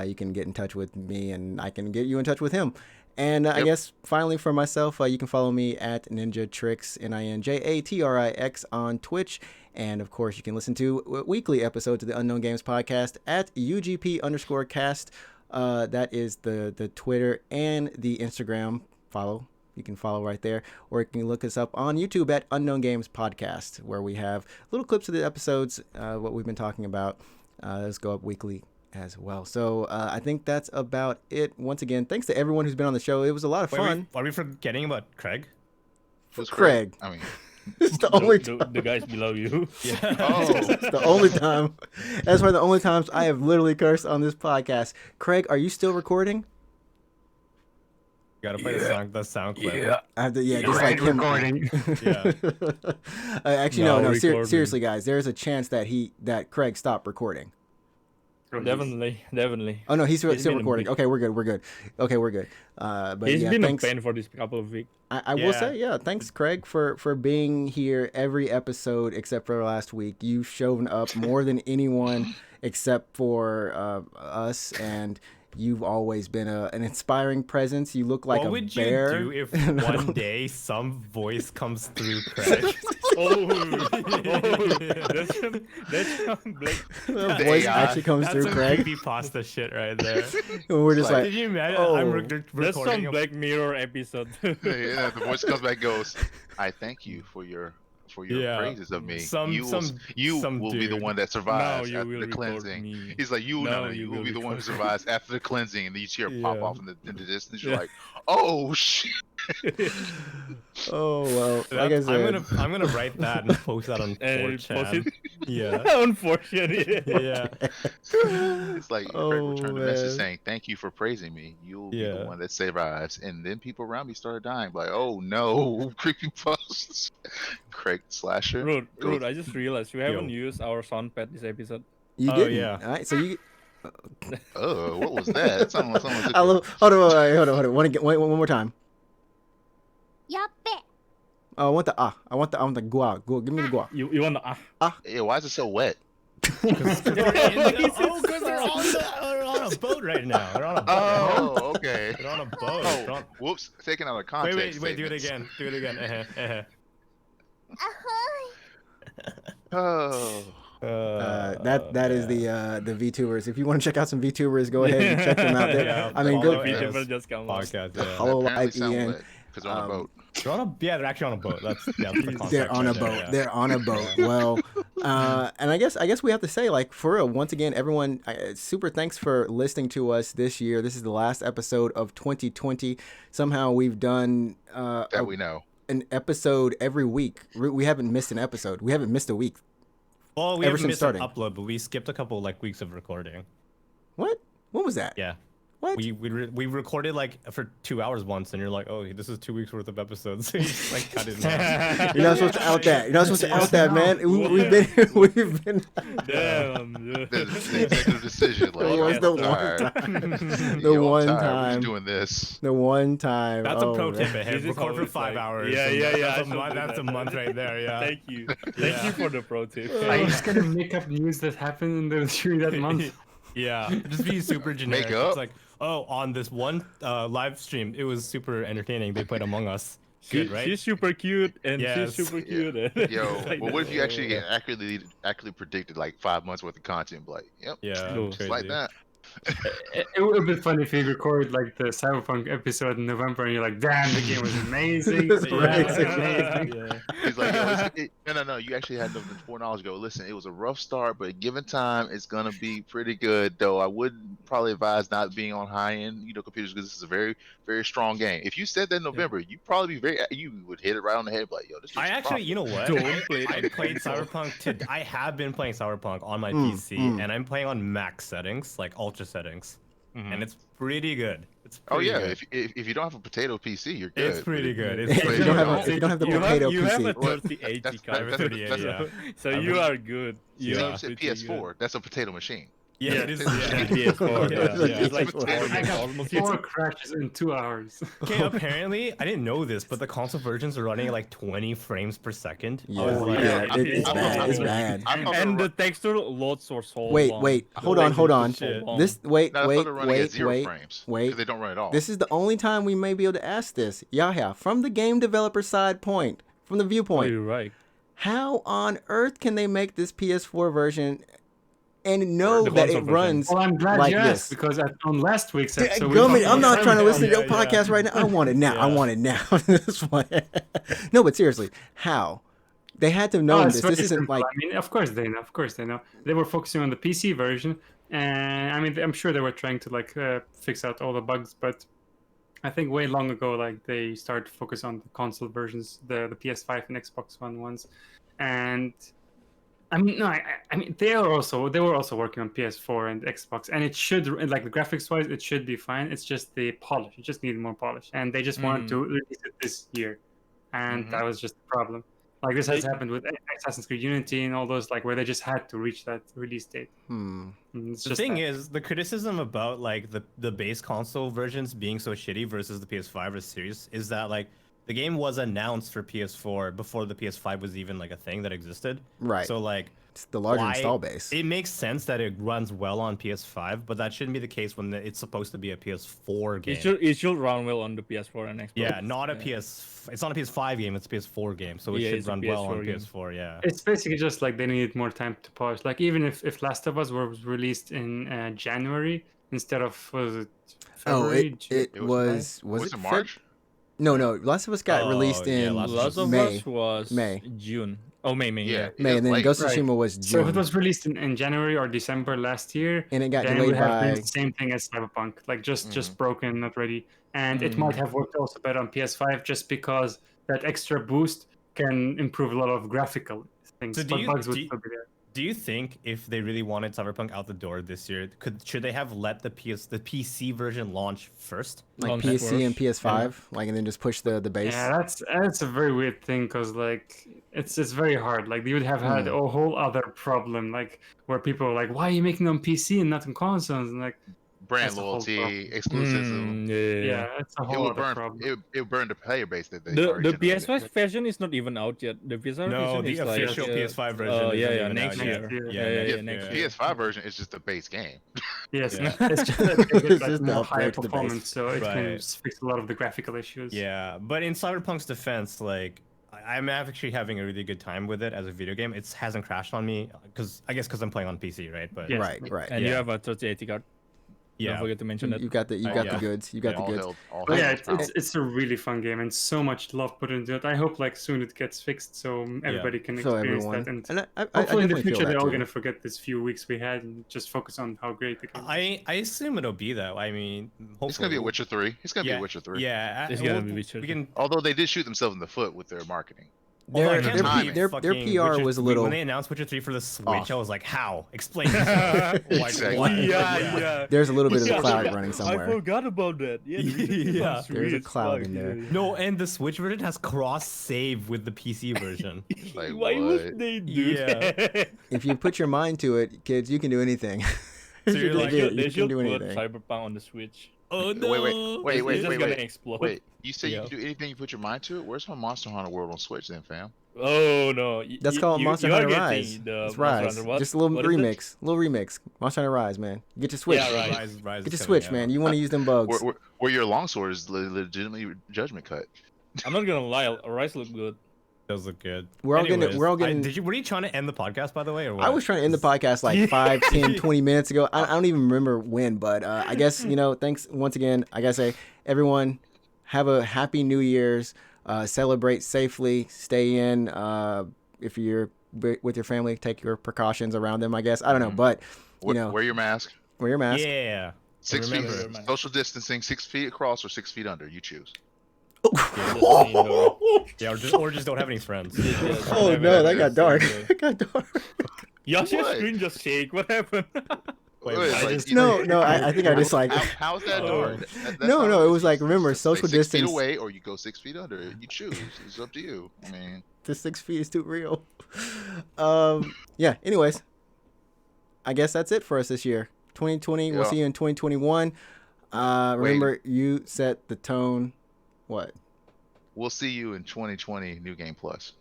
B: you can get in touch with me and I can get you in touch with him. And I guess finally for myself, you can follow me at NinjaTrix, NinjaTrix on Twitch. And of course, you can listen to weekly episodes of the Unknown Games podcast at UGP_cast. That is the Twitter and the Instagram follow. You can follow right there, or you can look us up on YouTube at Unknown Games Podcast, where we have little clips of the episodes, what we've been talking about. Those go up weekly as well. So I think that's about it. Once again, thanks to everyone who's been on the show. It was a lot of fun.
A: Are we forgetting about Craig?
E: Who's
B: Craig.
E: I mean,
B: It's the only
D: the guys below you.
A: Yeah.
E: oh,
B: It's the only time. That's one of the only times I have literally cursed on this podcast. Craig, are you still recording?
A: You gotta play the sound clip.
B: I have to, just like him.
C: recording.
A: Yeah.
B: Actually,
D: No,
B: no.
D: recording.
B: Seriously, guys, there's a chance that Craig stopped recording.
D: Definitely.
B: Oh no, he's still
D: been a
B: recording.
D: big-
B: Okay, we're good. But
D: He's
B: yeah,
D: been
B: thanks.
D: a pain for this couple of weeks.
B: I will say, thanks, Craig, for being here every episode except for last week. You've shown up more than anyone except for us, and you've always been an inspiring presence. You look like
A: what
B: a
A: would
B: bear.
A: you do if one day some voice comes through Craig?
D: That's like
B: The voice
E: AI.
B: actually comes
A: That's
B: through
A: some
B: Craig,
A: creepypasta shit right there.
B: and we're just
E: Like,
A: Did
B: like,
A: you imagine?
B: oh.
A: I'm
D: that's
A: recording.
D: some Black Mirror episode.
E: yeah, the voice comes back and goes, I thank you for your
A: Yeah.
E: praises of me.
A: Some
E: you will be the
A: dude.
E: one that
D: Now
E: survives
D: you
E: after
D: will
E: the
D: report
E: cleansing.
D: me.
E: He's like, you
D: Now
E: no, you
D: you
E: will
D: will
E: be the one who
D: report me.
E: survives after the cleansing, and then you see her pop
A: Yeah.
E: off in the distance. You're like, oh shit.
B: Oh well, like I said,
A: I'm gonna write that and post that on
D: And post
A: 4chan.
D: it.
A: Yeah.
D: Unfortunately.
A: Yeah.
E: It's like Craig
B: Oh,
E: returned a message
B: man.
E: saying, "Thank you for praising me. You'll be the
A: Yeah.
E: one that survives." And then people around me started dying. Like, oh no, creepy posts. Craig Slasher.
D: Rude. I just realized we haven't
A: Yo.
D: used our sound pad this episode.
B: you
A: Oh,
B: didn't.
A: yeah.
B: All right, so you.
E: Oh, what was that? Someone took
B: I love. Hold on. One more time.
F: やっべ
B: Oh, I want the ah. I want the gua. Go. Give me the gua.
D: You want to
E: Yeah, why is it so wet?
A: Because they're on a boat right now. They're on a boat.
E: Oh, okay.
A: They're on a boat.
E: Oh,
A: They're on-
E: whoops. Taken out of
A: Wait,
E: context.
A: do it
E: statements.
A: again. Do it again.
F: ahoy
E: Oh.
B: That is the VTubers. If you want to check out some VTubers, go ahead and check them out there.
A: Yeah,
B: I mean,
A: follow
B: go.
A: us.
D: video just come out.
A: podcast. Yeah.
B: Hello,
E: Apparently
B: Live
E: sound
B: EN.
E: wet because they're on a boat.
A: They're actually on a boat. That's the context
B: They're on a
A: right there,
B: boat.
A: yeah.
B: They're on a boat. Well, and I guess we have to say, like, for real, once again, everyone, super thanks for listening to us this year. This is the last episode of 2020. Somehow we've done
E: That we know.
B: an episode every week. We haven't missed an episode. We haven't missed a week.
A: Well, we
B: ever
A: haven't
B: since
A: missed an
B: starting.
A: upload, but we skipped a couple like weeks of recording.
B: What? What was that?
A: Yeah.
B: What?
A: We recorded like for 2 hours once, and you're like, oh, this is 2 weeks worth of episodes. So you just like cut it. In.
B: You're not supposed to out that. You're not supposed to out that, man. We've been.
D: Damn.
E: The executive decision. Like,
B: It was the
E: all
B: one
E: right.
B: time.
E: Yo,
B: The
E: I'm
B: one
E: tired. We're
B: time.
E: just doing this.
B: The one time.
A: That's
B: Oh,
A: a pro
B: man.
A: tip ahead.
D: This is
A: Record for
D: always
A: 5
D: like-
A: hours.
D: Yeah,
A: and
D: yeah, yeah, I
A: That's,
D: should do
A: that's a
D: that.
A: month right there. Yeah.
D: Thank you. Thank
A: Yeah.
D: you for the pro tip.
C: Are you just gonna make up news that happened during that month?
A: Yeah, just be super generic.
E: Make up.
A: It's like, oh, on this one live stream, it was super entertaining. They played Among Us. Good, right?
D: She's super cute, and
A: Yes.
D: she's super cute.
E: Yo,
D: Like
E: well, what if you
D: that.
E: actually accurately predicted like 5 months worth of content? Like, yep,
A: Yeah,
D: No.
E: just like
A: crazy.
E: that.
C: It would be funny if you record like the Cyberpunk episode in November and you're like, damn, the game was amazing.
B: It's
C: Yeah, it was
B: amazing.
C: amazing.
E: He's like, yo, no. You actually had the foreknowledge. Go, listen, it was a rough start, but given time, it's gonna be pretty good. Though I would probably advise not being on high end, computers because this is a very, very strong game. If you said that in November, you'd probably be you would hit it right on the head. Like, yo, this.
A: I
E: shit's
A: actually, you know what?
D: Don't play
A: I
D: that
A: played
D: console.
A: Cyberpunk. I have been playing Cyberpunk on my PC, and I'm playing on max settings, like ultra settings, and it's pretty good. It's
E: Oh
A: pretty
E: yeah,
A: good.
E: if you don't have a potato PC, you're good.
A: It's pretty good. It's
B: If
A: pretty
B: you don't
A: good.
B: have if you don't have the
D: You
B: potato
D: you have
B: PC.
D: a 3080
E: That's-
D: card.
A: I have a 38, yeah.
D: So you are good.
E: You
D: You
E: know,
D: are
E: you said
D: pretty
E: PS4. That's a potato machine.
A: Yeah, it is. Yeah.
D: PS4.
A: Yeah,
D: Yeah,
A: yeah.
D: It's like
C: I got
D: almost
C: 4 crashes in 2 hours.
A: Okay, apparently, I didn't know this, but the console versions are running at like 20 frames per second.
B: Yeah,
A: I was like,
B: yeah, it's
E: I'm-
B: bad. It's bad.
E: I thought
D: And
E: they
D: the texture loads for so
B: Wait,
D: long.
B: wait,
D: The
B: hold on, hold on.
D: texture is so long.
B: This wait,
E: no, I thought
B: wait,
E: they were running at 0
B: wait,
E: frames.
B: wait.
E: Because they don't run at all.
B: This is the only time we may be able to ask this. Yahya, from the game developer side point, from the
D: Oh,
B: viewpoint,
D: you're right.
B: how on earth can they make this PS4 version and know
D: The
B: that
D: console
B: it
D: version.
B: runs
C: Well, I'm glad
B: like
C: you
B: this?
C: asked because on last week's episode, we
B: Gummy,
C: talked
B: I'm not
C: about
B: trying to listen to
A: Yeah,
B: your
A: yeah.
B: podcast right now. I want it now. I
A: Yeah.
B: want it now. This one. No, but seriously, how? They had to know
C: Oh,
B: this.
C: it's very
B: This isn't
C: simple.
B: like
C: I mean, of course they know. Of course they know. They were focusing on the PC version, and I mean, I'm sure they were trying to like fix out all the bugs. But I think way long ago, like they started to focus on the console versions, the PS5 and Xbox One ones, and I mean, no, I mean they were also working on PS4 and Xbox, and it should like the graphics wise, it should be fine. It's just the polish; it just needed more polish, and they just wanted to release it this year, and that was just the problem. Like this has happened with Assassin's Creed Unity and all those, like where they just had to reach that release date. It's
A: The
C: just
A: thing
C: that.
A: is, the criticism about like the base console versions being so shitty versus the PS5 or Series is that like the game was announced for PS4 before the PS5 was even like a thing that existed.
B: Right.
A: So like
B: it's the larger
A: why-
B: install base.
A: It makes sense that it runs well on PS5, but that shouldn't be the case when it's supposed to be a PS4 game.
D: It should run well on the PS4 and Xbox.
A: Yeah, not a PS. It's not a PS5 game. It's a PS4 game, so it
D: Yeah,
A: should
D: it's a
A: run well on
D: PS4 game.
A: PS4. Yeah.
C: It's basically just like they needed more time to polish. Like even if Last of Us was released in January instead of was it
B: Oh,
C: February?
B: it was
E: Was
B: it
E: it March?
B: No, Last of Us got
A: Oh,
B: released
A: yeah,
B: in
A: Last
D: Last of
B: May.
D: Us was
B: May.
D: June. Oh, May,
E: Yeah,
B: May, and then
E: late.
B: Ghost of
C: Right.
B: Tsushima was
C: So if
B: June.
C: it was released in January or December last year,
B: And it got
C: then it
B: delayed
C: would have been
B: by-
C: the same thing as Cyberpunk, like just
E: Mhm.
C: broken, not ready. And it might have worked also better on PS5 just because that extra boost can improve a lot of graphical things,
A: So
C: but bugs would still be there.
A: Do you think if they really wanted Cyberpunk out the door this year, should they have let the PC version launch first?
B: Like
D: Launch
B: PC and
D: first.
B: PS5, like, and then just push the base.
C: Yeah, that's a very weird thing because like it's very hard. Like you would have had a whole other problem, like where people are like, "Why are you making on PC and not on consoles?" And like,
E: Brand
C: that's a whole
E: loyalty,
C: problem.
E: exclusivism.
C: yeah, it's a
E: It
C: whole
E: would
C: other
E: burn.
C: problem.
E: It would burn the player base that they
D: The
E: already generated.
D: PS5 version is not even out yet. The PS5
A: No,
D: version
A: the
D: is
A: official
D: like,
A: PS5 version.
D: yeah,
A: isn't
D: yeah,
A: even
D: next
A: out yet.
C: year.
A: Yeah,
D: next
A: year.
E: PS5 version is just the base game.
C: Yes,
A: Yeah.
C: it's just that they get
B: It's
C: like
B: just the
C: more
B: upgrade
C: higher
B: to the base.
C: performance, so it can
A: Right.
C: fix a lot of the graphical issues.
A: Yeah, but in Cyberpunk's defense, like I'm actually having a really good time with it as a video game. It hasn't crashed on me because I'm playing on PC, right? But
C: Yes.
B: Right.
D: And you
A: Yeah.
D: have a 3080 card. Don't
A: yeah,
D: forget to mention that.
B: You got the
A: Yeah.
B: goods. You got the
E: all
B: goods.
E: held, all
C: But yeah,
E: held
C: it's a really fun game and so much love put into it. I hope like soon it gets fixed so everybody can
B: So
C: experience
B: everyone,
C: that. And
B: and I
C: hopefully in the
B: definitely feel
C: future
B: that
C: they're all
B: too.
C: gonna forget this few weeks we had and just focus on how great the game is.
A: I assume it'll be that. I mean, hopefully
E: It's gonna be a Witcher 3. It's gonna be
A: Yeah,
E: a Witcher 3.
A: Yeah,
D: It's gonna be Witcher
A: We
D: 3.
A: can.
E: Although they did shoot themselves in the foot with their marketing.
A: Although I
B: Their
A: can't
E: timing.
A: believe
B: their
A: fucking
B: PR
A: Witcher-
B: was a little
A: When they announced Witcher 3 for the Switch,
B: off.
A: I was like, how? Explain.
E: Exactly.
A: what?
D: Yeah.
B: There's a little bit of
E: Yeah,
B: a cloud
E: yeah.
B: running
D: I
B: somewhere.
D: forgot about that. Yeah,
A: Yeah.
B: There's a cloud in there.
A: No, and the Switch version has cross save with the PC version.
E: Like,
D: Why
E: what?
D: would they do
A: Yeah.
D: that?
B: If you put your mind to it, kids, you can do anything.
A: So
B: You
A: you're
B: can
A: like,
B: do it.
D: They
B: You
D: should
B: can do
D: put
B: anything.
D: Cyberpunk on the Switch.
A: Oh no!
D: It's just gonna explode.
E: Wait, you say you
A: Yeah.
E: can do anything you put your mind to it? Where's my Monster Hunter World on Switch then, fam?
D: Oh no!
B: That's called Monster
D: you are
B: Hunter
D: getting
B: Rise.
D: The
B: It's
D: Monster
B: Rise.
D: Hunter what?
B: Just a little
D: What is it?
B: remix. Little remix. Monster Hunter Rise, man. Get your Switch.
D: Yeah, right.
A: Rise
B: Get
A: is
B: your
A: coming
B: Switch,
A: out.
B: man. You want to use them bugs.
E: Where your longsword is legitimately judgment cut.
D: I'm not gonna lie, Rise look good.
A: Does look good.
B: We're all getting-
A: Anyways,
B: we're all getting-
A: Were you trying to end the podcast, by the way, or what?
B: I was trying to end the podcast like 5, 10, 20 minutes ago. I don't even remember when, but I guess, thanks once again. I gotta say, everyone, have a happy New Year's. Celebrate safely. Stay in. If you're with your family, take your precautions around them, I guess. I don't know, but,
E: Wear your mask.
B: wear your mask.
A: Yeah.
E: 6 feet.
A: remember-
E: Social distancing. 6 feet across or 6 feet under. You choose.
A: Yeah, or just don't have any friends.
B: Oh, no, that got dark. That got dark.
D: Yoshi's
E: What?
D: screen just shake. What happened?
A: Wait,
E: Wait,
A: I
E: like,
A: just-
E: you
B: No,
E: know,
B: I think I just like...
E: how's that dark? That's
B: No,
E: how
B: no, it was
E: is.
B: like, remember,
E: It's like
B: social
E: 6 feet
B: distance.
E: away or you go 6 feet under. You choose. It's up to you. I mean,
B: The 6 feet is too real. Yeah, anyways. I guess that's it for us this year. 2020, we'll
E: Yeah.
B: see you in 2021. Remember, you set the tone. What?
E: we'll see you in 2020 New Game Plus.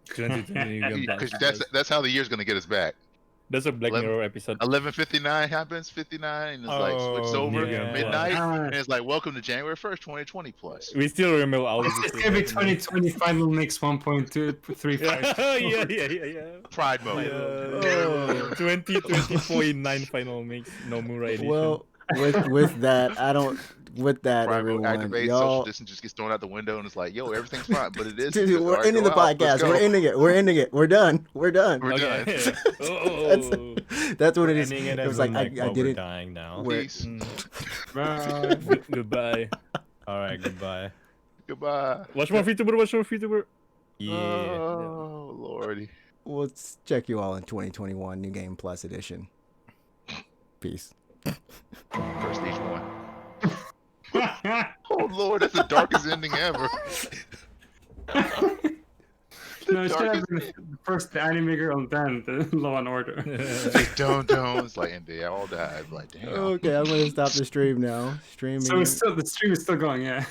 D: 2020
E: Because that's how the year's gonna get us back.
D: That's a Black
E: 11
D: Mirror episode.
E: 11:59 happens, 59, and it's like switched
A: Oh,
E: over
A: yeah.
E: midnight,
C: Ah.
E: and it's like welcome to January 1st, 2020 plus.
D: We still remember all of
C: It's
D: this.
C: gonna be 2020 final mix 1.235.
D: Yeah.
E: Pride mode.
B: Oh.
D: 2020.9 final mix. No Mura edition.
B: Well, with that, with that,
E: Pride mode
B: everyone,
E: activates, social
B: y'all.
E: distance just gets thrown out the window, and it's like, yo, everything's fine, but it is.
B: Dude,
E: All
B: we're
E: right,
B: ending
E: go
B: the
E: out, let's
B: podcast. We're
E: go.
B: ending it. We're ending it. We're done. We're done.
E: We're done.
D: okay. Oh.
B: That's what it is.
A: Ending it
B: It was
A: as
B: like
A: in,
B: I
A: well,
B: did
A: we're
B: it.
A: dying now.
B: We're-
E: Peace.
C: Bye.
D: Goodbye.
A: All right, goodbye.
E: Goodbye.
D: Watch more VTuber. Watch more VTuber.
A: Yeah.
E: Oh lordy.
B: We'll check you all in 2021 New Game Plus edition. Peace.
E: First each one. Oh lord, that's the darkest ending ever.
C: No, it should have been first the anime girl, then the Law and Order.
E: Don't. It's like, and they all died. Like, damn.
B: Okay, I'm gonna stop the stream now. Streaming.
C: So it's still the stream is still going, yeah.